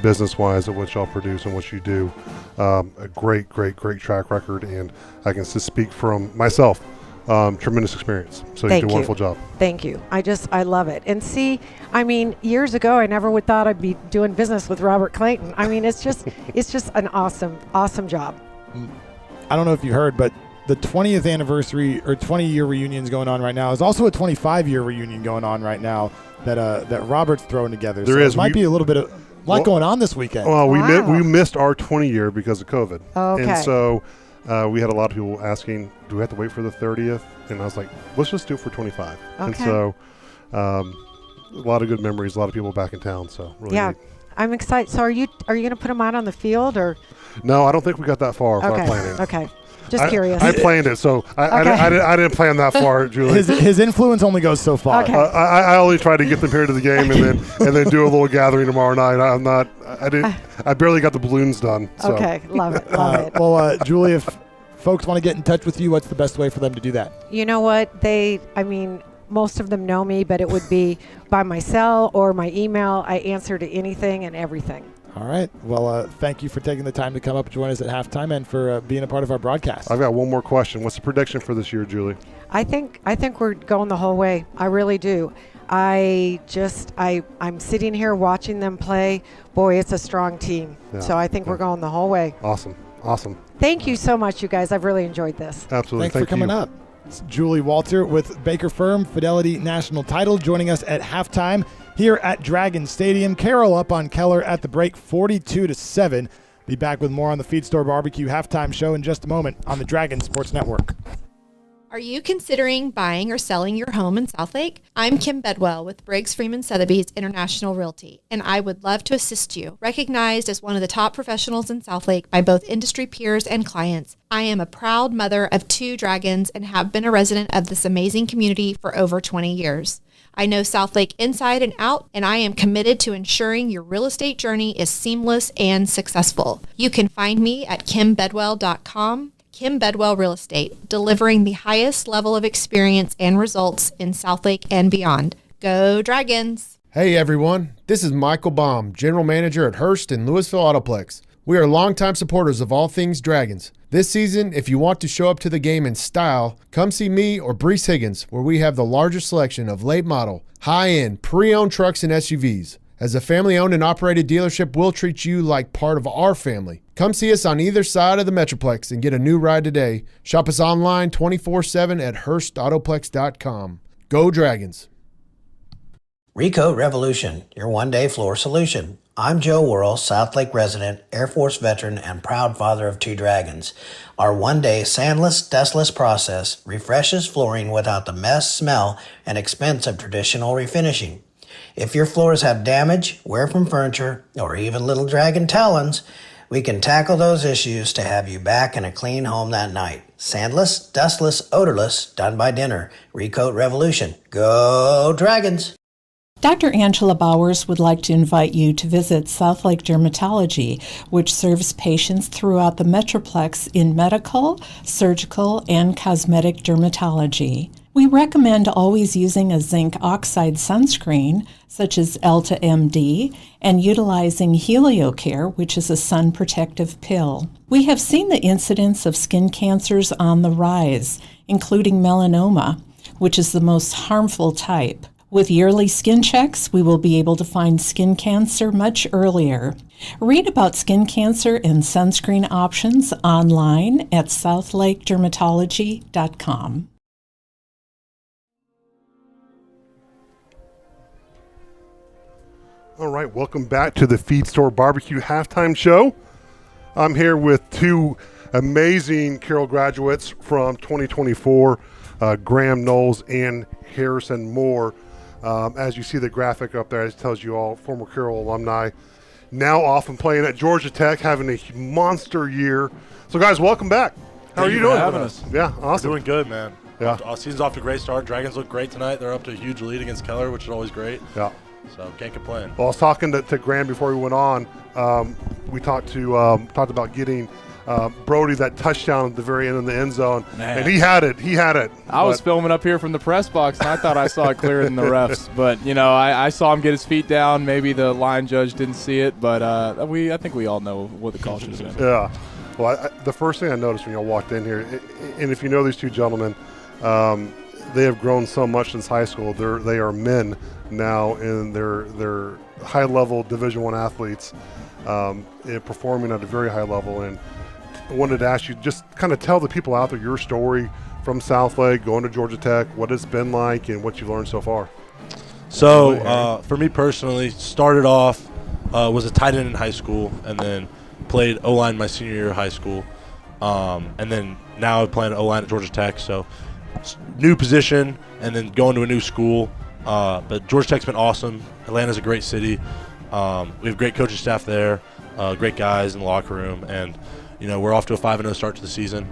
business-wise at what y'all produce and what you do. A great track record, and I can just speak from myself. Tremendous experience. So you do a wonderful job. Thank you. I love it. And see, years ago, I never would thought I'd be doing business with Robert Clayton. It's just an awesome job. I don't know if you heard, but the 20th anniversary or 20-year reunion is going on right now. There's also a 25-year reunion going on right now that Robert's throwing together. It might be a little bit of going on this weekend. Well, we missed our 20-year because of COVID. Oh, okay. And so we had a lot of people asking, do we have to wait for the 30th? And I was like, let's just do it for 25. Okay. And so a lot of good memories, a lot of people back in town. So really neat. I'm excited. So are you going to put them out on the field or? No, I don't think we got that far. Okay. Planning. Okay. Just curious. I planned it, so I didn't plan that far, Julie. His influence only goes so far. Okay. I only try to get them here to the game and then do a little gathering tomorrow night. I barely got the balloons done. So. Okay, love it. Well, Julie, if folks want to get in touch with you, what's the best way for them to do that? You know what? Most of them know me, but it would be by my cell or my email. I answer to anything and everything. All right. Well, thank you for taking the time to come up and join us at halftime and for being a part of our broadcast. I've got one more question. What's the prediction for this year, Julie? I think we're going the whole way. I really do. I'm sitting here watching them play. Boy, it's a strong team. Yeah. So I think we're going the whole way. Awesome. Thank you so much, you guys. I've really enjoyed this. Absolutely. Thanks for coming up. It's Julie Walter with Baker Firm, Fidelity National Title, joining us at halftime here at Dragon Stadium. Carroll up on Keller at the break, 42-7. Be back with more on the Feed Store Barbecue halftime show in just a moment on the Dragon Sports Network. Are you considering buying or selling your home in Southlake? I'm Kim Bedwell with Briggs Freeman Sotheby's International Realty, and I would love to assist you. Recognized as one of the top professionals in Southlake by both industry peers and clients, I am a proud mother of 2 dragons and have been a resident of this amazing community for over 20 years. I know Southlake inside and out, and I am committed to ensuring your real estate journey is seamless and successful. You can find me at kimbedwell.com. Kim Bedwell Real Estate, delivering the highest level of experience and results in Southlake and beyond. Go Dragons! Hey everyone, this is Michael Baum, General Manager at Hearst and Louisville Autoplex. We are longtime supporters of all things Dragons. This season, if you want to show up to the game in style, come see me or Brees Higgins, where we have the largest selection of late model, high-end, pre-owned trucks and SUVs. As a family-owned and operated dealership, we'll treat you like part of our family. Come see us on either side of the Metroplex and get a new ride today. Shop us online 24/7 at HurstAutoplex.com. Go Dragons! Recoat Revolution, your one-day floor solution. I'm Joe Worrell, Southlake resident, Air Force veteran, and proud father of 2 dragons. Our one-day sandless, dustless process refreshes flooring without the mess, smell, and expense of traditional refinishing. If your floors have damage, wear from furniture, or even little dragon talons, we can tackle those issues to have you back in a clean home that night. Sandless, dustless, odorless, done by dinner. Recoat Revolution. Go Dragons! Dr. Angela Bowers would like to invite you to visit Southlake Dermatology, which serves patients throughout the Metroplex in medical, surgical, and cosmetic dermatology. We recommend always using a zinc oxide sunscreen, such as Elta MD, and utilizing HelioCare, which is a sun protective pill. We have seen the incidence of skin cancers on the rise, including melanoma, which is the most harmful type. With yearly skin checks, we will be able to find skin cancer much earlier. Read about skin cancer and sunscreen options online at southlakedermatology.com. All right, welcome back to the Feed Store Barbecue halftime show. I'm here with 2 amazing Carroll graduates from 2024. Graham, Knowles, and Harrison Moore. As you see the graphic up there, it tells you all former Carroll alumni, now off and playing at Georgia Tech, having a monster year. So, guys, welcome back. How are you doing? Having us. Yeah, awesome. We're doing good, man. Yeah. Season's off to a great start. Dragons look great tonight. They're up to a huge lead against Keller, which is always great. Yeah. So can't complain. Well, I was talking to Graham before we went on. We talked about getting Brody that touchdown at the very end of the end zone, and he had it. I was filming up here from the press box, and I thought I saw it clearer than the refs. But I saw him get his feet down. Maybe the line judge didn't see it, but I think we all know what the call should have been. Yeah. Well, the first thing I noticed when y'all walked in here, and if you know these two gentlemen, they have grown so much since high school. They are men now, and they're high-level Division I athletes, and performing at a very high level. And I wanted to ask you, just kind of tell the people out there your story from Southlake, going to Georgia Tech, what it's been like, and what you've learned so far. So for me personally, started off was a tight end in high school, and then played O-line my senior year of high school, and then now I'm playing O-line at Georgia Tech. So new position, and then going to a new school. But Georgia Tech's been awesome. Atlanta's a great city. We have great coaching staff there, great guys in the locker room, and we're off to a 5-0 start to the season.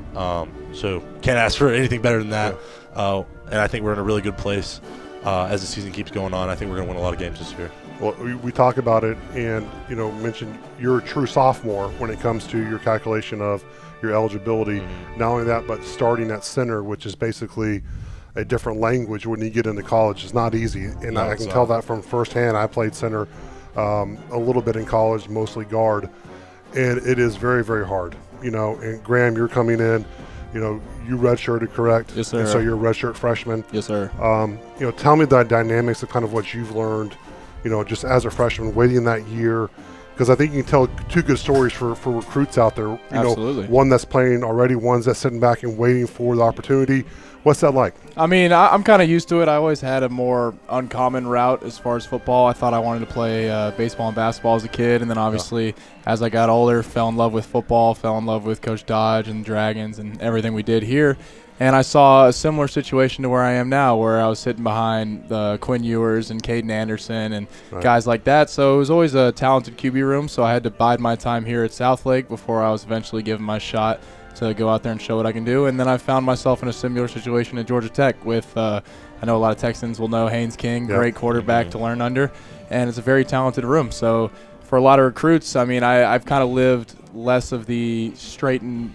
So can't ask for anything better than that. And I think we're in a really good place as the season keeps going on. I think we're going to win a lot of games this year. Well, we talk about it, and mentioned you're a true sophomore when it comes to your calculation of your eligibility. Mm-hmm. Not only that, but starting at center, which is basically a different language when you get into college, is not easy. And I can tell that from firsthand. I played center a little bit in college, mostly guard, and it is very, very hard. And Graham, you're coming in. You redshirted, correct? Yes, sir. And so you're a redshirt freshman. Yes, sir. Tell me the dynamics of kind of what you've learned, just as a freshman, waiting that year, because I think you can tell two good stories for recruits out there. Absolutely. One that's playing already, one's that's sitting back and waiting for the opportunity. What's that like? I mean, I'm kind of used to it. I always had a more uncommon route as far as football. I thought I wanted to play baseball and basketball as a kid, and then obviously as I got older, fell in love with football, fell in love with Coach Dodge and Dragons and everything we did here. And I saw a similar situation to where I am now, where I was sitting behind Quinn Ewers and Caden Anderson and guys like that. So it was always a talented QB room, so I had to bide my time here at Southlake before I was eventually given my shot to go out there and show what I can do. And then I found myself in a similar situation at Georgia Tech with, I know a lot of Texans will know Haynes King, great quarterback to learn under, and it's a very talented room. So for a lot of recruits, I mean, I've kind of lived less of the straight and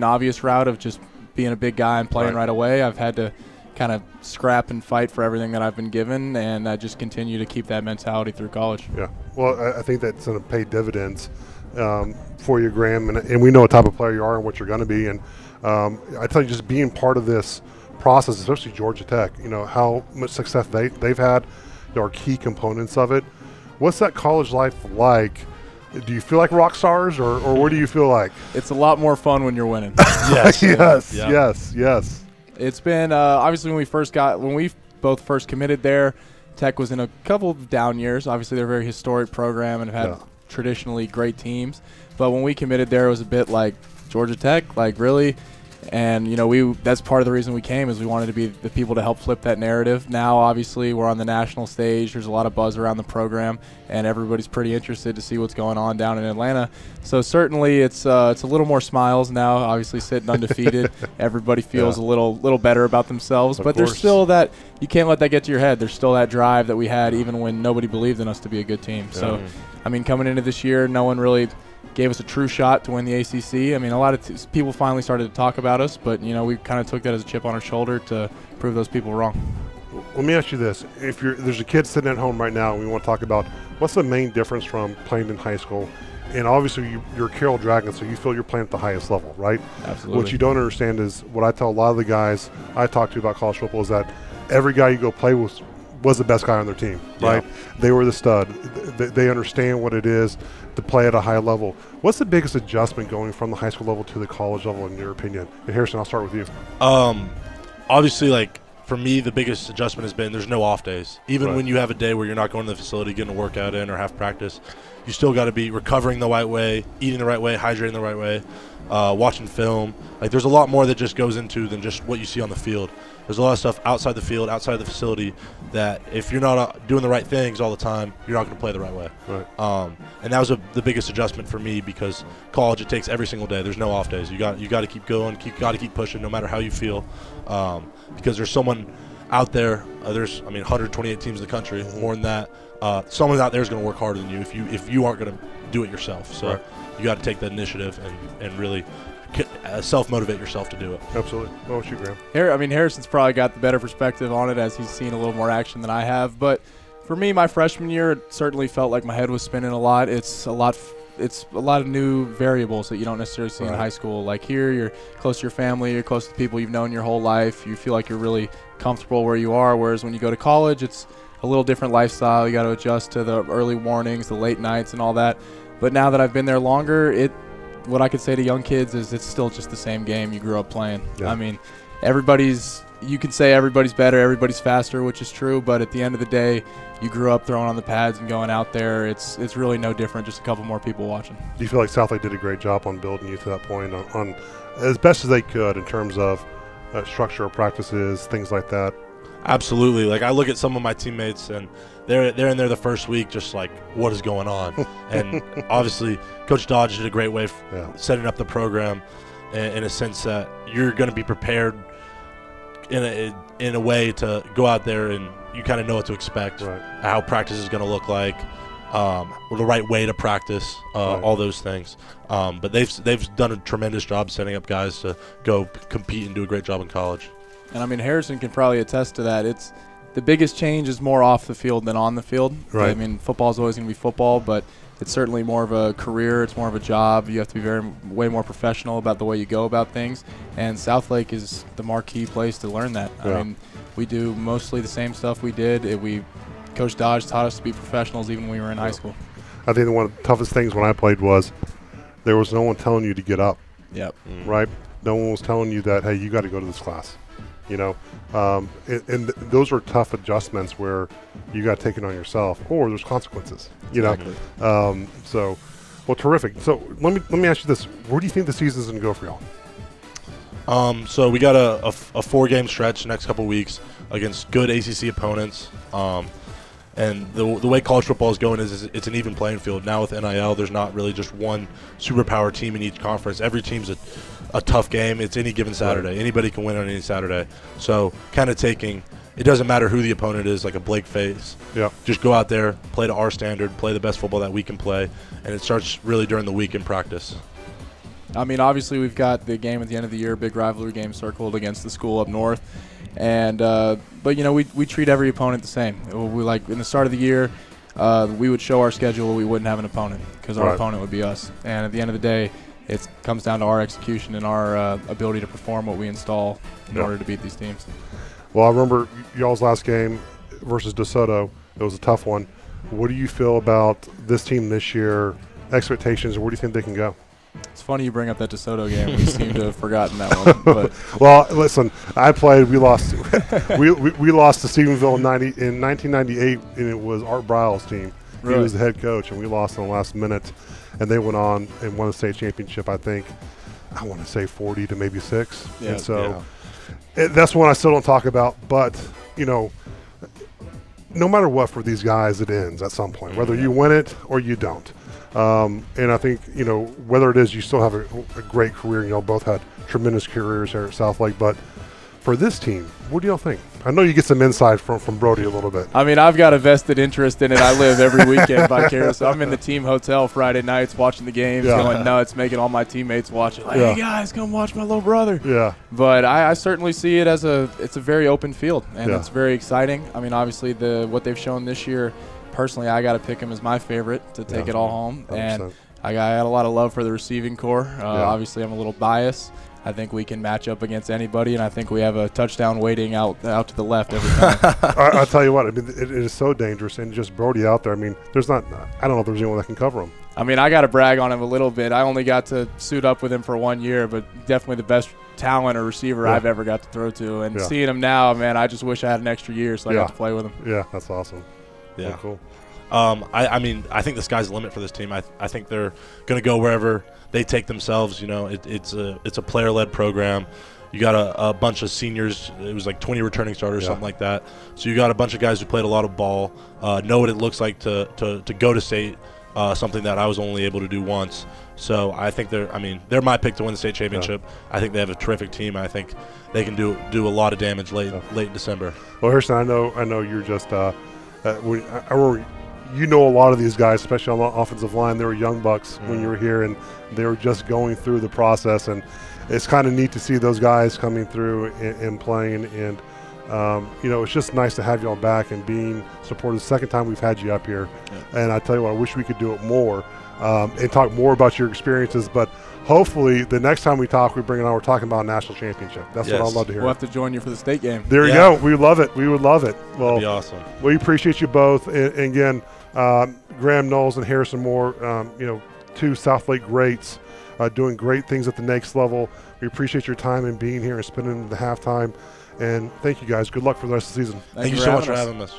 obvious route of just being a big guy and playing right away. I've had to kind of scrap and fight for everything that I've been given, and I just continue to keep that mentality through college. Yeah, well, I think that's going to pay dividends for you, Graham, and we know what type of player you are and what you're going to be. And I tell you, just being part of this process, especially Georgia Tech, how much success they've had, are key components of it. What's that college life like? Do you feel like rock stars, or what do you feel like? It's a lot more fun when you're winning. Yes. It's been obviously when we both first committed there, Tech was in a couple of down years. Obviously, they're a very historic program and have had traditionally great teams. But when we committed there, it was a bit like Georgia Tech, like really. And, that's part of the reason we came, is we wanted to be the people to help flip that narrative. Now, obviously, we're on the national stage. There's a lot of buzz around the program, and everybody's pretty interested to see what's going on down in Atlanta. So certainly it's a little more smiles now, obviously sitting undefeated. Everybody feels a little better about themselves. But there's still that – you can't let that get to your head. There's still that drive that we had even when nobody believed in us to be a good team. So, I mean, coming into this year, no one really – gave us a true shot to win the ACC. I mean, a lot of people finally started to talk about us, but, we kind of took that as a chip on our shoulder to prove those people wrong. Let me ask you this. If there's a kid sitting at home right now and we want to talk about what's the main difference from playing in high school, and obviously you're Carroll Dragons, so you feel you're playing at the highest level, right? Absolutely. What you don't understand is what I tell a lot of the guys I talk to about college football is that every guy you go play with was the best guy on their team, right? They were the stud. They understand what it is to play at a high level. What's the biggest adjustment going from the high school level to the college level, in your opinion? And Harrison, I'll start with you. Obviously, for me, the biggest adjustment has been there's no off days. Even when you have a day where you're not going to the facility, getting a workout in or have practice, you still got to be recovering the right way, eating the right way, hydrating the right way, watching film. Like, there's a lot more that just goes into than just what you see on the field. There's a lot of stuff outside the field, outside the facility, that if you're not doing the right things all the time, you're not going to play the right way. Right. And that was the biggest adjustment for me, because college, it takes every single day. There's no off days. You got to keep going. Got to keep pushing, no matter how you feel, because there's someone out there. There's 128 teams in the country. More than that, someone out there is going to work harder than you if you aren't going to do it yourself. So you got to take the initiative and really self-motivate yourself to do it. Absolutely. What about you, Graham? Harrison's probably got the better perspective on it, as he's seen a little more action than I have. But for me, my freshman year, it certainly felt like my head was spinning a lot. It's a lot of new variables that you don't necessarily see in high school. Like here, you're close to your family, you're close to the people you've known your whole life. You feel like you're really comfortable where you are, whereas when you go to college, it's a little different lifestyle. You got to adjust to the early mornings, the late nights, and all that. But now that I've been there longer, what I could say to young kids is it's still just the same game you grew up playing. Yeah. I mean, you can say everybody's better, everybody's faster, which is true, but at the end of the day, you grew up throwing on the pads and going out there. It's really no different, just a couple more people watching. Do you feel like Southlake did a great job on building you to that point, on as best as they could in terms of structure of practices, things like that? Absolutely. Like, I look at some of my teammates, and they're in there the first week just like, what is going on? And obviously Coach Dodge did a great way setting up the program in a sense that you're going to be prepared in a way to go out there and you kind of know what to expect, how practice is going to look like, the right way to practice, all those things. But they've done a tremendous job setting up guys to go compete and do a great job in college. And Harrison can probably attest to that. It's the biggest change is more off the field than on the field. Right. Football is always going to be football, but it's certainly more of a career. It's more of a job. You have to be way more professional about the way you go about things. And Southlake is the marquee place to learn that. Yeah. We do mostly the same stuff we did. Coach Dodge taught us to be professionals even when we were in high school. I think one of the toughest things when I played was there was no one telling you to get up. Yep. Right? No one was telling you that, hey, you got to go to this class. And those are tough adjustments where you got to take it on yourself, or there's consequences. Exactly. Well, terrific. So let me ask you this: where do you think the season's going to go for y'all? So we got a 4-game stretch next couple weeks against good ACC opponents. And the way college football is going is it's an even playing field. Now with NIL, there's not really just one superpower team in each conference. Every team's a tough game. It's any given Saturday. Right. Anybody can win on any Saturday. So kind of it doesn't matter who the opponent is, like a Blake face. Yeah. Just go out there, play to our standard, play the best football that we can play, and it starts really during the week in practice. Obviously we've got the game at the end of the year, big rivalry game circled against the school up north. And but we treat every opponent the same. We like in the start of the year, we would show our schedule, we wouldn't have an opponent because our opponent would be us. And at the end of the day, it comes down to our execution and our ability to perform what we install in order to beat these teams. Well, I remember y'all's last game versus DeSoto. It was a tough one. What do you feel about this team this year? Expectations, where do you think they can go? It's funny you bring up that DeSoto game. We seem to have forgotten that one. But. Well, listen, I played. We lost. we lost to Stephenville in 1998, and it was Art Briles' team. Really? He was the head coach, and we lost in the last minute. And they went on and won the state championship. I want to say 40 to maybe 6. Yeah, and so that's one I still don't talk about. But no matter what for these guys, it ends at some point, whether you win it or you don't. And I think, whether it is you still have a great career, y'all both had tremendous careers here at Southlake, but for this team, what do y'all think? I know you get some insight from Brody a little bit. I've got a vested interest in it. I live every weekend vicariously. I'm in the team hotel Friday nights watching the games, going nuts, making all my teammates watch it. Like, hey, guys, come watch my little brother. Yeah. But I certainly see it as it's a very open field, and it's very exciting. Obviously, what they've shown this year, personally, I got to pick him as my favorite to take it all home. 100%. And I got a lot of love for the receiving core. Obviously, I'm a little biased. I think we can match up against anybody, and I think we have a touchdown waiting out to the left every time. I'll tell you what, it is so dangerous, and just Brody out there, I don't know if there's anyone that can cover him. I got to brag on him a little bit. I only got to suit up with him for 1 year, but definitely the best talent or receiver I've ever got to throw to. And seeing him now, man, I just wish I had an extra year so I got to play with him. Yeah, that's awesome. Yeah, cool. I mean, I think the sky's the limit for this team. I think they're going to go wherever they take themselves. You know, it's a player-led program. You got a bunch of seniors. It was like 20 returning starters, something like that. So you got a bunch of guys who played a lot of ball, know what it looks like to go to state, something that I was only able to do once. So I think they're my pick to win the state championship. I think they have a terrific team. I think they can do a lot of damage late in December. Well, Harrison, I know you're just you know a lot of these guys, especially on the offensive line. They were young bucks when you were here, and they were just going through the process. And it's kind of neat to see those guys coming through and playing. And it's just nice to have you all back and being supported. The second time we've had you up here, and I tell you what, I wish we could do it more and talk more about your experiences. But hopefully, the next time we talk, we're talking about a national championship. That's what I'd love to hear. We'll have to join you for the state game. There you go. We love it. We would love it. Well, that'd be awesome. We appreciate you both. And again, Graham Knowles and Harrison Moore, two Southlake greats, doing great things at the next level. We appreciate your time and being here and spending the halftime. And thank you guys. Good luck for the rest of the season. Thank you so much for having us.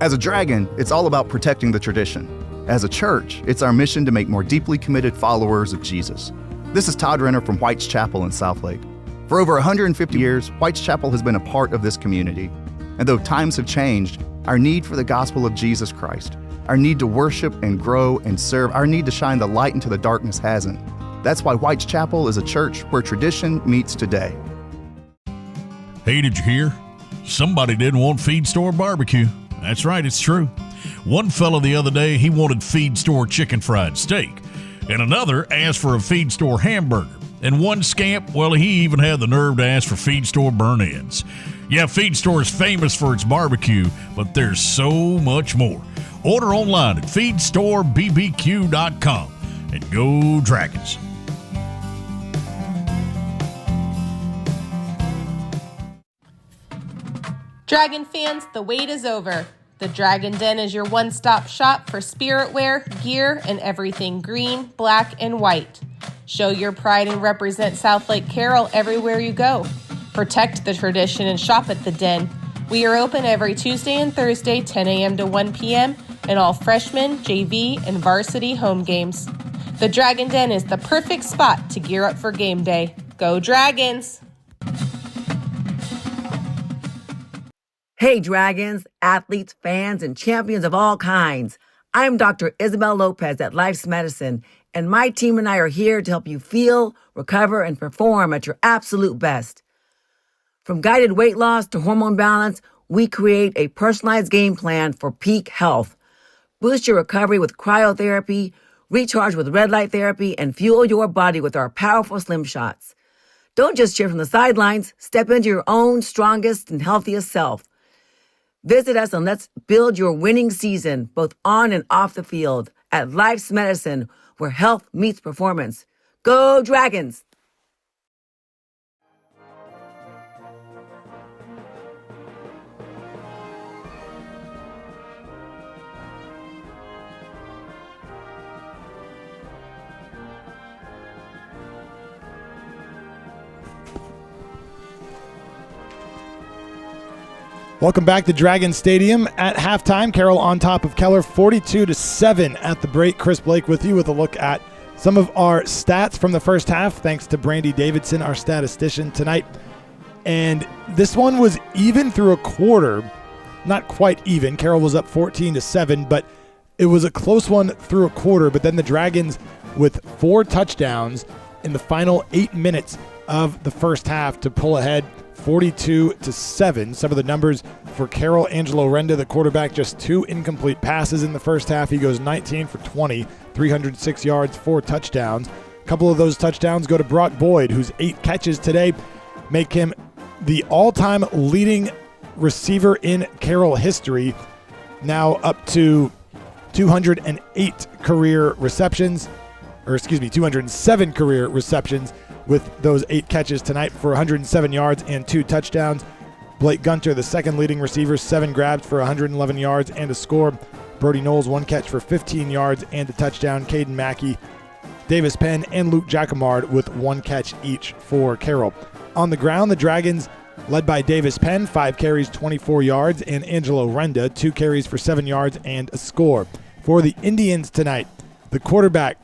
As a Dragon, it's all about protecting the tradition. As a church, it's our mission to make more deeply committed followers of Jesus. This is Todd Renner from White's Chapel in Southlake. For over 150 years, White's Chapel has been a part of this community. And though times have changed, our need for the gospel of Jesus Christ, our need to worship and grow and serve, our need to shine the light into the darkness hasn't. That's why White's Chapel is a church where tradition meets today. Hey, did you hear? Somebody didn't want feed store barbecue. That's right, it's true. One fella the other day, he wanted feed store chicken fried steak, and another asked for a feed store hamburger. And one scamp, well, he even had the nerve to ask for feed store burn ends. Yeah, feed store is famous for its barbecue, but there's so much more. Order online at feedstorebbq.com and go Dragons. Dragon fans, the wait is over. The Dragon Den is your one-stop shop for spirit wear, gear, and everything green, black, and white. Show your pride and represent Southlake Carroll everywhere you go. Protect the tradition and shop at the Den. We are open every Tuesday and Thursday, 10 a.m. to 1 p.m., and all freshman, JV, and varsity home games. The Dragon Den is the perfect spot to gear up for game day. Go Dragons! Hey, Dragons, athletes, fans, and champions of all kinds. I'm Dr. Isabel Lopez at Life's Medicine, and my team and I are here to help you feel, recover, and perform at your absolute best. From guided weight loss to hormone balance, we create a personalized game plan for peak health. Boost your recovery with cryotherapy, recharge with red light therapy, and fuel your body with our powerful Slim Shots. Don't just cheer from the sidelines. Step into your own strongest and healthiest self. Visit us and let's build your winning season, both on and off the field, at Life's Medicine, where health meets performance. Go Dragons! Welcome back to Dragon Stadium. At halftime, Carroll on top of Keller, 42-7 at the break. Chris Blake with you with a look at some of our stats from the first half, thanks to Brandy Davidson, our statistician tonight. And this one was even through a quarter. Not quite even. Carroll was up 14-7, but it was a close one through a quarter. But then the Dragons with 4 touchdowns in the final 8 minutes of the first half to pull ahead 42-7. Some of the numbers for Carroll: Angelo Renda, the quarterback, just 2 incomplete passes in the first half. He goes 19 for 20, 306 yards, 4 touchdowns. A couple of those touchdowns go to Brock Boyd, whose 8 catches today make him the all-time leading receiver in Carroll history, now up to 207 career receptions with those 8 catches tonight for 107 yards and 2 touchdowns. Blake Gunter, the second leading receiver, 7 grabs for 111 yards and a score. Brody Knowles, 1 catch for 15 yards and a touchdown. Caden Mackey, Davis Penn, and Luke Jacquemard with 1 catch each for Carroll. On the ground, the Dragons led by Davis Penn, 5 carries, 24 yards, and Angelo Renda, 2 carries for 7 yards and a score. For the Indians tonight, the quarterback,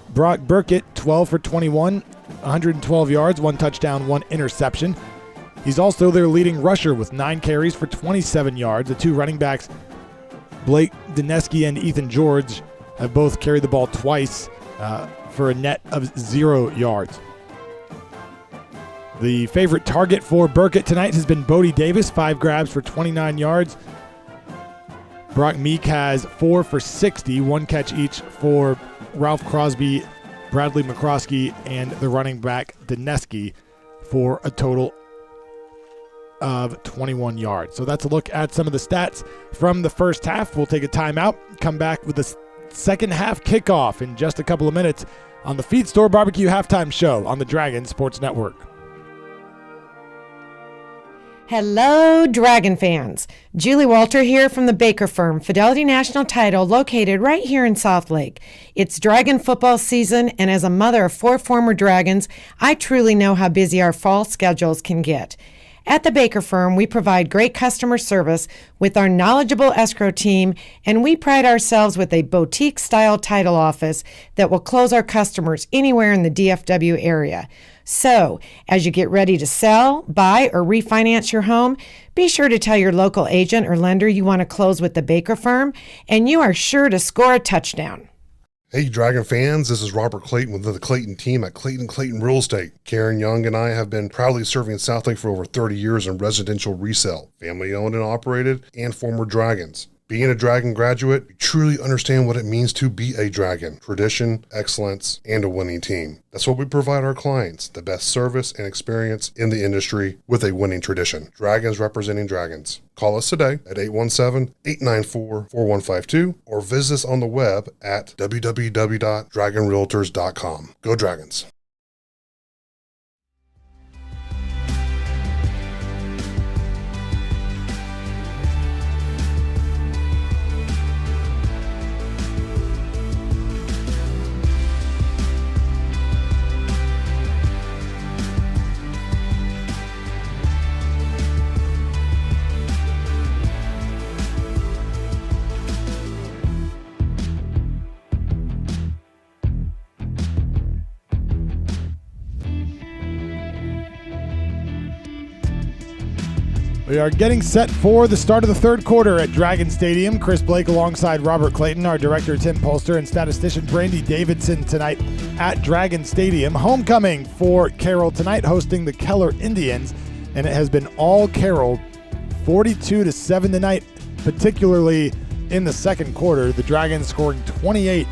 Brock Burkett, 12 for 21, 112 yards, 1 touchdown, 1 interception. He's also their leading rusher with 9 carries for 27 yards. The 2 running backs, Blake Dineski and Ethan George, have both carried the ball twice for a net of 0 yards. The favorite target for Burkett tonight has been Bodie Davis, 5 grabs for 29 yards. Brock Meek has 4 for 60, 1 catch each for Ralph Crosby, Bradley McCroskey, and the running back Dineski for a total of 21 yards. So that's a look at some of the stats from the first half. We'll take a timeout, come back with the second half kickoff in just a couple of minutes on the Feed Store Barbecue Halftime Show on the Dragon Sports Network. Hello, Dragon fans. Julie Walter here from the Baker Firm, Fidelity National Title, located right here in Southlake. It's Dragon football season, and as a mother of 4 former Dragons, I truly know how busy our fall schedules can get. At the Baker Firm, we provide great customer service with our knowledgeable escrow team, and we pride ourselves with a boutique-style title office that will close our customers anywhere in the DFW area. So, as you get ready to sell, buy, or refinance your home, be sure to tell your local agent or lender you want to close with the Baker Firm, and you are sure to score a touchdown. Hey, Dragon fans, this is Robert Clayton with the Clayton team at Clayton Real Estate. Karen Young and I have been proudly serving Southlake for over 30 years in residential resale, family owned and operated, and former Dragons. Being a Dragon graduate, we truly understand what it means to be a Dragon. Tradition, excellence, and a winning team. That's what we provide our clients, the best service and experience in the industry with a winning tradition. Dragons representing Dragons. Call us today at 817-894-4152 or visit us on the web at www.dragonrealtors.com. Go Dragons. We are getting set for the start of the third quarter at Dragon Stadium. Chris Blake alongside Robert Clayton, our director Tim Polster, and statistician Brandy Davidson tonight at Dragon Stadium. Homecoming for Carroll tonight, hosting the Keller Indians, and it has been all Carroll, 42-7 tonight, particularly in the second quarter. The Dragons scoring 28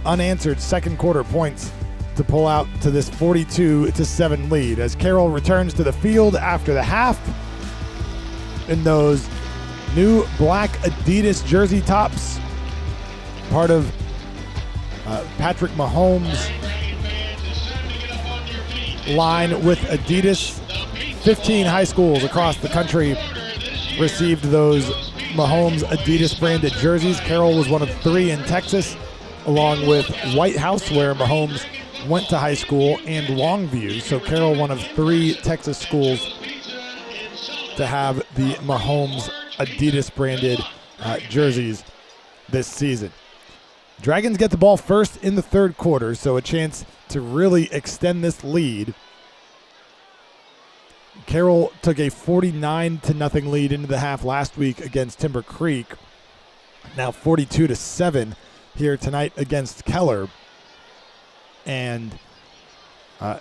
unanswered second quarter points to pull out to this 42-7 lead as Carroll returns to the field after the half in those new black Adidas jersey tops, part of Patrick Mahomes' line with Adidas. 15 high schools across the country received those Mahomes Adidas branded jerseys. Carroll was one of 3 in Texas, along with White House, where Mahomes went to high school, and Longview. So Carroll, one of 3 Texas schools to have the Mahomes Adidas branded jerseys this season. Dragons get the ball first in the third quarter, so a chance to really extend this lead. Carroll took a 49-0 lead into the half last week against Timber Creek. Now 42-7 here tonight against Keller. And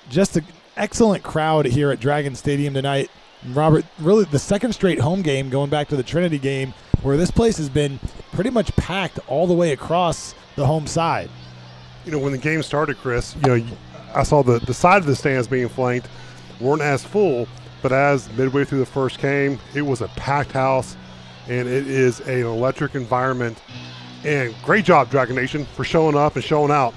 just an excellent crowd here at Dragon Stadium tonight. Robert, really the second straight home game, going back to the Trinity game, where this place has been pretty much packed all the way across the home side. You know, when the game started, Chris, I saw the side of the stands being flanked weren't as full, but as midway through the first came, it was a packed house, and it is an electric environment. And great job, Dragon Nation, for showing up and showing out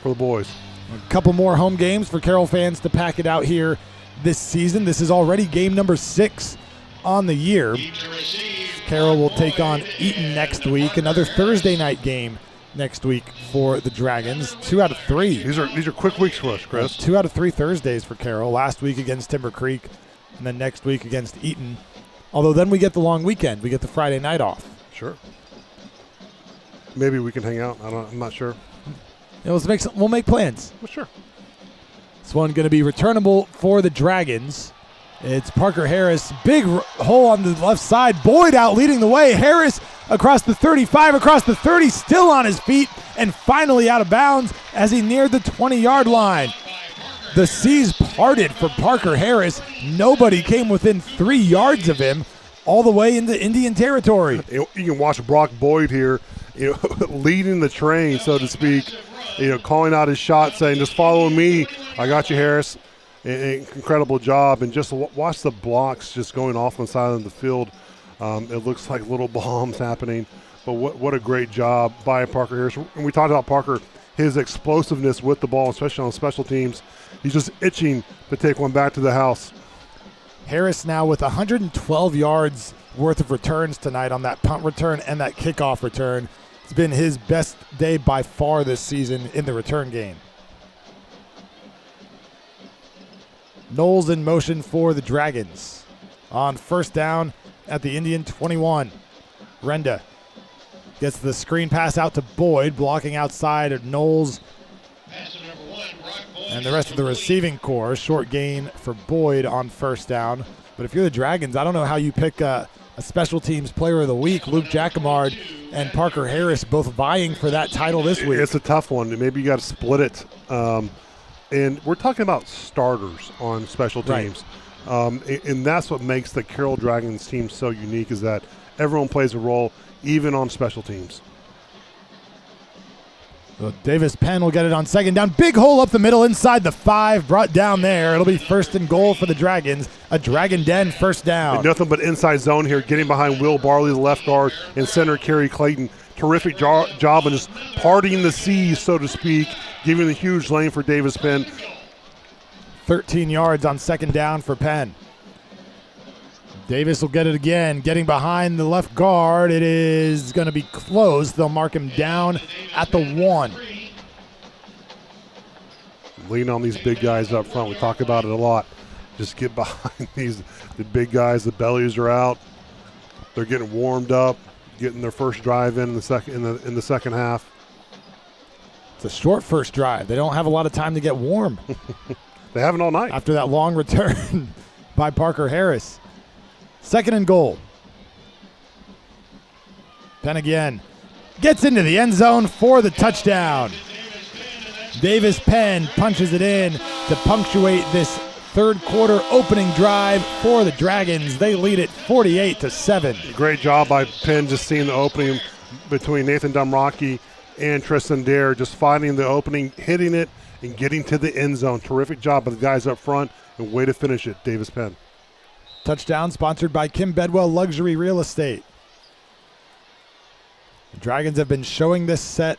for the boys. A couple more home games for Carroll fans to pack it out here this season. This is already game number 6 on the year. Carroll will take on Eaton next week. Another Thursday night game next week for the Dragons. 2 out of 3. These are quick weeks for us, Chris. 2 out of 3 Thursdays for Carroll. Last week against Timber Creek, and then next week against Eaton. Although then we get the long weekend. We get the Friday night off. Sure. Maybe we can hang out. I'm not sure. We'll make plans. Well, sure. This one going to be returnable for the Dragons. It's Parker Harris. Big hole on the left side. Boyd out leading the way. Harris across the 35, across the 30, still on his feet, and finally out of bounds as he neared the 20-yard line. The seas parted for Parker Harris. Nobody came within 3 yards of him all the way into Indian territory. You can watch Brock Boyd here, leading the train, so to speak, calling out his shot, saying, just follow me. I got you, Harris. Incredible job. And just watch the blocks just going off on the side of the field. It looks like little bombs happening. But what a great job by Parker Harris. And we talked about Parker, his explosiveness with the ball, especially on special teams. He's just itching to take one back to the house. Harris now with 112 yards worth of returns tonight on that punt return and that kickoff return. It's been his best day by far this season in the return game. Knowles in motion for the Dragons on first down at the Indian 21. Renda gets the screen pass out to Boyd, blocking outside of Knowles and the rest of the receiving core. Short gain for Boyd on first down. But if you're the Dragons, I don't know how you pick a special teams player of the week. Luke Jacquemart and Parker Harris both vying for that title this week. It's a tough one. Maybe you got to split it. And we're talking about starters on special teams. Right. And that's what makes the Carroll Dragons team so unique, is that everyone plays a role, even on special teams. So Davis Penn will get it on second down. Big hole up the middle inside the 5, brought down there. It'll be first and goal for the Dragons. A Dragon Den first down. And nothing but inside zone here, getting behind Will Barley, the left guard, and center Kerry Clayton. Terrific job of just parting the seas, so to speak, giving a huge lane for Davis Penn. 13 yards on second down for Penn. Davis will get it again, getting behind the left guard. It is going to be close. They'll mark him down at the 1. Lean on these big guys up front. We talk about it a lot. Just get behind the big guys. The bellies are out. They're getting warmed up, getting their first drive in the second half. It's a short first drive. They don't have a lot of time to get warm. They haven't all night. After that long return by Parker Harris. Second and goal. Penn again. Gets into the end zone for the touchdown. Davis Penn punches it in to punctuate this third quarter opening drive for the Dragons. They lead it 48-7. Great job by Penn, just seeing the opening between Nathan Dumrocky and Tristan Dare, just finding the opening, hitting it, and getting to the end zone. Terrific job by the guys up front, and way to finish it, Davis Penn. Touchdown sponsored by Kim Bedwell Luxury Real Estate. The Dragons have been showing this set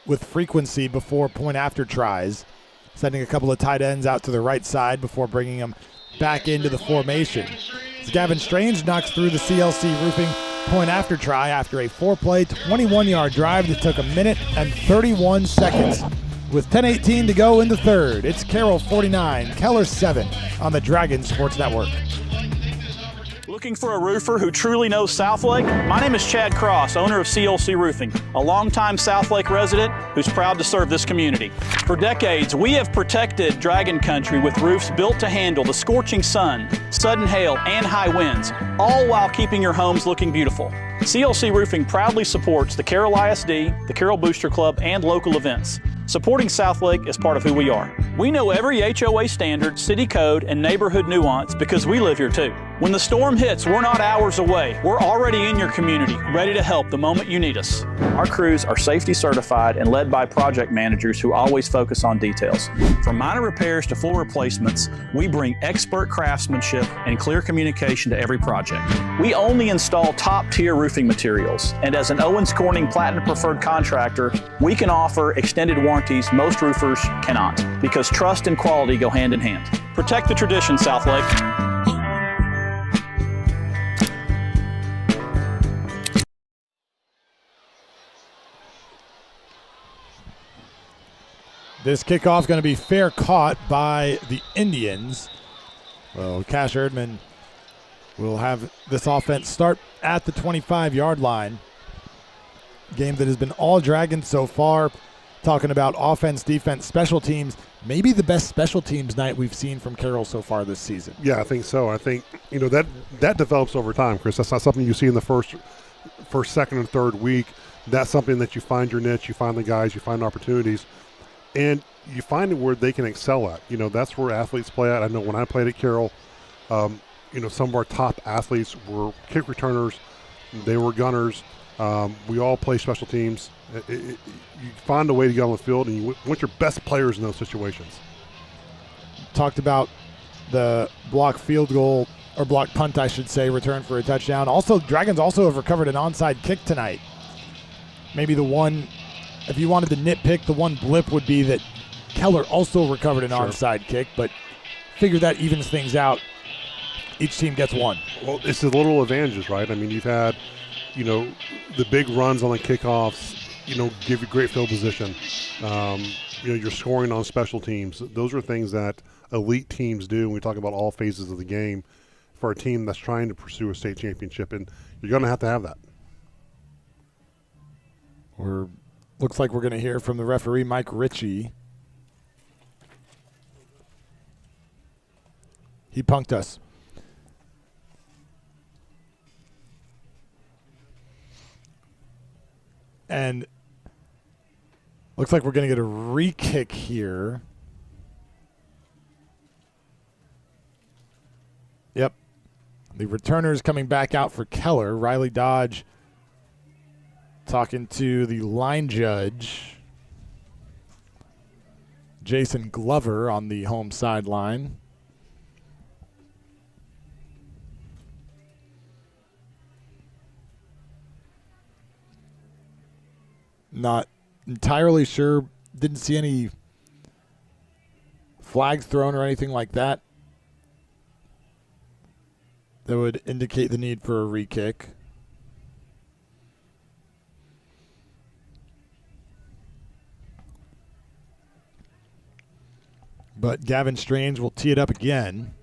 with frequency before point-after tries, sending a couple of tight ends out to the right side before bringing them back into the formation. As Gavin Strange knocks through the CLC Roofing point-after try after a 4-play, 21-yard drive that took 1 minute and 31 seconds. With 10:18 to go in the third, it's Carroll 49, Keller 7 on the Dragon Sports Network. Looking for a roofer who truly knows Southlake? My name is Chad Cross, owner of CLC Roofing, a longtime Southlake resident who's proud to serve this community. For decades, we have protected Dragon Country with roofs built to handle the scorching sun, sudden hail, and high winds, all while keeping your homes looking beautiful. CLC Roofing proudly supports the Carroll ISD, the Carroll Booster Club, and local events. Supporting Southlake is part of who we are. We know every HOA standard, city code, and neighborhood nuance because we live here too. When the storm hits, we're not hours away. We're already in your community, ready to help the moment you need us. Our crews are safety certified and led by project managers who always focus on details. From minor repairs to full replacements, we bring expert craftsmanship and clear communication to every project. We only install top-tier roofing materials, and as an Owens Corning Platinum Preferred contractor, we can offer extended warranties most roofers cannot, because trust and quality go hand in hand. Protect the tradition, Southlake. This kickoff is going to be fair caught by the Indians. Well, Cash Erdman will have this offense start at the 25-yard line. Game that has been all Dragons so far. Talking about offense, defense, special teams. Maybe the best special teams night we've seen from Carroll so far this season. Yeah, I think so. I think, that develops over time, Chris. That's not something you see in the first, second, and third week. That's something that you find your niche, you find the guys, you find opportunities, and you find it where they can excel at. That's where athletes play at. I know when I played at Carroll, some of our top athletes were kick returners. They were gunners. We all play special teams. You find a way to get on the field, and you want your best players in those situations. Talked about the block field goal, or block punt, I should say, return for a touchdown. Also, Dragons also have recovered an onside kick tonight. Maybe the one, if you wanted to nitpick, the one blip would be that Keller also recovered an onside kick, but figure that evens things out. Each team gets one. Well, it's the little advantages, right? I mean, you've had, the big runs on the kickoffs, give you great field position. You're scoring on special teams. Those are things that elite teams do when we talk about all phases of the game for a team that's trying to pursue a state championship, and you're going to have that. Looks like we're going to hear from the referee, Mike Ritchie. He punked us. And looks like we're going to get a re-kick here. Yep. The returners coming back out for Keller. Riley Dodge talking to the line judge, Jason Glover, on the home sideline. Not entirely sure. Didn't see any flags thrown or anything like that that would indicate the need for a re-kick. But Gavin Strange will tee it up again.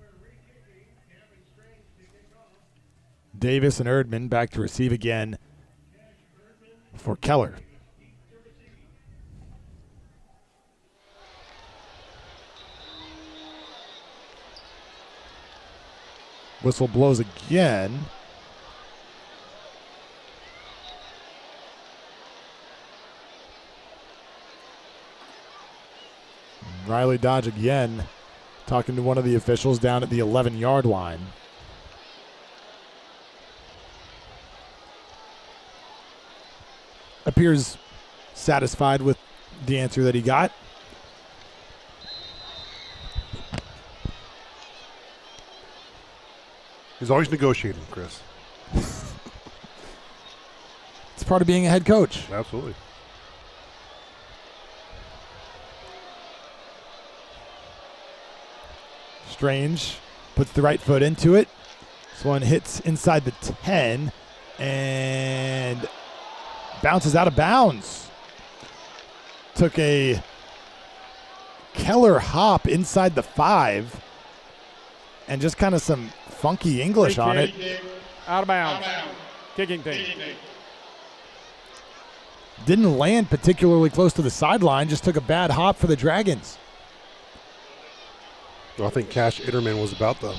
Davis and Erdman back to receive again for Keller. Whistle blows again. Riley Dodge again talking to one of the officials down at the 11-yard line. Appears satisfied with the answer that he got. He's always negotiating, Chris. It's part of being a head coach. Absolutely. Strange puts the right foot into it. This one hits inside the 10 and bounces out of bounds. Took a Keller hop inside the 5 and just kind of some funky English on it. Out of bounds. Kicking team. Didn't land particularly close to the sideline, just took a bad hop for the Dragons. Well, I think Cash Itterman was about to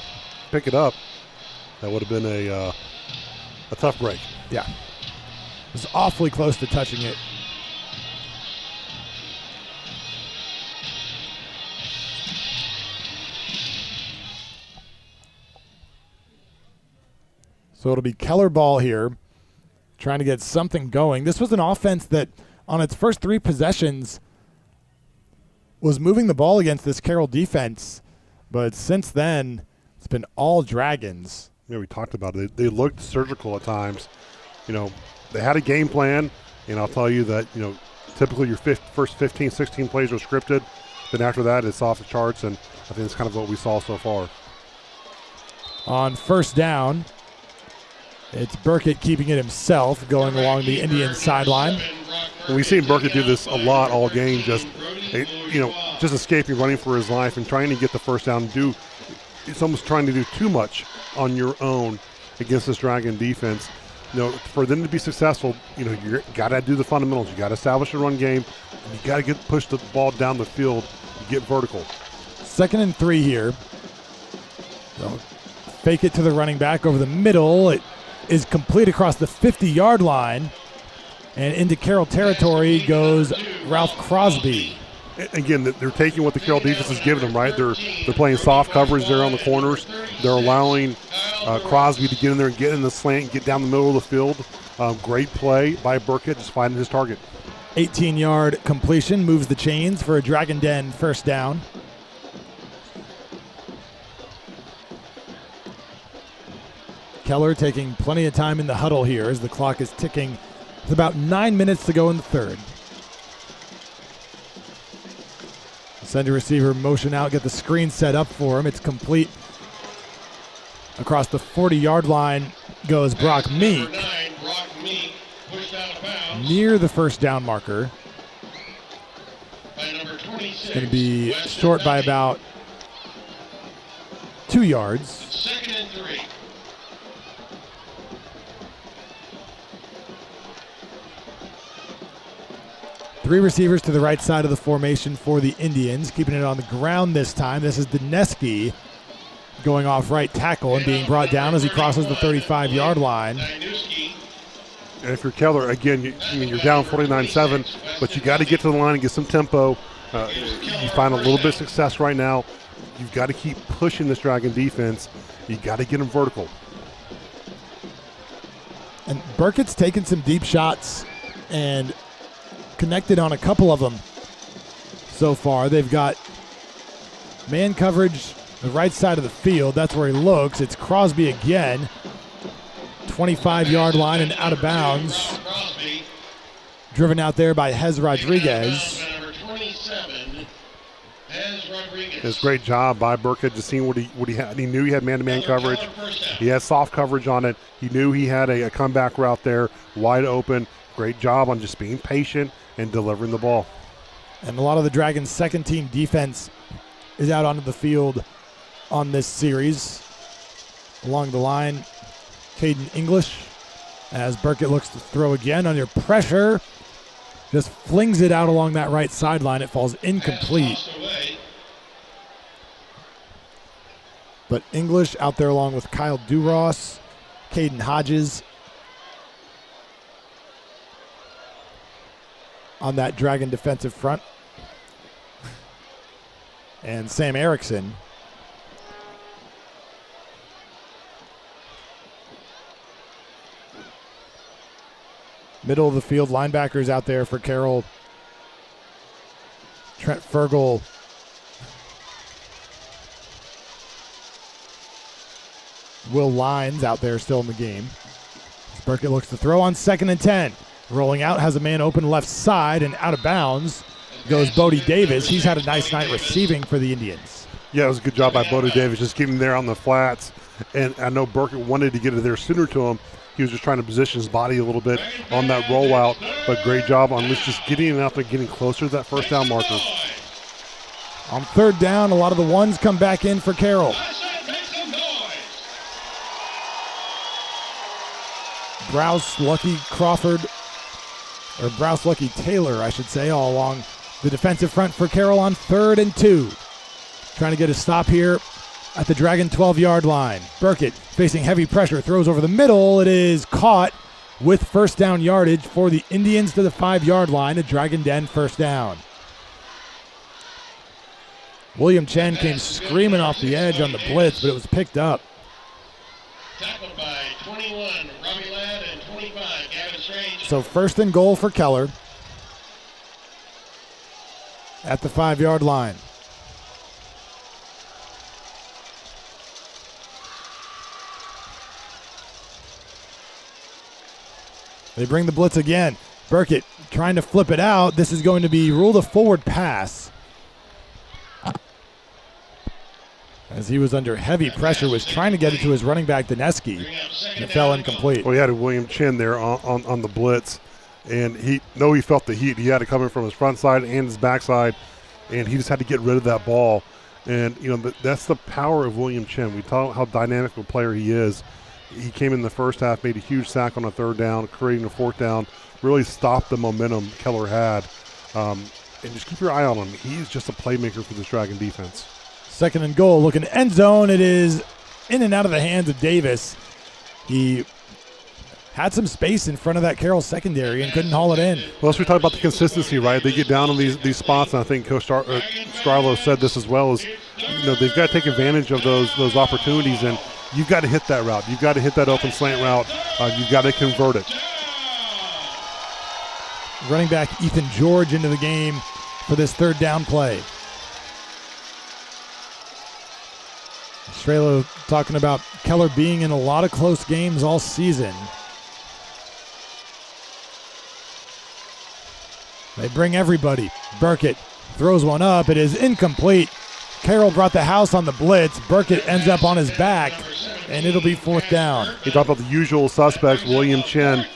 pick it up. That would have been a tough break. Yeah. It was awfully close to touching it. So it'll be Keller ball here, trying to get something going. This was an offense that on its first 3 possessions was moving the ball against this Carroll defense. But since then, it's been all Dragons. Yeah, we talked about it. They looked surgical at times. They had a game plan, and I'll tell you that, typically your first 15, 16 plays are scripted. Then after that, it's off the charts, and I think it's kind of what we saw so far. On first down, it's Burkett keeping it himself, going along the Indian sideline. And we've seen Burkett do this a lot all game, just escaping, running for his life, and trying to get the first down, do it's almost trying to do too much on your own against this Dragon defense. For them to be successful, you got to do the fundamentals. You got to establish a run game. You got to push the ball down the field, get vertical. 2nd and 3 here. So fake it to the running back over the middle. It is complete across the 50-yard line. And into Carroll territory goes Ralph Crosby. Again, they're taking what the Carroll defense has given them, right? They're playing soft coverage there on the corners. They're allowing Crosby to get in there and get in the slant and get down the middle of the field. Great play by Burkett, just finding his target. 18-yard completion moves the chains for a Dragon Den first down. Keller taking plenty of time in the huddle here as the clock is ticking. With about 9 minutes to go in the third. Send a receiver motion out, get the screen set up for him. It's complete. Across the 40-yard line goes Brock Meek. Near the first down marker. It's going to be short by about 2 yards. 2nd and 3. Three receivers to the right side of the formation for the Indians, keeping it on the ground this time. This is Dineski going off right tackle and being brought down as he crosses the 35-yard line. And if you're Keller, again, you're down 49-7, but you got to get to the line and get some tempo. You find a little bit of success right now. You've got to keep pushing this Dragon defense. You got to get them vertical. And Burkett's taken some deep shots and connected on a couple of them so far. They've got man coverage the right side of the field. That's where he looks. It's Crosby again. 25-yard line and out of bounds. Driven out there by Hez Rodriguez. It's a great job by Burkett, just seeing what he had. He knew he had man-to-man coverage. He had soft coverage on it. He knew he had a comeback route there, wide open. Great job on just being patient and delivering the ball. And a lot of the Dragons' second-team defense is out onto the field on this series. Along the line, Caden English, as Burkett looks to throw again under pressure, just flings it out along that right sideline. It falls incomplete. But English out there along with Kyle Duross, Caden Hodges, on that Dragon defensive front. And Sam Erickson. Middle of the field, linebackers out there for Carroll. Trent Fergal. Will Lyons out there still in the game. Burkett looks to throw on 2nd and 10. Rolling out, has a man open left side, and out of bounds goes Bodie Davis. He's had a nice night receiving for the Indians. Yeah, it was a good job by Bodie Davis, just getting there on the flats. And I know Burkett wanted to get it there sooner to him. He was just trying to position his body a little bit on that rollout, but great job on just getting it out there, getting closer to that first down marker. On 3rd down, a lot of the ones come back in for Carroll. Browse, Lucky, Crawford, or Browse, Lucky, Taylor, I should say, all along the defensive front for Carroll on 3rd and 2. Trying to get a stop here at the Dragon 12-yard line. Burkett facing heavy pressure, throws over the middle. It is caught with first down yardage for the Indians to the 5-yard line. A Dragon Den first down. William Chen came screaming off the edge on the blitz, but it was picked up. Tackled by 21, Robbie Ladd, and 25, Gavin Strange. So 1st and goal for Keller at the 5-yard line. They bring the blitz again. Burkett trying to flip it out. This is going to be ruled a forward pass. As he was under heavy pressure, was trying to get it to his running back, Dineski, and it fell incomplete. Well, he had a William Chin there on the blitz, and he felt the heat. He had it coming from his front side and his back side, and he just had to get rid of that ball. And, that's the power of William Chen. We talk how dynamic of a player he is. He came in the first half, made a huge sack on a third down, creating a fourth down, really stopped the momentum Keller had. And just keep your eye on him. He's just a playmaker for this Dragon defense. 2nd and goal, looking end zone. It is in and out of the hands of Davis. He had some space in front of that Carroll secondary and couldn't haul it in. Well, as we talk about the consistency, right? They get down on these spots, and I think Coach Strilo said this as well, is they've got to take advantage of those opportunities, and you've got to hit that route. You've got to hit that open slant route. You've got to convert it. Running back Ethan George into the game for this 3rd down play. Strelo talking about Keller being in a lot of close games all season. They bring everybody. Burkett throws one up. It is incomplete. Carroll brought the house on the blitz. Burkett ends up on his back, and it'll be 4th down. You talk about the usual suspects, William Chen,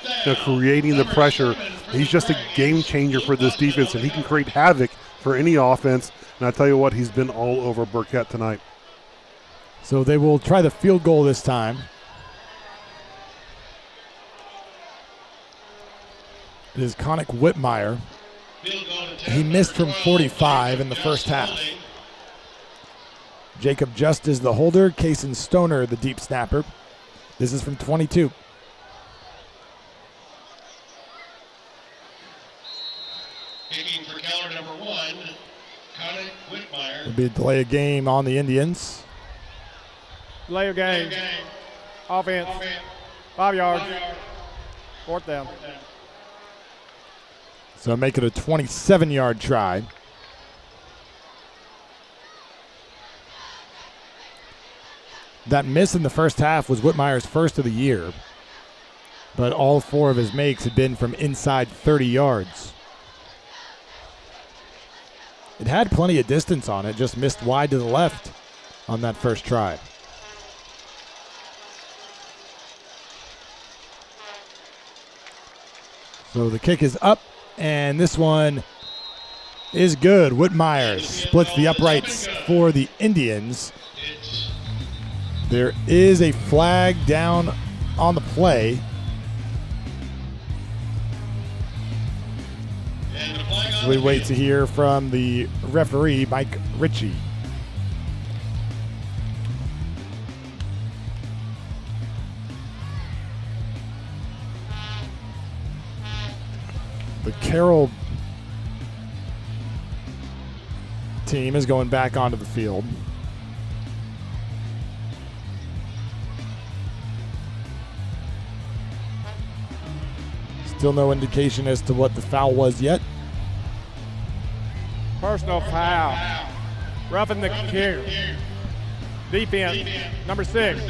creating the pressure. He's just a game changer for this defense, and he can create havoc for any offense. And I tell you what, he's been all over Burkett tonight. So they will try the field goal this time. It is Connick Whitmire. He missed from 45 in the first half. Jacob Just is the holder. Kaysen Stoner, the deep snapper. This is from 22. Kicking for Keller, number 1, Connick Whitmire. It'll be a delay of game on the Indians. Delay of game. Offense. 5 yards. 4th down. So make it a 27-yard try. That miss in the first half was Whitmire's first of the year, but all 4 of his makes had been from inside 30 yards. It had plenty of distance on it, just missed wide to the left on that first try. So the kick is up, and this one is good. Whitmire splits the uprights for the Indians. There is a flag down on the play. So we wait to hear from the referee, Mike Ritchie. The Carroll team is going back onto the field. Still no indication as to what the foul was yet. Personal foul. Roughing the kicker. Defense, number 6.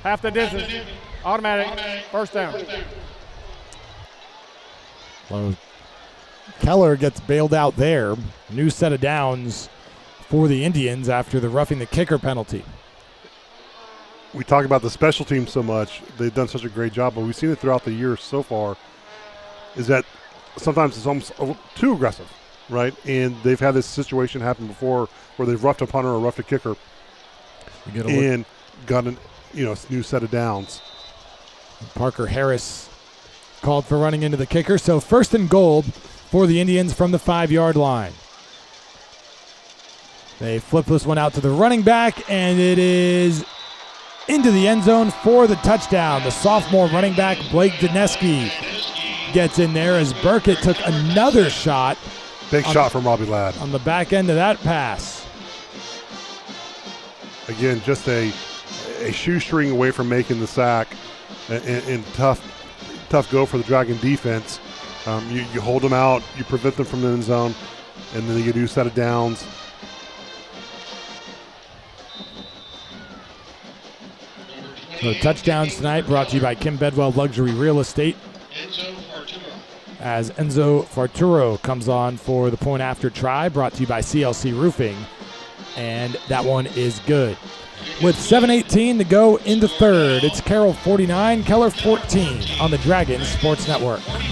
Half the distance. Automatic. 1st down. Well, Keller gets bailed out there. New set of downs for the Indians after the roughing the kicker penalty. We talk about the special team so much. They've done such a great job, but we've seen it throughout the year so far, is that sometimes it's almost too aggressive, right? And they've had this situation happen before where they've roughed a punter or roughed a kicker and got a new set of downs. Parker Harris called for running into the kicker. So 1st and goal for the Indians from the 5-yard line. They flip this one out to the running back, and it is into the end zone for the touchdown. The sophomore running back, Blake Dineski, gets in there as Burkett took another shot. Big shot from Robbie Ladd. On the back end of that pass. Again, just a shoestring away from making the sack, and tough go for the Dragon defense. You hold them out, you prevent them from the end zone, and then you get a new set of downs. So touchdowns tonight brought to you by Kim Bedwell Luxury Real Estate. As Enzo Farturo comes on for the point after try, brought to you by CLC Roofing. And that one is good. With 7:18 to go in the third, it's Carroll 49, Keller 14 on the Dragons Sports Network. Dragon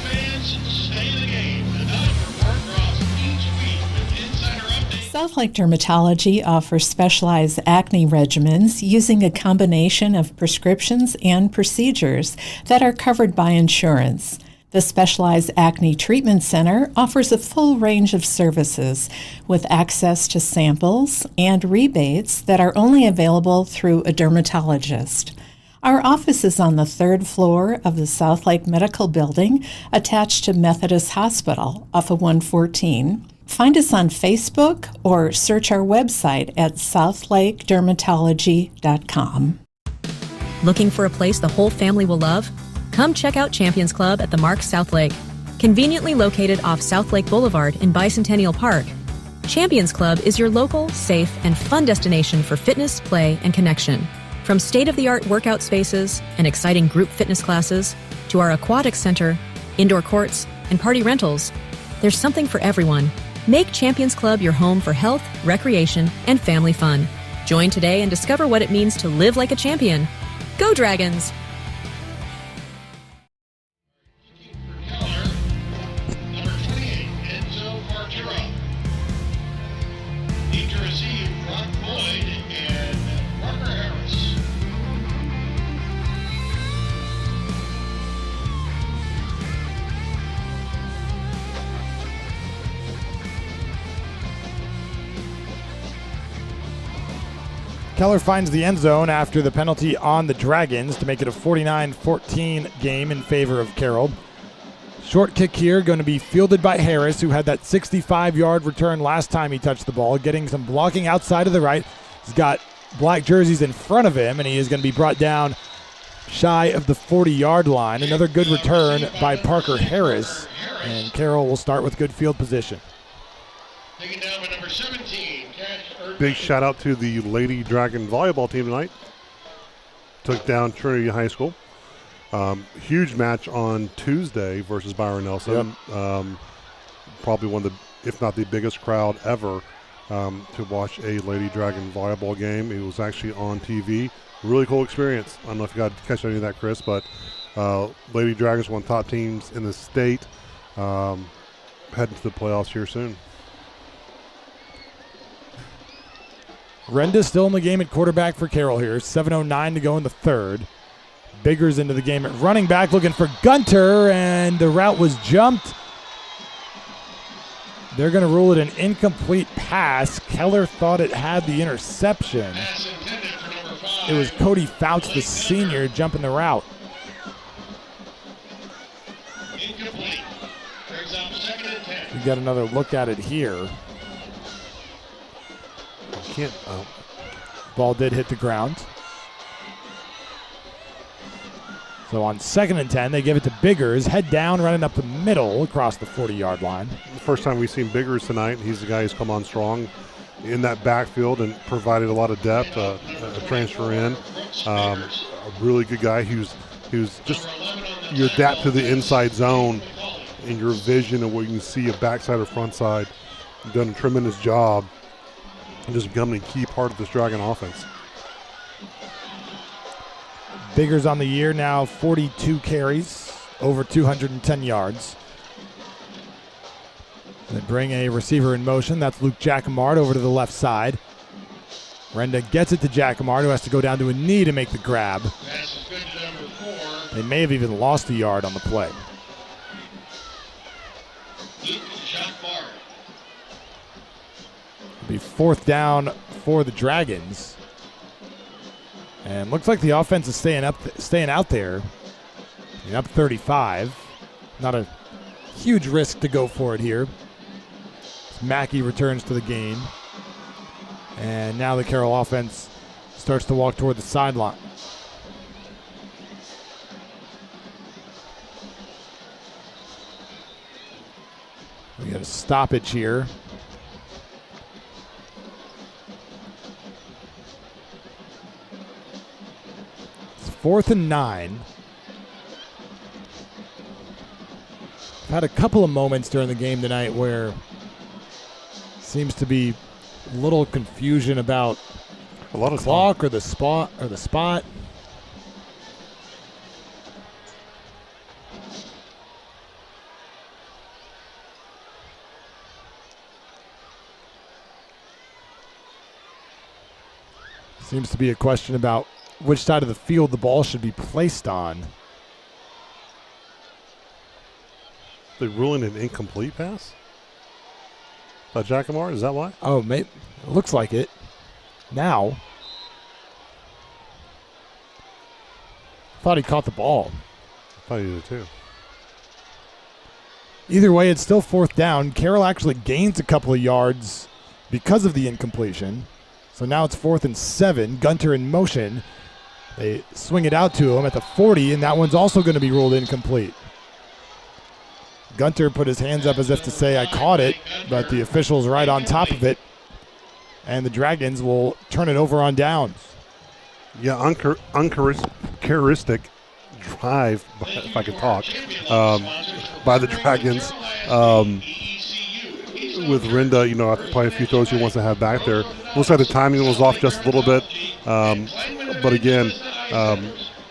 fans, stay in the game. Another report drops each week with insider Southlake Dermatology offers specialized acne regimens using a combination of prescriptions and procedures that are covered by insurance. The Specialized Acne Treatment Center offers a full range of services with access to samples and rebates that are only available through a dermatologist. Our office is on the 3rd floor of the Southlake Medical Building attached to Methodist Hospital off of 114. Find us on Facebook or search our website at southlakedermatology.com. Looking for a place the whole family will love? Come check out Champions Club at the Mark Southlake. Conveniently located off Southlake Boulevard in Bicentennial Park, Champions Club is your local, safe, and fun destination for fitness, play, and connection. From state-of-the-art workout spaces and exciting group fitness classes to our aquatic center, indoor courts, and party rentals, there's something for everyone. Make Champions Club your home for health, recreation, and family fun. Join today and discover what it means to live like a champion. Go Dragons! Keller finds the end zone after the penalty on the Dragons to make it a 49-14 game in favor of Carroll. Short kick here going to be fielded by Harris, who had that 65-yard return last time he touched the ball, getting some blocking outside of the right. He's got black jerseys in front of him, and he is going to be brought down shy of the 40-yard line. Another good return by Parker Harris, and Carroll will start with good field position. Taken down by number 17. Big shout out to the Lady Dragon volleyball team tonight. Took down Trinity High School. Huge match on Tuesday versus Byron Nelson. Yep. Probably one of the, if not the biggest crowd ever to watch a Lady Dragon volleyball game. It was actually on TV. Really cool experience. I don't know if you got to catch any of that, Chris, but Lady Dragons, one of the top teams in the state, heading to the playoffs here soon. Renda still in the game at quarterback for Carroll here. 7:09 to go in the third. Biggers into the game at running back, looking for Gunter, and the route was jumped. They're going to rule it an incomplete pass. Keller thought it had the interception. It was Cody Fouts, the senior, jumping the route. Incomplete. Brings up 2nd and 10. We got another look at it here. Ball did hit the ground. So on 2nd and 10, they give it to Biggers. Head down, running up the middle across the 40-yard line. The first time we've seen Biggers tonight. He's the guy who's come on strong in that backfield and provided a lot of depth, a transfer in. A really good guy who's just, you adapt to the inside zone in your vision of what you can see a backside or front side. You've done a tremendous job. Just becoming a key part of this Dragon offense. Biggers on the year now, 42 carries, over 210 yards. They bring a receiver in motion. That's Luke Jacquemart over to the left side. Renda gets it to Jacquemart, who has to go down to a knee to make the grab. They may have even lost a yard on the play. It'll be 4th down for the Dragons. And looks like the offense is staying out there. Up 35. Not a huge risk to go for it here. Mackey returns to the game. And now the Carroll offense starts to walk toward the sideline. We got a stoppage here. It's 4th and 9. I've had a couple of moments during the game tonight where seems to be a little confusion about a lot of clock or the spot. Seems to be a question about which side of the field the ball should be placed on. They're ruling an incomplete pass? By Jacomar? Is that why? Oh, maybe. It looks like it. Now. Thought he caught the ball. I thought he did too. Either way, it's still 4th down. Carroll actually gains a couple of yards because of the incompletion. So now it's 4th and 7. Gunter in motion. They swing it out to him at the 40, and that one's also going to be ruled incomplete. Gunter put his hands up as if to say, I caught it, but the official's right on top of it, and the Dragons will turn it over on downs. Yeah, uncharacteristic drive, if I can talk, by the Dragons. With Rinda, probably a few throws he wants to have back there. Looks like the timing was off just a little bit. But again,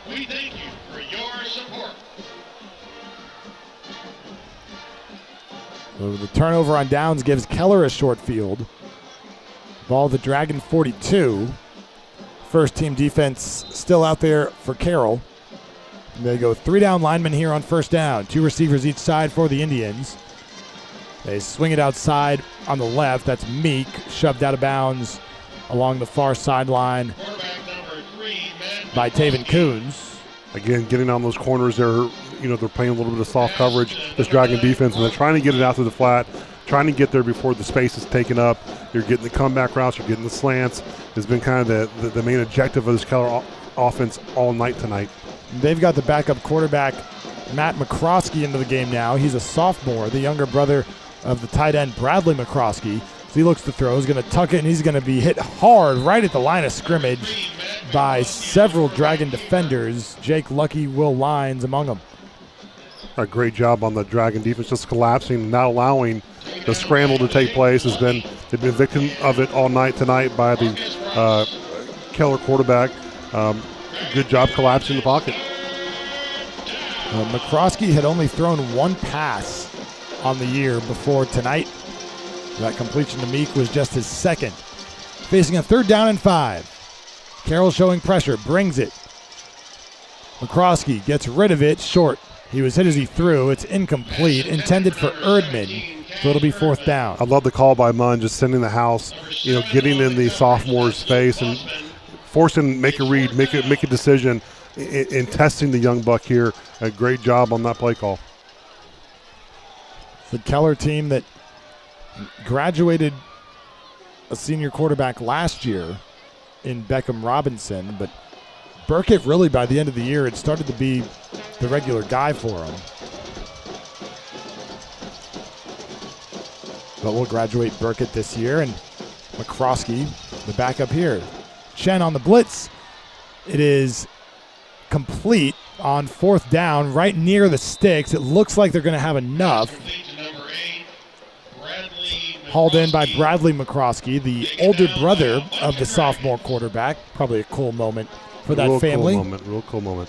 we thank you for your support. So the turnover on downs gives Keller a short field. Ball the Dragon 42. First team defense still out there for Carroll. And they go 3 down linemen here on first down. 2 receivers each side for the Indians. They swing it outside on the left. That's Meek, shoved out of bounds along the far sideline by Taven Coons. Again, getting on those corners there, they're playing a little bit of soft coverage, this Dragon defense, and they're trying to get it out to the flat, trying to get there before the space is taken up. You're getting the comeback routes, you're getting the slants. It's been kind of the main objective of this Keller offense all night tonight. They've got the backup quarterback, Matt McCroskey, into the game now. He's a sophomore, the younger brother of the tight end, Bradley McCroskey. So he looks to throw. He's going to tuck it, and he's going to be hit hard right at the line of scrimmage by several Dragon defenders. Jake Lucky, Will Lyons among them. A great job on the Dragon defense, just collapsing, not allowing the scramble to take place. They've been victim of it all night tonight by the Keller quarterback. Good job collapsing the pocket. McCroskey had only thrown 1 pass on the year before tonight. That completion to Meek was just his second. Facing a 3rd down and 5. Carroll showing pressure, brings it. McCroskey gets rid of it, short. He was hit as he threw. It's incomplete, intended for Erdman, so it'll be 4th down. I love the call by Munn, just sending the house, getting in the sophomore's face and forcing make a read, make a decision in testing the young buck here. A great job on that play call. The Keller team that graduated a senior quarterback last year in Beckham Robinson, but Burkett really by the end of the year had started to be the regular guy for him. But we'll graduate Burkett this year, and McCroskey, the backup here. Chen on the blitz. It is complete on 4th down, right near the sticks. It looks like they're going to have enough. Hauled in by Bradley McCroskey, the older brother of the sophomore quarterback. Probably a cool moment for that family. Real cool moment.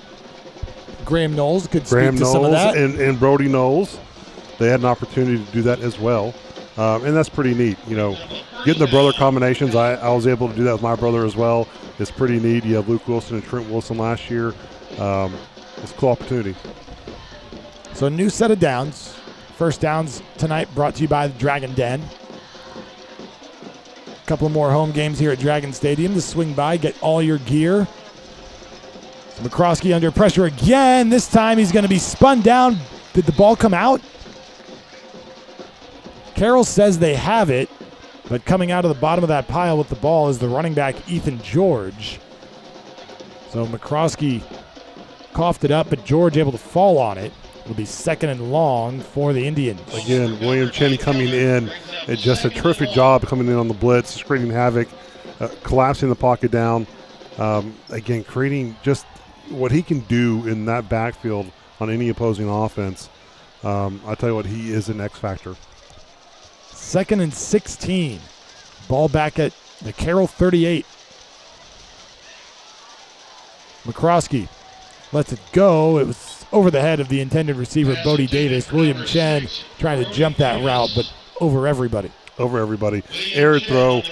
Graham Knowles could speak to some of that. And Brody Knowles, they had an opportunity to do that as well. And that's pretty neat. Getting the brother combinations, I was able to do that with my brother as well. It's pretty neat. You have Luke Wilson and Trent Wilson last year. It's a cool opportunity. So a new set of downs. First downs tonight brought to you by the Dragon Den. A couple more home games here at Dragon Stadium to swing by, get all your gear. McCroskey under pressure again. This time he's going to be spun down. Did the ball come out? Carroll says they have it, but coming out of the bottom of that pile with the ball is the running back Ethan George. So McCroskey coughed it up, but George able to fall on it. It'll be 2nd and long for the Indians. Again, William Chen coming in. It's just a terrific job coming in on the blitz, creating havoc, collapsing the pocket down. Again, creating just what he can do in that backfield on any opposing offense. I tell you what, he is an X factor. 2nd and 16. Ball back at the Carroll 38. McCroskey lets it go. It was over the head of the intended receiver, Bodie Davis. William Chen trying to jump that route, but over everybody. Over everybody. Air throw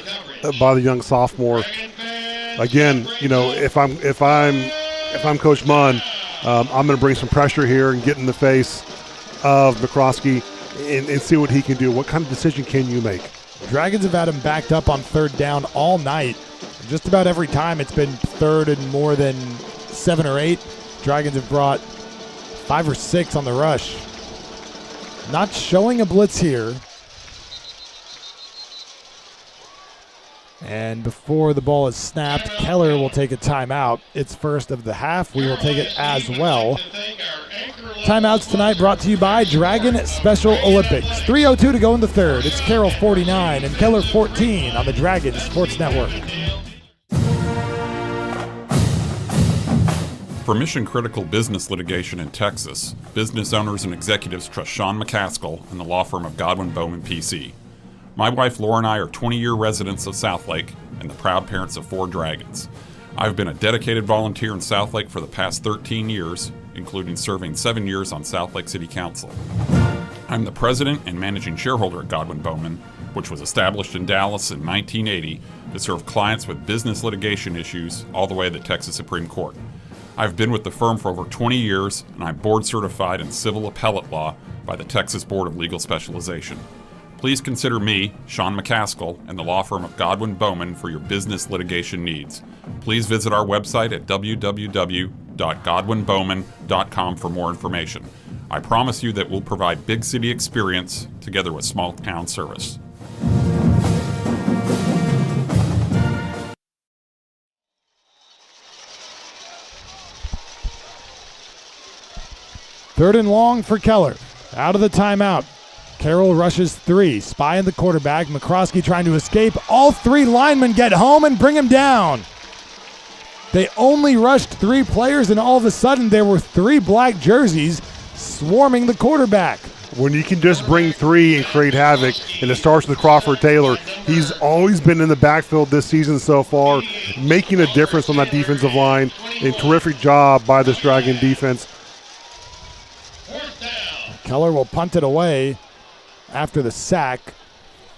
by the young sophomore. again, if I'm Coach Munn, I'm going to bring some pressure here and get in the face of McCroskey and see what he can do. What kind of decision can you make? Dragons have had him backed up on third down all night. Just about every time it's been third and more than 7 or 8. Dragons have brought 5 or 6 on the rush. Not showing a blitz here. And before the ball is snapped, Keller will take a timeout. It's first of the half. We will take it as well. Timeouts tonight brought to you by Dragon Special Olympics. 3:02 to go in the third. It's Carroll 49 and Keller 14 on the Dragon Sports Network. For mission-critical business litigation in Texas, business owners and executives trust Sean McCaskill and the law firm of Godwin Bowman PC. My wife Laura and I are 20-year residents of Southlake and the proud parents of 4 dragons. I've been a dedicated volunteer in Southlake for the past 13 years, including serving 7 years on Southlake City Council. I'm the president and managing shareholder at Godwin Bowman, which was established in Dallas in 1980 to serve clients with business litigation issues all the way to the Texas Supreme Court. I've been with the firm for over 20 years, and I'm board certified in civil appellate law by the Texas Board of Legal Specialization. Please consider me, Sean McCaskill, and the law firm of Godwin Bowman for your business litigation needs. Please visit our website at www.godwinbowman.com for more information. I promise you that we'll provide big city experience together with small town service. Third and long for Keller. Out of the timeout. Carroll rushes 3. Spy in the quarterback. McCroskey trying to escape. All 3 linemen get home and bring him down. They only rushed 3 players, and all of a sudden there were 3 black jerseys swarming the quarterback. When you can just bring 3 and create havoc, and it starts with Crawford Taylor. He's always been in the backfield this season so far, making a difference on that defensive line. A terrific job by this Dragon defense. Keller will punt it away after the sack.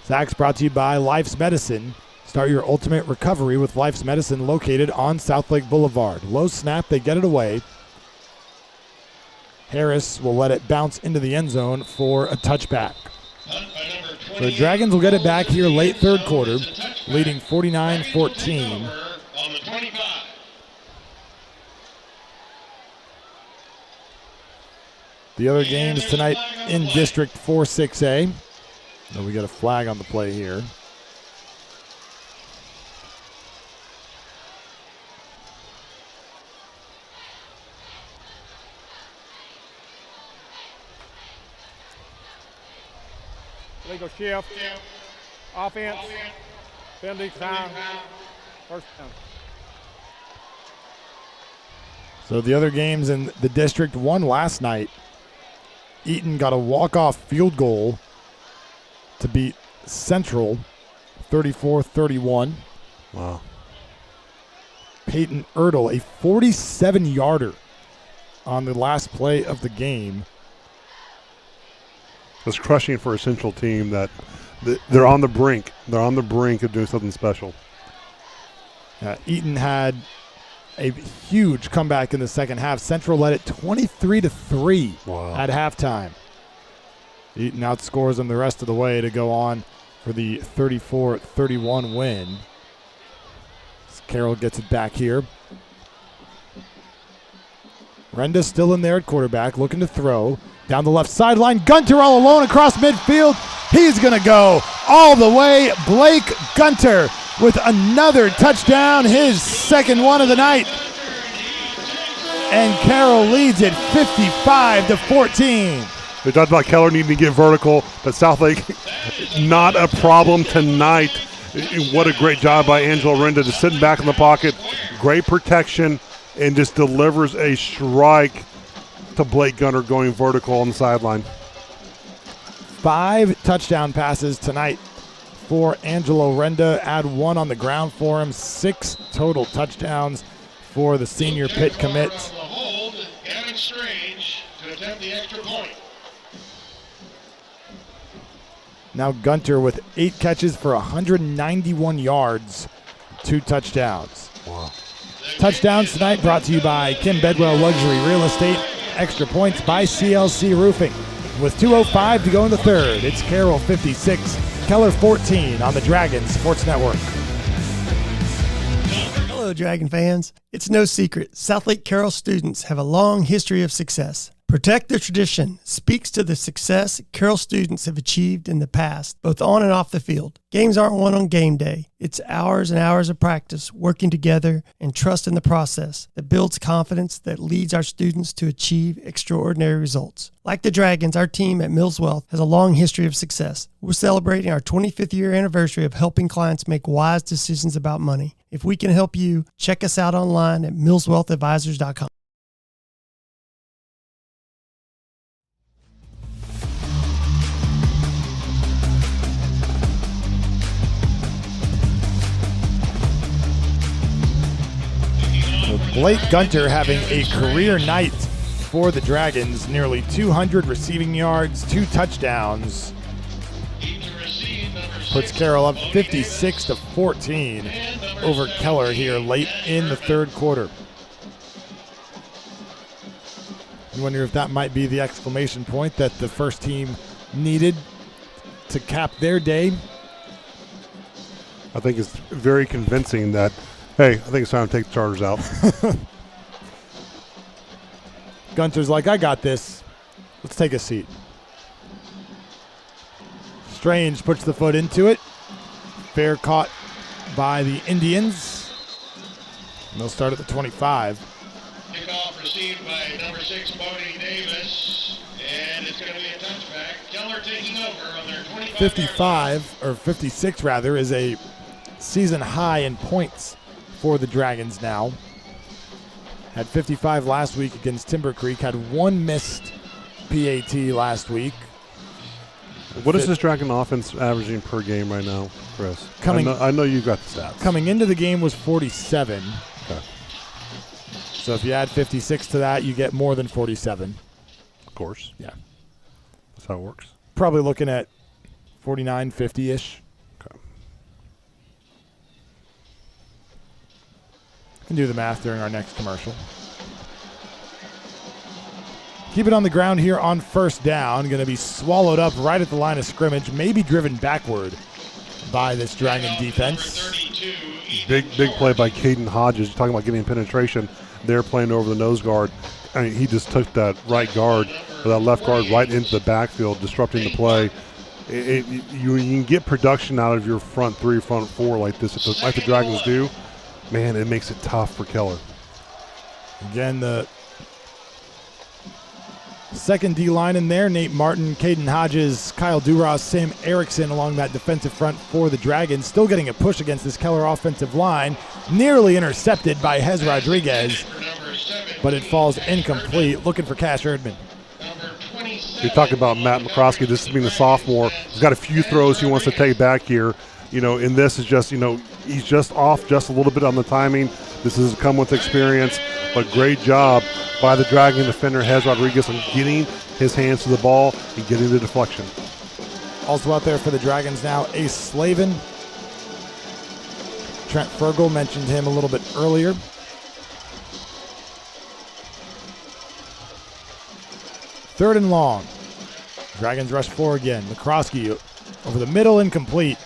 Sack's brought to you by Life's Medicine. Start your ultimate recovery with Life's Medicine, located on Southlake Boulevard. Low snap, they get it away. Harris will let it bounce into the end zone for a touchback. So the Dragons will get it back here late third quarter, leading 49-14. The other games tonight in District 4-6A. So we got a flag on the play here. Legal shift. Offense. Penalty time. First down. So the other games in the district won last night. Eaton got a walk-off field goal to beat Central 34-31. Wow. Peyton Ertl, a 47-yarder on the last play of the game. It's crushing for a Central team that they're on the brink. They're on the brink of doing something special. Eaton had a huge comeback in the second half. Central led it 23-3 at halftime. Eaton outscores them the rest of the way to go on for the 34-31 win. Carroll gets it back here. Renda still in there at quarterback, looking to throw. Down the left sideline, Gunter all alone across midfield. He's going to go all the way. Blake Gunter with another touchdown, his second one of the night. And Carroll leads it 55-14. We talked about Keller needing to get vertical, but Southlake, not a problem tonight. What a great job by Angelo Renda, just sitting back in the pocket. Great protection, and just delivers a strike to Blake Gunter going vertical on the sideline. 5 touchdown passes tonight for Angelo Renda. Add 1 on the ground for him. 6 total touchdowns for the senior Pitt commit. Now Gunter with 8 catches for 191 yards, 2 touchdowns. Wow. Touchdowns tonight brought to you by Kim Bedwell Luxury Real Estate. Extra points by CLC Roofing. With 2:05 to go in the third, it's Carroll 56, Keller 14 on the Dragons Sports Network. Hello, Dragon fans. It's no secret, Southlake Carroll students have a long history of success. Protect the Tradition speaks to the success Carroll students have achieved in the past, both on and off the field. Games aren't won on game day. It's hours and hours of practice, working together, and trust in the process that builds confidence that leads our students to achieve extraordinary results. Like the Dragons, our team at Mills Wealth has a long history of success. We're celebrating our 25th year anniversary of helping clients make wise decisions about money. If we can help you, check us out online at millswealthadvisors.com. Blake Gunter having a career night for the Dragons. Nearly 200 receiving yards, 2 touchdowns. Puts Carroll up 56-14 over Keller here late in the third quarter. I wonder if that might be the exclamation point that the first team needed to cap their day. I think it's very convincing that, hey, I think it's time to take the Chargers out. Gunter's like, I got this. Let's take a seat. Strange puts the foot into it. Fair caught by the Indians. And they'll start at the 25. Kickoff received by number 6, Bodie Davis. And it's going to be a touchback. Keller taking over on their 25. 55, or 56 rather, is a season high in points for the Dragons now. Had 55 last week against Timber Creek. Had 1 missed PAT last week. What is this Dragon offense averaging per game right now, Chris? I know you've got the stats. Coming into the game was 47. Okay. So if you add 56 to that, you get more than 47. Of course. Yeah. That's how it works. Probably looking at 49, 50-ish. Okay. Can do the math during our next commercial. Keep it on the ground here on first down. Going to be swallowed up right at the line of scrimmage, maybe driven backward by this Dragon defense. Big play by Caden Hodges. You're talking about getting penetration. They're playing over the nose guard. I mean, he just took that right guard or that left guard right into the backfield, disrupting the play. You can get production out of your front 3, front 4 like this, like the Dragons do. Man, it makes it tough for Keller. Again, the second D-line in there, Nate Martin, Caden Hodges, Kyle Duras, Sam Erickson along that defensive front for the Dragons. Still getting a push against this Keller offensive line. Nearly intercepted by Hez Rodriguez, but it falls incomplete. Looking for Cash Erdman. You're talking about Matt McCroskey, this being a sophomore. He's got a few throws he wants to take back here. And this is just, he's just off just a little bit on the timing. This has come with experience, but great job by the Dragon defender, Hez Rodriguez, on getting his hands to the ball and getting the deflection. Also out there for the Dragons now, Ace Slavin. Trent Fergal mentioned him a little bit earlier. Third and long. Dragons rush 4 again. McCroskey over the middle, incomplete.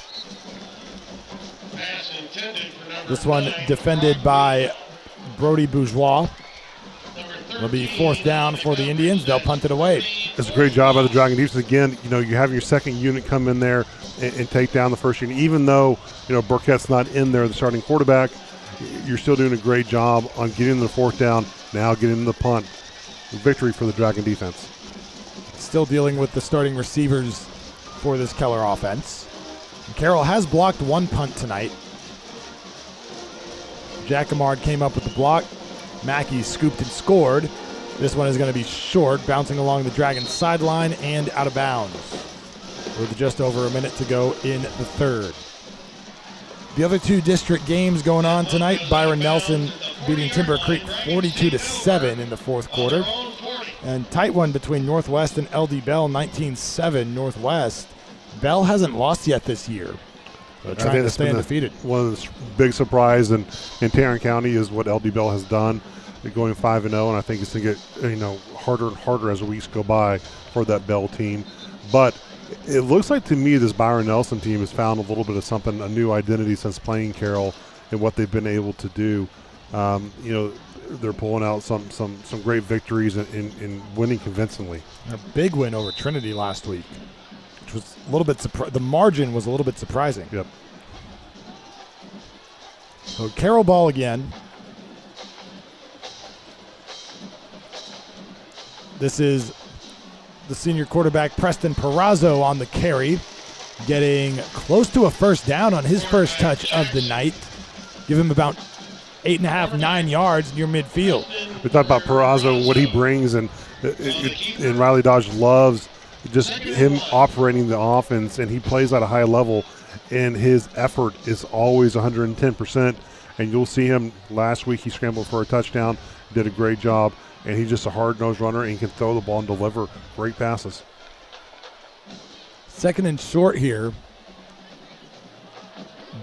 This one defended by Brody Bourgeois. It'll be 4th down for the Indians. They'll punt it away. It's a great job by the Dragon defense. Again, you have your second unit come in there and take down the first unit. Even though, Burkett's not in there, the starting quarterback, you're still doing a great job on getting the 4th down, now getting the punt. Victory for the Dragon defense. Still dealing with the starting receivers for this Keller offense. And Carroll has blocked 1 punt tonight. Jacquemart came up with the block. Mackey scooped and scored. This one is going to be short, bouncing along the Dragons sideline and out of bounds. With just over a minute to go in the third. The other 2 district games going on tonight. Byron Nelson beating Timber Creek 42-7 in the 4th quarter. And tight one between Northwest and LD Bell, 19-7 Northwest. Bell hasn't lost yet this year. So trying to stay undefeated. One of the big surprise in Tarrant County is what LD Bell has done, going 5-0, and I think it's going to get harder and harder as the weeks go by for that Bell team. But it looks like to me this Byron Nelson team has found a little bit of something, a new identity since playing Carroll and what they've been able to do. They're pulling out some great victories and winning convincingly. A big win over Trinity last week, which was a little bit the margin was a little bit surprising. Yep. So Carroll ball again. This is the senior quarterback Preston Perazzo on the carry, getting close to a first down on his first touch of the night. Give him about 8.5, 9 yards near midfield. We talked about Perazzo, what he brings, and Riley Dodge loves just him operating the offense, and he plays at a high level, and his effort is always 110%. And you'll see him last week, he scrambled for a touchdown, did a great job, and he's just a hard-nosed runner and can throw the ball and deliver great passes. Second and short here.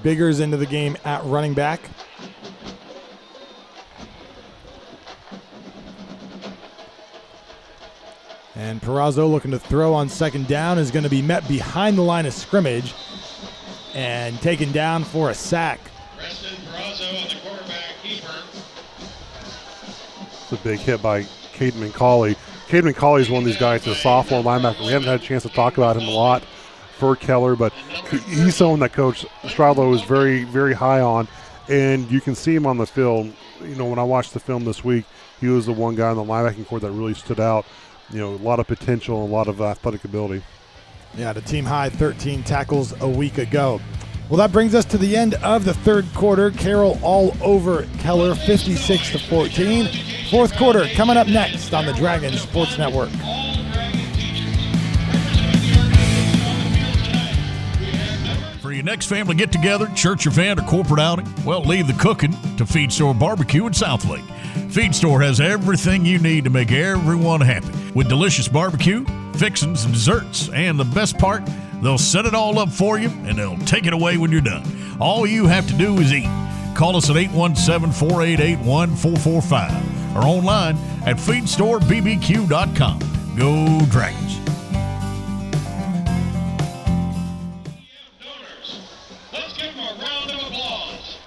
Biggers into the game at running back. And Perazzo looking to throw on second down is going to be met behind the line of scrimmage and taken down for a sack. Preston Perazzo on the quarterback keeper. It's a big hit by Caden McCauley. Caden McCauley is one of these guys, the sophomore linebacker. We haven't had a chance to talk about him a lot for Keller, but he's someone that Coach Stradlow is very, very high on, and you can see him on the field. When I watched the film this week, he was the one guy in the linebacking corps that really stood out. A lot of potential and a lot of athletic ability. Yeah, the team high 13 tackles a week ago. Well, that brings us to the end of the third quarter. Carroll all over Keller, 56-14. Fourth quarter coming up next on the Dragon Sports Network. For your next family get-together, church event, or corporate outing, well, leave the cooking to Feed Store Barbecue in Southlake. Feed Store has everything you need to make everyone happy, with delicious barbecue, fixings, and desserts. And the best part, they'll set it all up for you, and they'll take it away when you're done. All you have to do is eat. Call us at 817-488-1445 or online at feedstorebbq.com. Go Dragons. Let's give them a round of applause.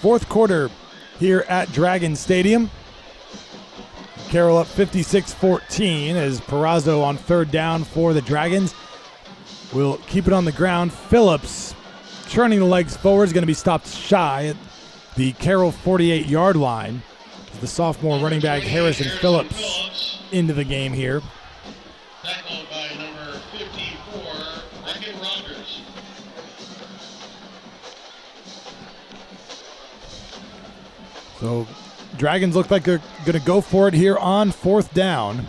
Fourth quarter here at Dragon Stadium. Carroll up 56-14 as Perazzo on third down for the Dragons will keep it on the ground. Phillips churning the legs forward is going to be stopped shy at the Carroll 48-yard line. The sophomore running back Harrison Phillips into the game here. Tackled by number 54, Rickett Rogers. So Dragons look like they're going to go for it here on fourth down.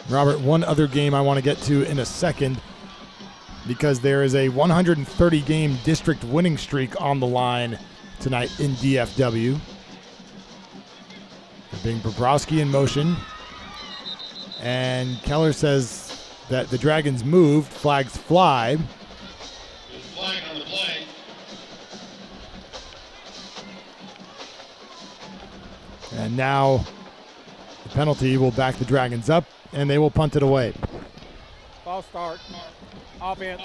Robert, one other game I want to get to in a second because there is a 130-game district winning streak on the line tonight in DFW. Being Bobrovsky in motion. And Keller says that the Dragons moved, flags fly. Flag on the play. And now the penalty will back the Dragons up, and they will punt it away. False start. Offense.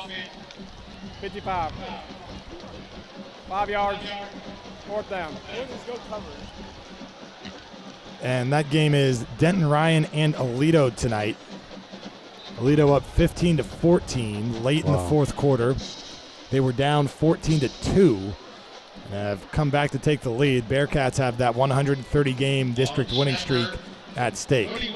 55. 5 yards. Fourth down. Just go cover it. And that game is Denton Ryan and Alito tonight. Alito up 15-14 late in the fourth quarter. They were down 14-2. Have come back to take the lead. Bearcats have that 130-game district winning streak at stake.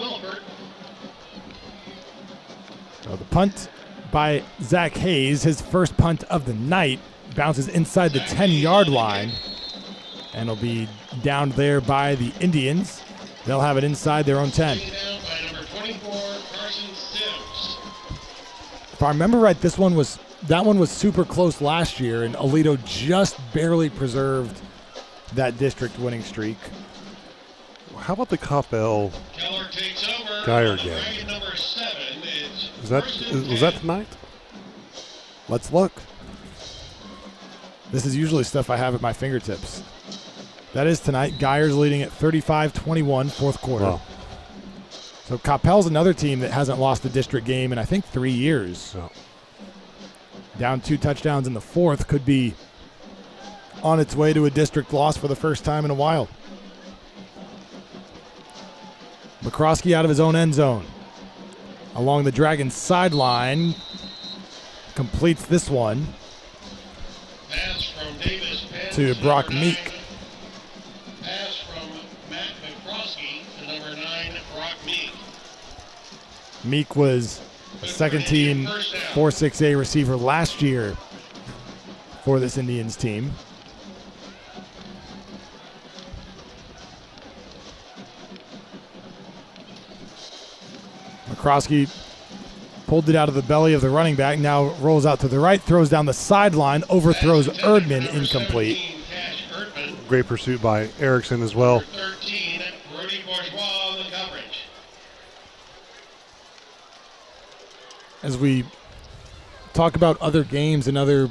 So the punt by Zach Hayes, his first punt of the night, bounces inside the 10-yard line and will be down there by the Indians. They'll have it inside their own 10. If I remember right, that one was super close last year, and Alito just barely preserved that district winning streak. How about the Coppell Geyer game? Was that tonight? Let's look. This is usually stuff I have at my fingertips. That is tonight. Geyer's leading at 35-21, fourth quarter. Wow. So Coppell's another team that hasn't lost a district game in, I think, 3 years. Oh. Down 2 touchdowns in the fourth, could be on its way to a district loss for the first time in a while. McCroskey out of his own end zone. Along the Dragons sideline. Completes this one to Brock Meek. Pass from Matt McCroskey to number 9, Brock Meek. Meek was a second-team 4-6A receiver last year for this Indians team. McCroskey pulled it out of the belly of the running back, now rolls out to the right, throws down the sideline, overthrows Erdman, incomplete. Great pursuit by Erickson as well. 13, Rudy Bourgeois in the coverage. As we talk about other games and other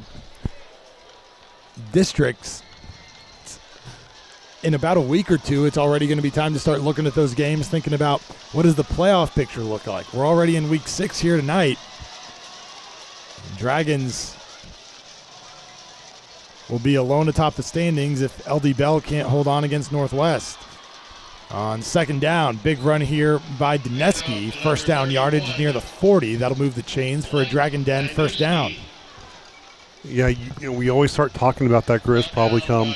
districts, in about a week or two, it's already going to be time to start looking at those games, thinking about what does the playoff picture look like. We're already in week 6 here tonight. Dragons will be alone atop the standings if LD Bell can't hold on against Northwest. On second down, big run here by Dineski. First down yardage near the 40. That'll move the chains for a Dragon Den first down. Yeah, we always start talking about that, Chris, probably come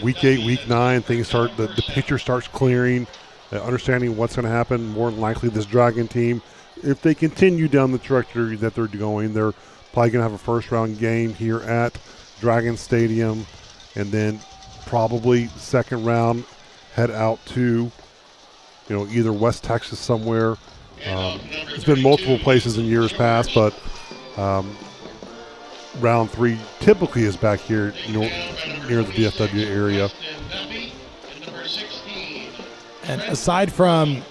week 8, week 9, things start, the picture starts clearing, understanding what's going to happen. More than likely, this Dragon team, if they continue down the trajectory that they're going, they're probably going to have a first-round game here at Dragon Stadium, and then probably second round head out to, either West Texas somewhere. It's been multiple places in years past, but round 3 typically is back here, near the DFW area. And aside from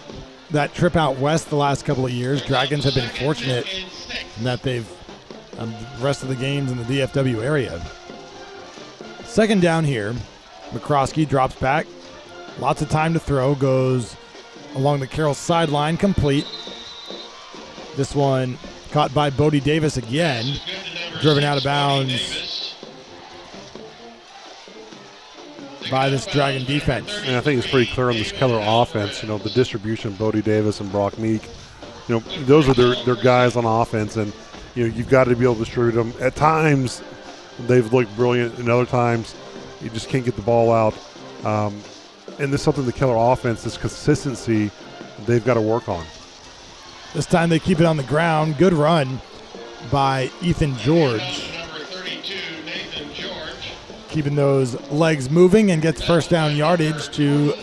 that trip out west the last couple of years, Dragons have been fortunate in that they've the rest of the games in the DFW area. Second down here, McCroskey drops back. Lots of time to throw, goes along the Carroll sideline, complete. This one caught by Bodie Davis again, driven out of bounds by this Dragon defense. And I think it's pretty clear on this Keller offense, the distribution of Bodie Davis and Brock Meek. Those are their guys on offense, and you've got to be able to distribute them. At times, they've looked brilliant, and other times, you just can't get the ball out. And this is something the Keller offense, this consistency, they've got to work on. This time they keep it on the ground. Good run by Ethan George. Keeping those legs moving and gets first down yardage to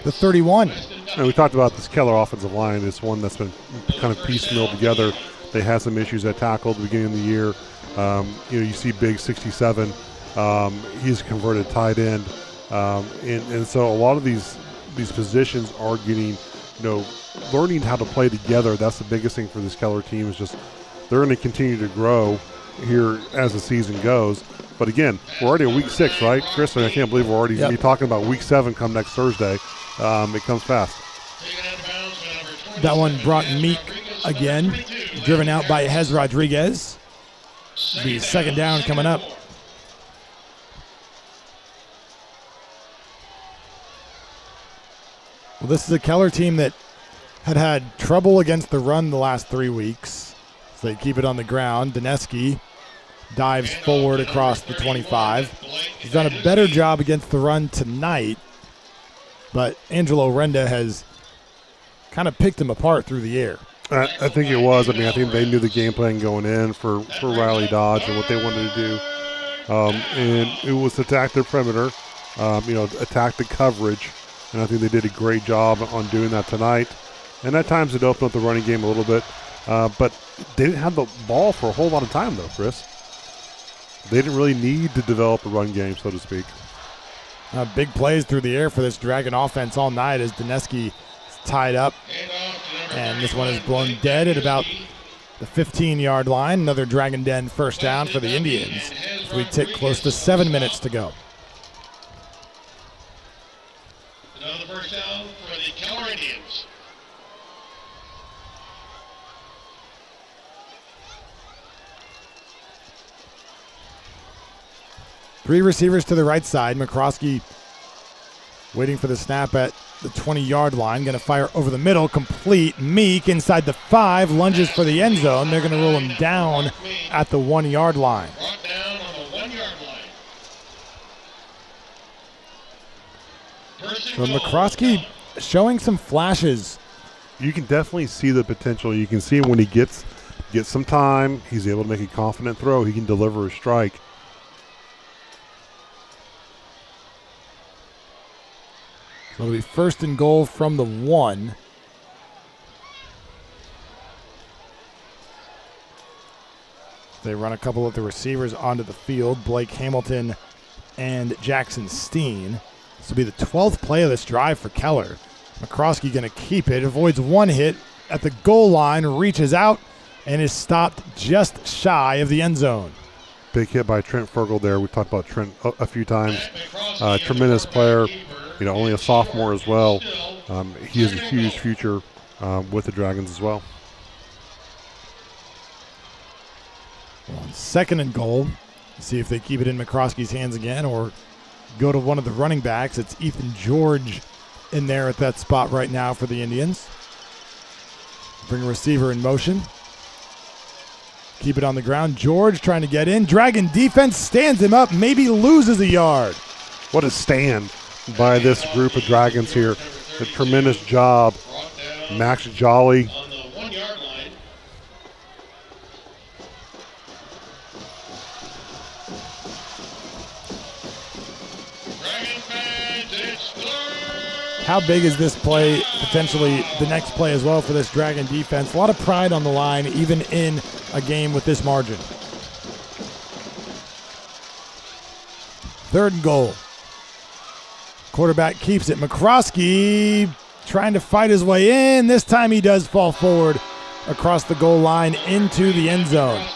the 31. And we talked about this Keller offensive line. It's one that's been kind of piecemeal together. They had some issues at tackle at the beginning of the year. You see Big 67. He's a converted tight end. And so a lot of these positions are getting, learning how to play together. That's the biggest thing for this Keller team, is just they're going to continue to grow here as the season goes. But again, we're already in week 6, right, Chris? I can't believe we're already going to be talking about week 7 come next Thursday. It comes fast. That one brought Meek again, driven out by Hez Rodriguez. The second down coming up. Well, this is a Keller team that had trouble against the run the last 3 weeks. So they keep it on the ground. Dineski dives forward across the 25. He's done a better job against the run tonight, but Angelo Renda has kind of picked him apart through the air. I think it was. I think they knew the game plan going in for Riley Dodge and what they wanted to do. And it was attack the perimeter, attack the coverage. And I think they did a great job on doing that tonight. And at times it opened up the running game a little bit. But they didn't have the ball for a whole lot of time, though, Chris. They didn't really need to develop a run game, so to speak. Big plays through the air for this Dragon offense all night as Dineski is tied up. And this one is blown dead at about the 15-yard line. Another Dragon Den first down for the Indians. So we tick close to 7 minutes to go. Another first down for the Keller Indians. Three receivers to the right side. McCroskey waiting for the snap at the 20-yard line. Going to fire over the middle. Complete. Meek inside the 5. Lunges for the end zone. They're going to roll him down at the 1-yard line. Brought down on the 1-yard line. So McCroskey showing some flashes. You can definitely see the potential. You can see when he gets some time, he's able to make a confident throw. He can deliver a strike. So it'll be 1st and goal from the 1. They run a couple of the receivers onto the field. Blake Hamilton and Jackson Steen. This will be the 12th play of this drive for Keller. McCroskey going to keep it. Avoids one hit at the goal line. Reaches out and is stopped just shy of the end zone. Big hit by Trent Fergal there. We talked about Trent a few times. Tremendous player. Only a sophomore as well. He has a huge future with the Dragons as well. On 2nd and goal, see if they keep it in McCroskey's hands again or go to one of the running backs. It's Ethan George in there at that spot right now for the Indians. Bring a receiver in motion. Keep it on the ground. George trying to get in. Dragon defense stands him up, maybe loses a yard. What a stand by this group of Dragons here. A tremendous job. Max Jolly. On the 1-yard line. Dragon fans, it's third. How big is this play, potentially the next play as well for this Dragon defense? A lot of pride on the line, even in a game with this margin. 3rd and goal. Quarterback keeps it. McCroskey trying to fight his way in. This time he does fall forward across the goal line into the end zone.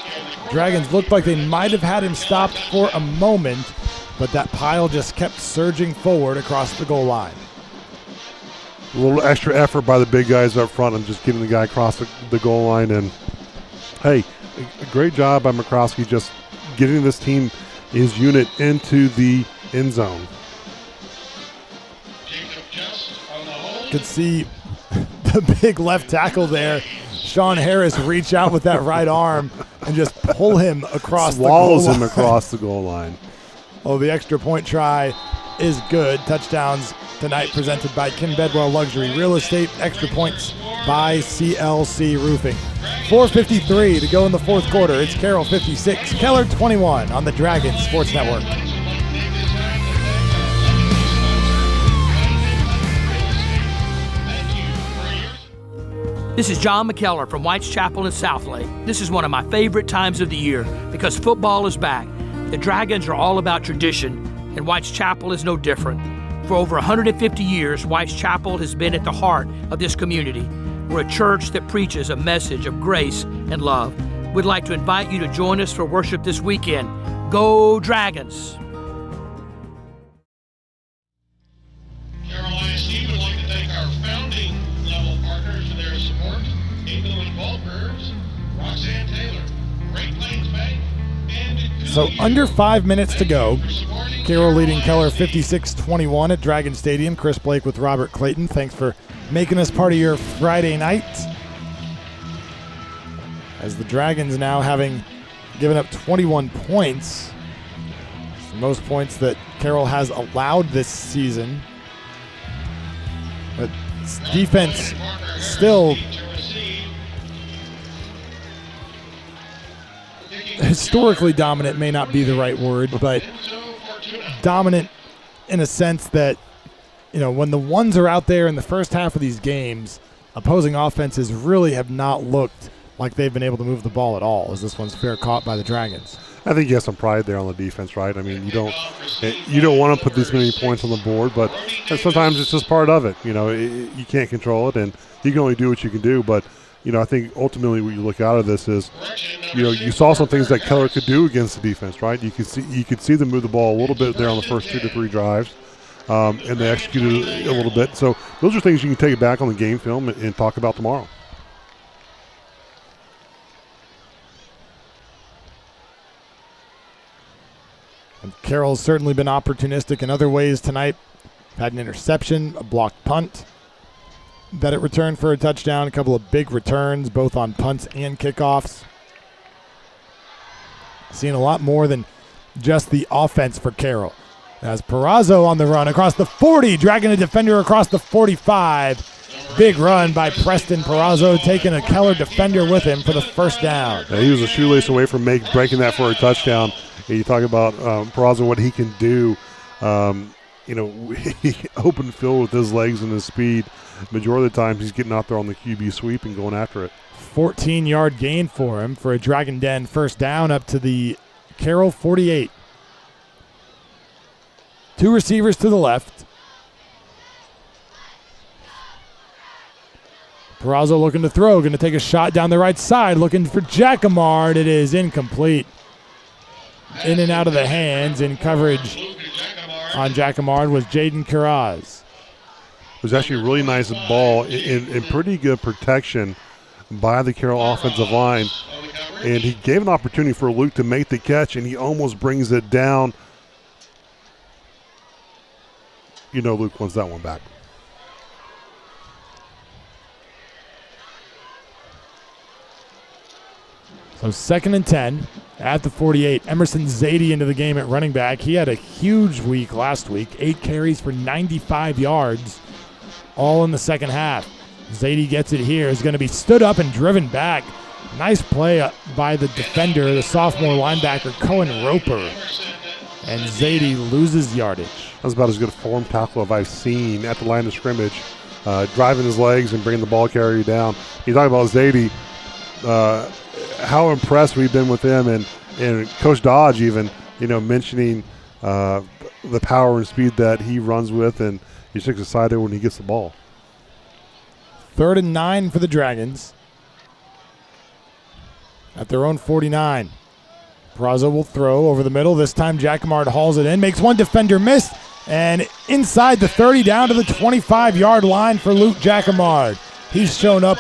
Dragons looked like they might have had him stopped for a moment, but that pile just kept surging forward across the goal line. A little extra effort by the big guys up front and just getting the guy across the goal line. And, hey, a great job by McCroskey just getting this team, his unit, into the end zone. Could see the big left tackle there, Sean Harris, reach out with that right arm and just pull him across the goal line. Swallows him across the goal line. Oh, the extra point try is good. Touchdowns tonight presented by Kim Bedwell Luxury Real Estate. Extra points by CLC Roofing. 4:53 to go in the 4th quarter. It's Carroll 56, Keller 21 on the Dragon Sports Network. This is John McKellar from White's Chapel in Southlake. This is one of my favorite times of the year because football is back. The Dragons are all about tradition, and White's Chapel is no different. For over 150 years, White's Chapel has been at the heart of this community. We're a church that preaches a message of grace and love. We'd like to invite you to join us for worship this weekend. Go Dragons! Carroll ISD would like to thank our founding level partners for their support. England Ball Prayers, Roxanne Taylor, Great Plains Bank, and So under 5 minutes to go. Carroll leading Keller 56-21 at Dragon Stadium. Chris Blake with Robert Clayton. Thanks for making us part of your Friday night. As the Dragons now having given up 21 points. It's the most points that Carroll has allowed this season. But defense still historically dominant may not be the right word, but dominant in a sense that, you know, when the ones are out there in the first half of these games, opposing offenses really have not looked like they've been able to move the ball at all, as this one's fair caught by the Dragons. I think you have some pride there on the defense, right? I mean, you don't want to put this many points on the board, but sometimes it's just part of it. You can't control it, and you can only do what you can do. But I think ultimately what you look out of this is, you saw some things that Keller could do against the defense, right? You could see them move the ball a little bit there on the first 2 to 3 drives, and they executed a little bit. So those are things you can take back on the game film and talk about tomorrow. And Carroll's certainly been opportunistic in other ways tonight. Had an interception, a blocked punt that it returned for a touchdown, a couple of big returns, both on punts and kickoffs. Seeing a lot more than just the offense for Carroll. As Perazo on the run across the 40, dragging a defender across the 45. Big run by Preston Perazo, taking a Keller defender with him for the first down. Yeah, he was a shoelace away from breaking that for a touchdown. You talk about Perazo, what he can do. He open field with his legs and his speed. Majority of the time, he's getting out there on the QB sweep and going after it. 14-yard gain for him for a Dragon Den first down up to the Carroll 48. 2 receivers to the left. Perazo looking to throw, going to take a shot down the right side, looking for Jacquemart. It is incomplete. In and out of the hands in coverage on Jacquemart was Jaden Carraz. It was actually a really nice ball in pretty good protection by the Carroll offensive line. And he gave an opportunity for Luke to make the catch, and he almost brings it down. Luke wants that one back. So 2nd and 10 at the 48. Emerson Zadie into the game at running back. He had a huge week last week. 8 carries for 95 yards, all in the second half. Zadie gets it here. Is going to be stood up and driven back. Nice play by the defender, the sophomore linebacker, Cohen Roper. And Zadie loses yardage. That's about as good a form tackle as I've seen at the line of scrimmage, driving his legs and bringing the ball carrier down. You talk about Zadie, how impressed we've been with him, and Coach Dodge even, mentioning the power and speed that he runs with, and he's just excited when he gets the ball. 3rd and 9 for the Dragons at their own 49. Perazo will throw over the middle. This time Jacquemart hauls it in, makes one defender miss, and inside the 30 down to the 25-yard line for Luke Jacquemart. He's shown up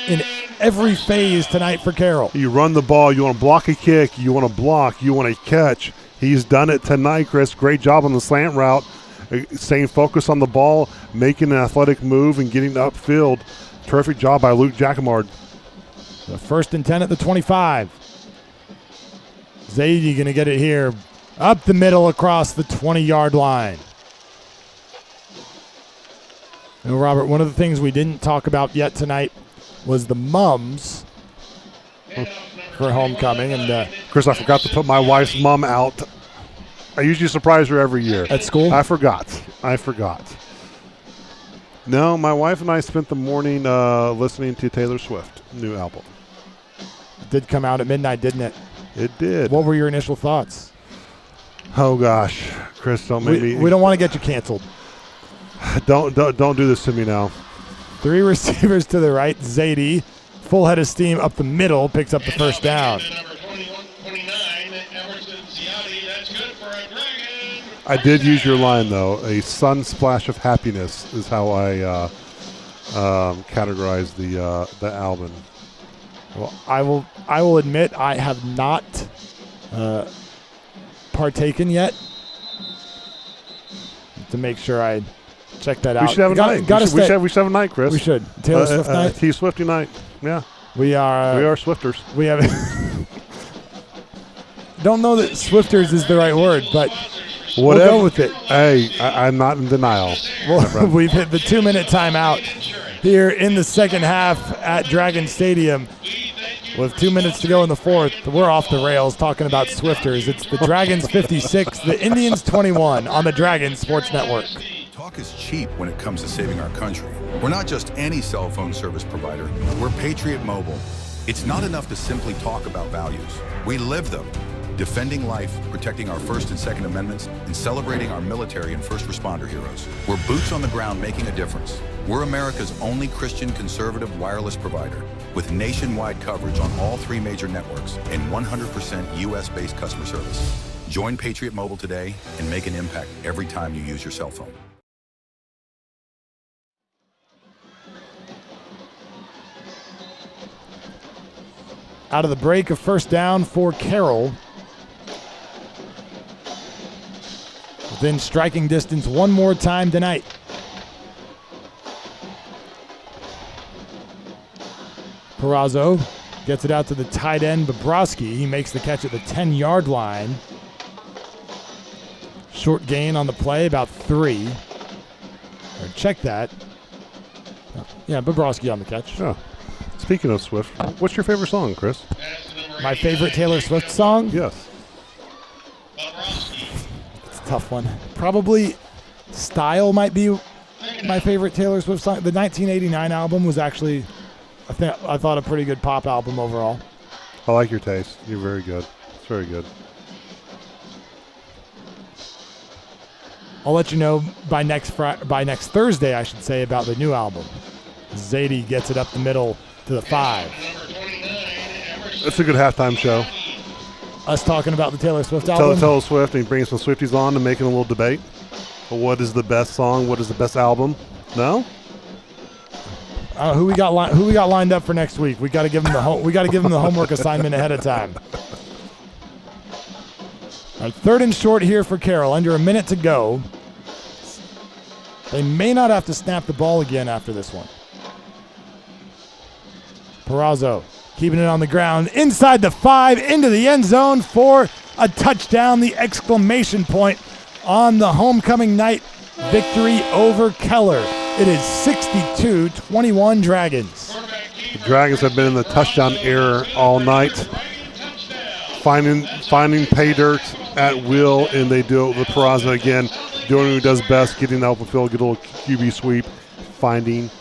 in every phase tonight for Carroll. You run the ball, you want to block a kick, you want to block, you want to catch. He's done it tonight, Chris. Great job on the slant route, staying focused on the ball, making an athletic move and getting upfield. Terrific job by Luke Jacquemart. The 1st and 10 at the 25. Zadie going to get it here up the middle across the 20-yard line. Now, Robert, one of the things we didn't talk about yet tonight was the mums for homecoming. And Chris, I forgot to put my wife's mom out. I usually surprise her every year. At school? I forgot. No, my wife and I spent the morning listening to Taylor Swift new album. It did come out at midnight, didn't it? It did. What were your initial thoughts? Oh gosh, Chris, don't make me. We don't want to get you canceled. Don't do this to me now. 3 receivers to the right. Zadie, full head of steam up the middle, picks up the first down. I did use your line though. A sun splash of happiness is how I categorize the album. Well, I will admit I have not partaken yet. To make sure I check that out. We should have a night. We should have a night, Chris. We should. Taylor Swift night. T Swifty night. Yeah. We are Swifters. We have. Don't know that Swifters is the right word, but we'll go with it. Hey, I'm not in denial. Well, we've hit the 2-minute timeout here in the second half at Dragon Stadium. With 2 minutes to go in the fourth, we're off the rails talking about Swifters. It's the Dragons 56, the Indians 21 on the Dragon Sports Network. Talk is cheap when it comes to saving our country. We're not just any cell phone service provider. We're Patriot Mobile. It's not enough to simply talk about values. We live them. Defending life, protecting our First and Second Amendments, and celebrating our military and first responder heroes. We're boots on the ground making a difference. We're America's only Christian conservative wireless provider with nationwide coverage on all 3 major networks and 100% US-based customer service. Join Patriot Mobile today and make an impact every time you use your cell phone. Out of the break, a first down for Carroll. Within striking distance one more time tonight. Perazo gets it out to the tight end, Bobrovsky. He makes the catch at the 10-yard line. Short gain on the play, about 3. Or check that. Yeah, Bobrovsky on the catch. Oh. Speaking of Swift, what's your favorite song, Chris? My favorite Taylor Swift song? Yes. It's a tough one. Probably Style might be my favorite Taylor Swift song. The 1989 album was actually, I thought, a pretty good pop album overall. I like your taste. You're very good. It's very good. I'll let you know by next Thursday, I should say, about the new album. Zadie gets it up the middle to the 5. It's a good halftime show. Us talking about the Taylor Swift album? Taylor Swift, and he brings some Swifties on and making a little debate. What is the best song? What is the best album? No? Who we got lined up for next week? We got to give them the homework assignment ahead of time. All right, 3rd and short here for Carroll. Under a minute to go. They may not have to snap the ball again after this one. Perazo keeping it on the ground inside the 5 into the end zone for a touchdown. The exclamation point on the homecoming night victory over Keller. It is 62-21 Dragons. The Dragons have been in the touchdown error all night, finding pay dirt at will, and they do it with Perazo again, doing what he does best, getting the open field, get a little QB sweep, finding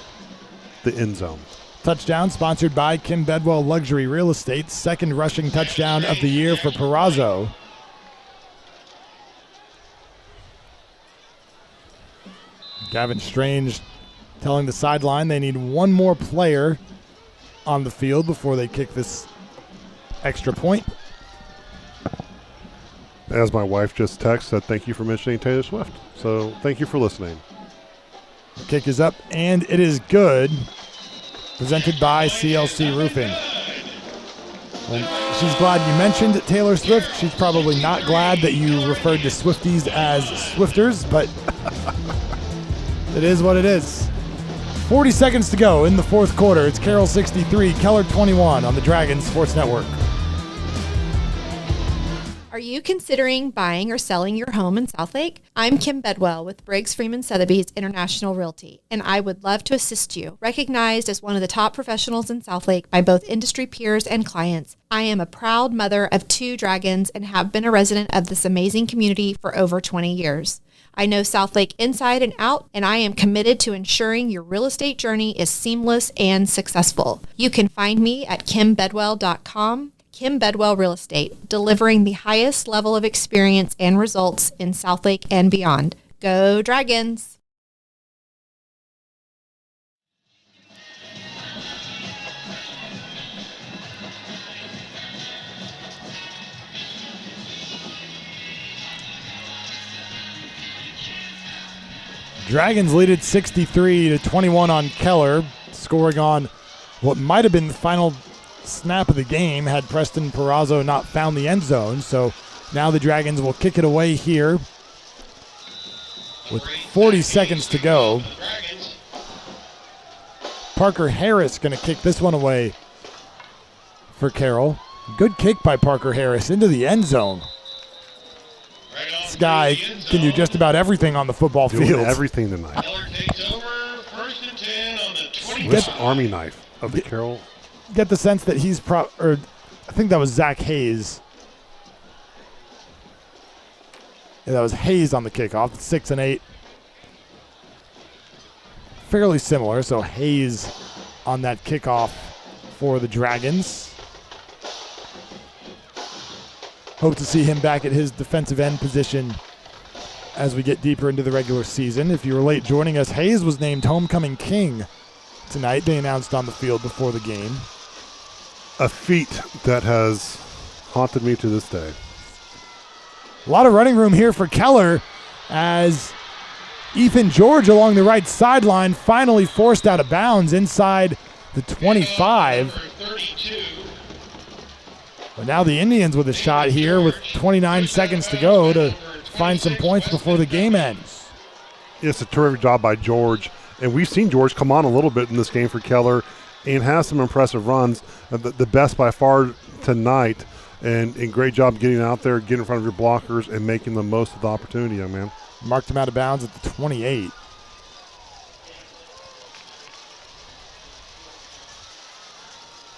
the end zone. Touchdown sponsored by Kim Bedwell Luxury Real Estate. 2nd rushing touchdown of the year for Perazo. Gavin Strange telling the sideline they need one more player on the field before they kick this extra point. As my wife just texted, said thank you for mentioning Taylor Swift. So thank you for listening. The kick is up, and it is good. Presented by CLC Roofing. And she's glad you mentioned Taylor Swift. She's probably not glad that you referred to Swifties as Swifters, but it is what it is. 40 seconds to go in the 4th quarter. It's Carroll 63, Keller 21 on the Dragons Sports Network. Are you considering buying or selling your home in Southlake? I'm Kim Bedwell with Briggs Freeman Sotheby's International Realty, and I would love to assist you. Recognized as one of the top professionals in Southlake by both industry peers and clients, I am a proud mother of 2 dragons and have been a resident of this amazing community for over 20 years. I know Southlake inside and out, and I am committed to ensuring your real estate journey is seamless and successful. You can find me at kimbedwell.com. Kim Bedwell Real Estate, delivering the highest level of experience and results in Southlake and beyond. Go Dragons! Dragons lead it 63-21 on Keller, scoring on what might have been the final snap of the game had Preston Perazo not found the end zone. So now the Dragons will kick it away here with 40 seconds to go. Parker Harris going to kick this one away for Carroll. Good kick by Parker Harris into the end zone. This guy can do just about everything on the football field. Everything tonight. Swiss Army knife of the Carroll. Get the sense that he's I think that was Zach Hayes. Yeah, that was Hayes on the kickoff. 6 and 8. Fairly similar. So Hayes on that kickoff for the Dragons. Hope to see him back at his defensive end position as we get deeper into the regular season. If you were late joining us, Hayes was named Homecoming King tonight. They announced on the field before the game. A feat that has haunted me to this day. A lot of running room here for Keller as Ethan George along the right sideline finally forced out of bounds inside the 25. But now the Indians with a shot here with 29 seconds to go to find some points before the game ends. It's a terrific job by George. And we've seen George come on a little bit in this game for Keller and has some impressive runs. The best by far tonight. And great job getting out there, getting in front of your blockers, and making the most of the opportunity, young man. Marked him out of bounds at the 28.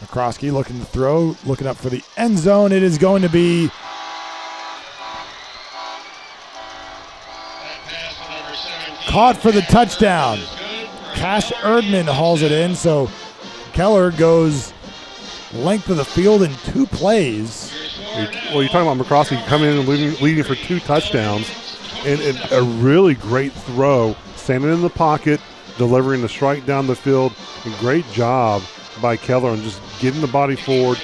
McCroskey looking to throw, looking up for the end zone. It is going to be caught for the touchdown. Cash Erdman hauls it in, so Keller goes length of the field in 2 plays. Well, you're talking about McCroskey coming in and leading for 2 touchdowns, and a really great throw, standing in the pocket, delivering the strike down the field. A great job by Keller on just getting the body forward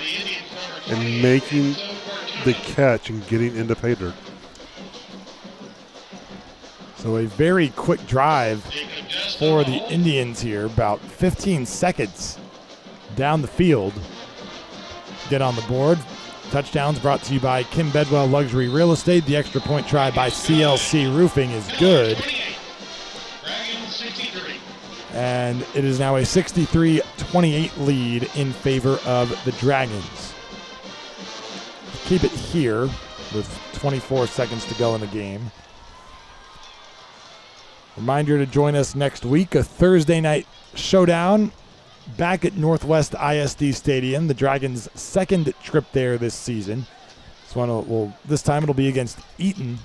and making the catch and getting into pay dirt. So a very quick drive for the Indians here, about 15 seconds down the field. Get on the board. Touchdowns brought to you by Kim Bedwell Luxury Real Estate. The extra point try by CLC Roofing is good. And it is now a 63-28 lead in favor of the Dragons. Keep it here with 24 seconds to go in the game. Reminder to join us next week, a Thursday night showdown back at Northwest ISD Stadium, the Dragons' second trip there this season. This time it'll be against Eaton.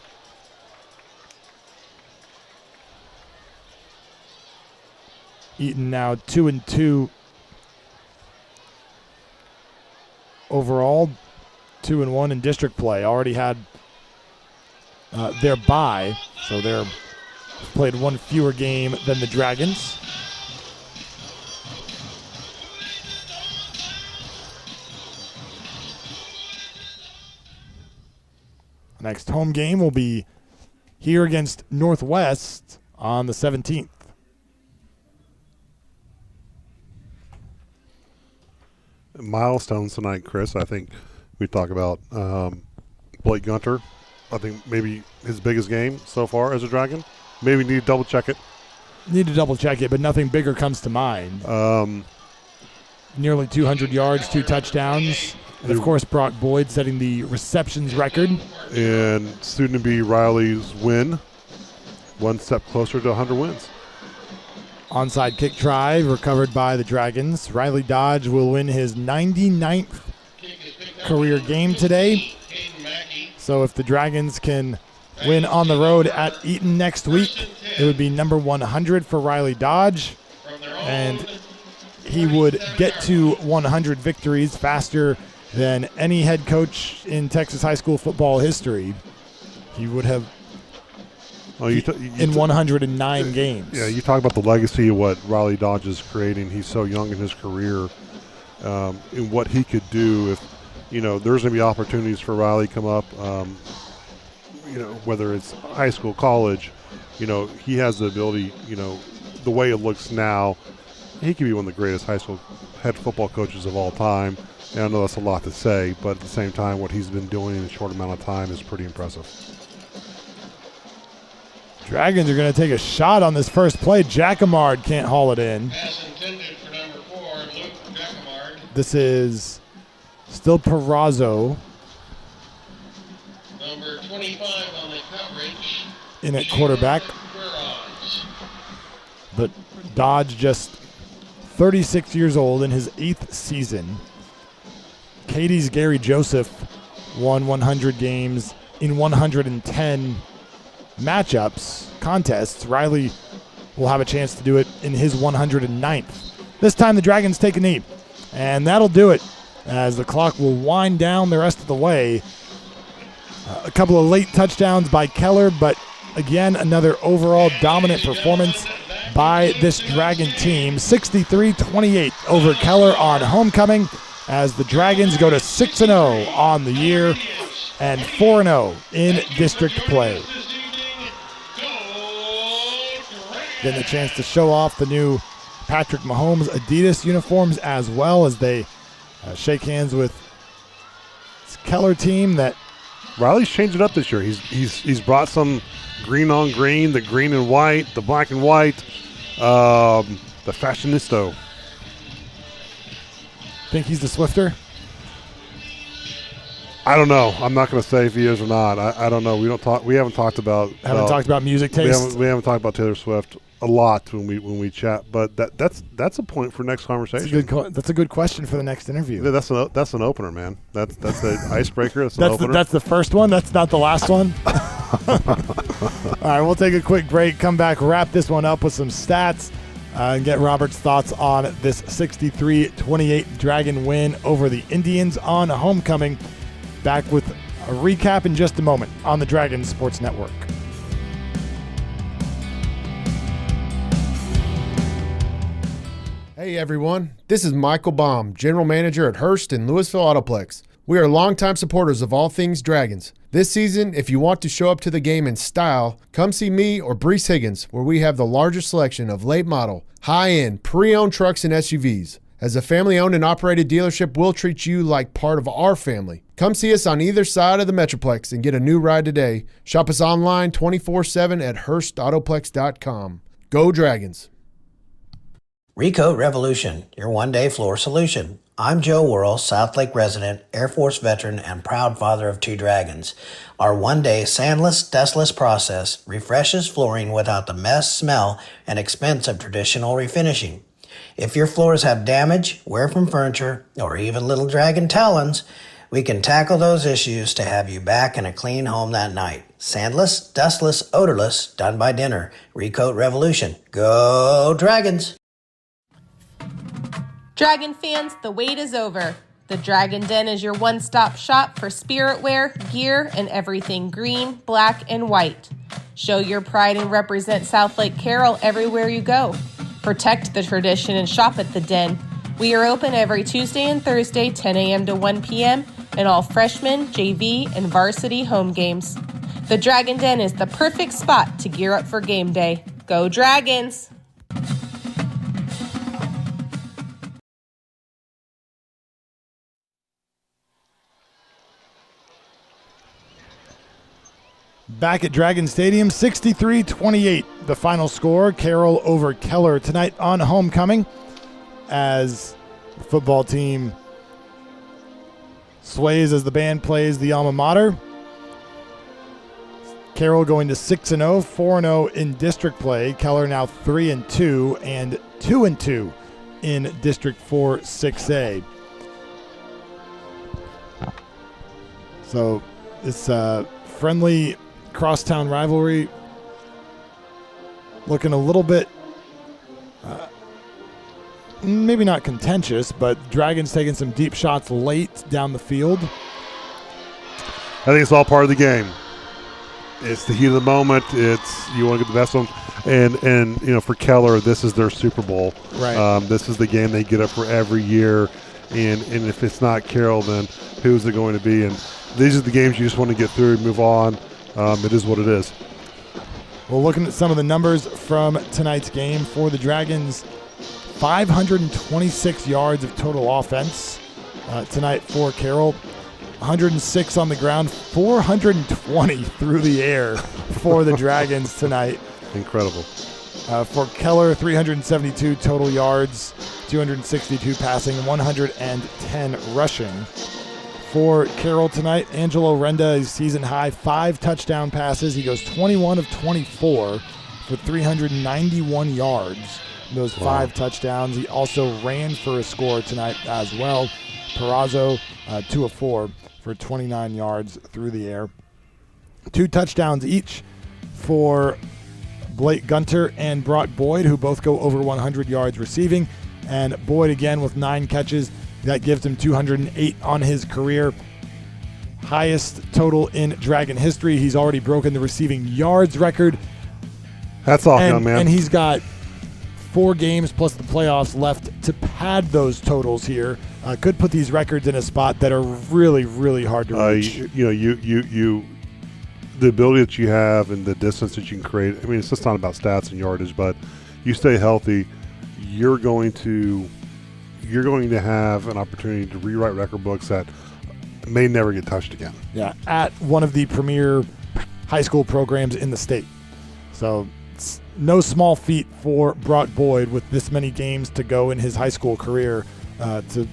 Eaton now 2-2 overall, 2-1 in district play. Already had their bye, so they're played 1 fewer game than the Dragons. Next home game will be here against Northwest on the 17th. Milestones tonight, Chris. I think we talk about Blake Gunter. I think maybe his biggest game so far as a Dragon. Maybe need to double check it. Need to double check it, but nothing bigger comes to mind. Nearly 200 yards, 2 touchdowns. And, of course, Brock Boyd setting the receptions record. And soon to be Riley's win. 1 step closer to 100 wins. Onside kick try recovered by the Dragons. Riley Dodge will win his 99th career game today. So if the Dragons can win on the road at Eaton next week, it would be number 100 for Riley Dodge. And he would get to 100 victories faster than any head coach in Texas high school football history. He would have in 109 games. Yeah, you talk about the legacy of what Riley Dodge is creating. He's so young in his career, and what he could do if, there's going to be opportunities for Riley come up, whether it's high school, college, he has the ability, the way it looks now, he could be one of the greatest high school head football coaches of all time. And I know that's a lot to say, but at the same time, what he's been doing in a short amount of time is pretty impressive. Dragons are going to take a shot on this first play. Jacquemard can't haul it in. Pass intended for number 4, Luke Jacquemard. This is still Perazzo. Number 25 on the coverage. In at quarterback. But Dodge just 36 years old in his 8th season. Katie's Gary Joseph won 100 games in 110 contests. Riley will have a chance to do it in his 109th. This time the Dragons take a knee. And that'll do it as the clock will wind down the rest of the way. A couple of late touchdowns by Keller, but again, another overall dominant performance by this Dragon team. 63-28 over Keller on homecoming as the Dragons go to 6-0 on the year and 4-0 in district play. Getting a chance to show off the new Patrick Mahomes Adidas uniforms as well as they shake hands with this Keller team that Riley's changed it up this year. He's brought some green on green, the green and white, the black and white, the fashionista. Think he's the Swifter? I don't know. I'm not going to say if he is or not. I don't know. We haven't talked about music taste. We haven't talked about Taylor Swift a lot when we chat. But that's a point for next conversation. That's a good question for the next interview. Yeah, that's an opener, man. That's an icebreaker. That's an opener. That's the first one. That's not the last one. All right, we'll take a quick break. Come back, wrap this one up with some stats, and get Robert's thoughts on this 63-28 Dragon win over the Indians on homecoming. Back with a recap in just a moment on the Dragon Sports Network. Hey everyone, this is Michael Baum, General Manager at Hearst and Louisville Autoplex. We are longtime supporters of all things Dragons. This season, if you want to show up to the game in style, come see me or Brees Higgins, where we have the largest selection of late model, high-end, pre-owned trucks and SUVs. As a family-owned and operated dealership, we'll treat you like part of our family. Come see us on either side of the Metroplex and get a new ride today. Shop us online 24/7 at HurstAutoplex.com. Go Dragons! Recoat Revolution, your one-day floor solution. I'm Joe Worrell, Southlake resident, Air Force veteran, and proud father of 2 dragons. Our one-day sandless, dustless process refreshes flooring without the mess, smell, and expense of traditional refinishing. If your floors have damage, wear from furniture, or even little dragon talons, we can tackle those issues to have you back in a clean home that night. Sandless, dustless, odorless, done by dinner. Recoat Revolution. Go Dragons! Dragon fans, the wait is over. The Dragon Den is your one-stop shop for spirit wear, gear, and everything green, black, and white. Show your pride and represent Southlake Carroll everywhere you go. Protect the tradition and shop at the Den. We are open every Tuesday and Thursday, 10 a.m. to 1 p.m., and all freshman, JV, and varsity home games. The Dragon Den is the perfect spot to gear up for game day. Go Dragons! Back at Dragon Stadium, 63-28, the final score. Carroll over Keller tonight on homecoming as the football team sways as the band plays the alma mater. Carroll going to 6-0, 4-0 in district play. Keller now 3-2 and 2-2 in District 4 6A. So this friendly crosstown rivalry looking a little bit maybe not contentious, but Dragons taking some deep shots late down the field. I think it's all part of the game. It's the heat of the moment. It's you want to get the best of them, and you know, for Keller, this is their Super Bowl. Right. This is the game they get up for every year, and if it's not Carroll, then who's it going to be? And these are the games you just want to get through and move on. It is what it is. Well, looking at some of the numbers from tonight's game for the Dragons, 526 yards of total offense tonight for Carroll. 106 on the ground, 420 through the air for the Dragons tonight. Incredible. For Keller, 372 total yards, 262 passing, 110 rushing. For Carroll tonight, Angelo Renda is season high, 5 touchdown passes. He goes 21 of 24 for 391 yards. Those 5 touchdowns. He also ran for a score tonight as well. Perazzo, 2 of 4 for 29 yards through the air. 2 touchdowns each for Blake Gunter and Brock Boyd, who both go over 100 yards receiving. And Boyd again with 9 catches, That gives him 208 on his career. Highest total in Dragon history. He's already broken the receiving yards record. That's all, young man. And he's got 4 games plus the playoffs left to pad those totals here. Could put these records in a spot that are really, really hard to reach. You the ability that you have and the distance that you can create. I mean, it's just not about stats and yardage, but you stay healthy, you're going to have an opportunity to rewrite record books that may never get touched again. Yeah, at one of the premier high school programs in the state. So it's no small feat for Brock Boyd with this many games to go in his high school career to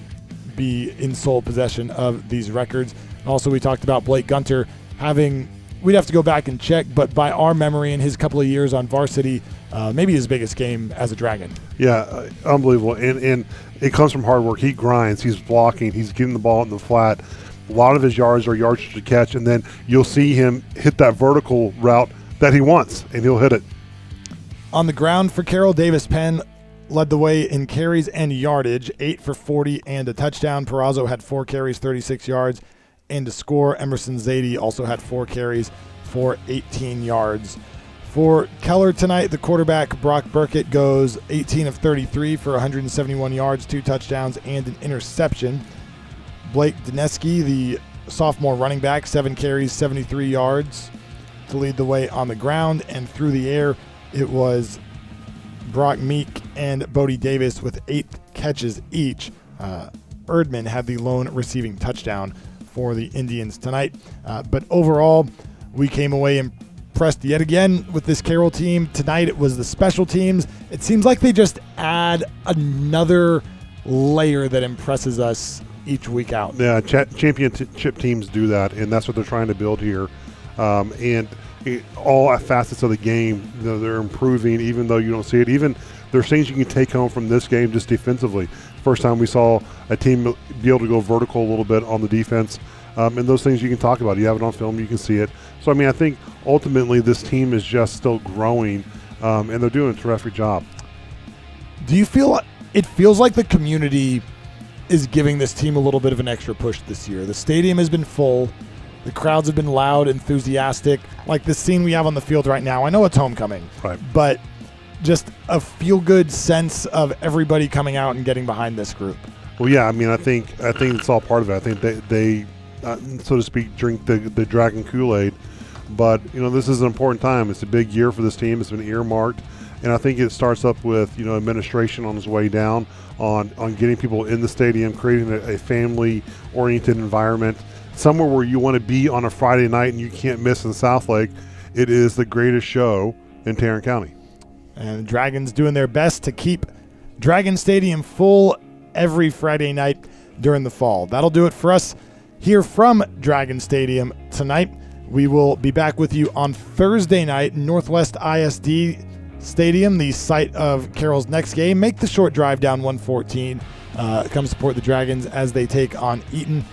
be in sole possession of these records. Also, we talked about Blake Gunter having, we'd have to go back and check, but by our memory in his couple of years on varsity, maybe his biggest game as a Dragon. Yeah, unbelievable. And it comes from hard work. He grinds. He's blocking. He's getting the ball in the flat. A lot of his yards are yards to catch, and then you'll see him hit that vertical route that he wants, and he'll hit it. On the ground for Carroll, Davis Penn led the way in carries and yardage, 8 for 40 and a touchdown. Perazzo had 4 carries, 36 yards, and a score. Emerson Zadie also had 4 carries for 18 yards. For Keller tonight, the quarterback, Brock Burkett, goes 18 of 33 for 171 yards, 2 touchdowns, and an interception. Blake Dineski, the sophomore running back, 7 carries, 73 yards to lead the way on the ground. And through the air, it was Brock Meek and Bodie Davis with 8 catches each. Erdman had the lone receiving touchdown for the Indians tonight. But overall, we came away impressed yet again with this Carroll team. Tonight it was the special teams. It seems like they just add another layer that impresses us each week out. Yeah, championship teams do that, and that's what they're trying to build here. All facets of the game, they're improving, even though you don't see it. Even there's things you can take home from this game just defensively. First time we saw a team be able to go vertical a little bit on the defense, and those things you can talk about. You have it on film, you can see it. So, I mean, I think ultimately this team is just still growing, and they're doing a terrific job. Do you feel it feels like the community is giving this team a little bit of an extra push this year? The stadium has been full. The crowds have been loud, enthusiastic. Like the scene we have on the field right now. I know it's homecoming, right? But just a feel-good sense of everybody coming out and getting behind this group. Well, yeah, I mean, I think it's all part of it. I think they so to speak, drink the Dragon Kool-Aid. But, this is an important time. It's a big year for this team. It's been earmarked. And I think it starts up with, administration on its way down on getting people in the stadium, creating a family-oriented environment, somewhere where you want to be on a Friday night and you can't miss in Southlake. It is the greatest show in Tarrant County. And the Dragons doing their best to keep Dragon Stadium full every Friday night during the fall. That'll do it for us here from Dragon Stadium tonight. We will be back with you on Thursday night in Northwest ISD Stadium, the site of Carroll's next game. Make the short drive down 114. Come support the Dragons as they take on Eaton.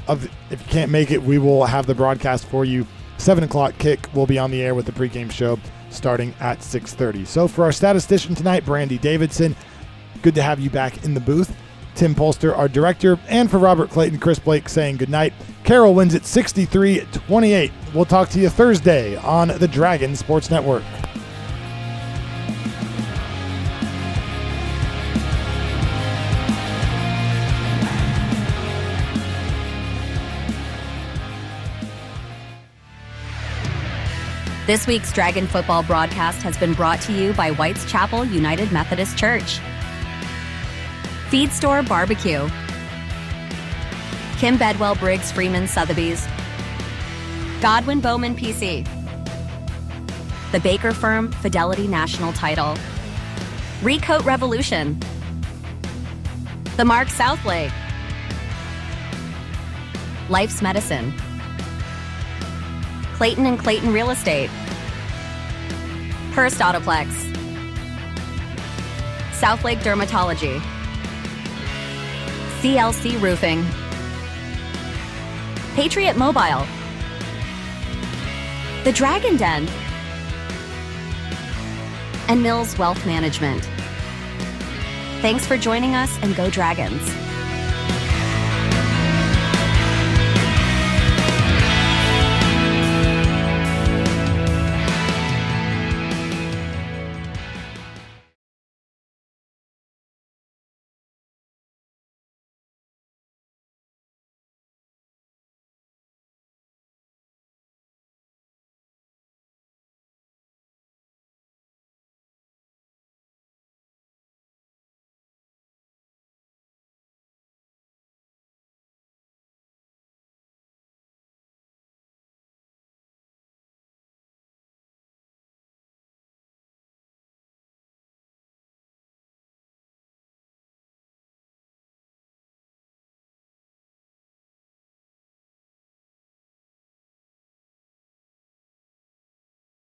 If you can't make it, we will have the broadcast for you. 7 o'clock kick. We'll be on the air with the pregame show starting at 6:30. So for our statistician tonight, Brandy Davidson, good to have you back in the booth. Tim Polster, our director, and for Robert Clayton, Chris Blake saying goodnight. Carroll wins it 63-28. We'll talk to you Thursday on the Dragon Sports Network. This week's Dragon football broadcast has been brought to you by White's Chapel United Methodist Church, Feed Store Barbecue, Kim Bedwell Briggs Freeman Sotheby's, Godwin Bowman PC, The Baker Firm Fidelity National Title, Recoat Revolution, The Mark Southlake, Life's Medicine, Clayton & Clayton Real Estate, Hearst Autoplex, Southlake Dermatology, CLC Roofing, Patriot Mobile, The Dragon Den, and Mills Wealth Management. Thanks for joining us, and go Dragons.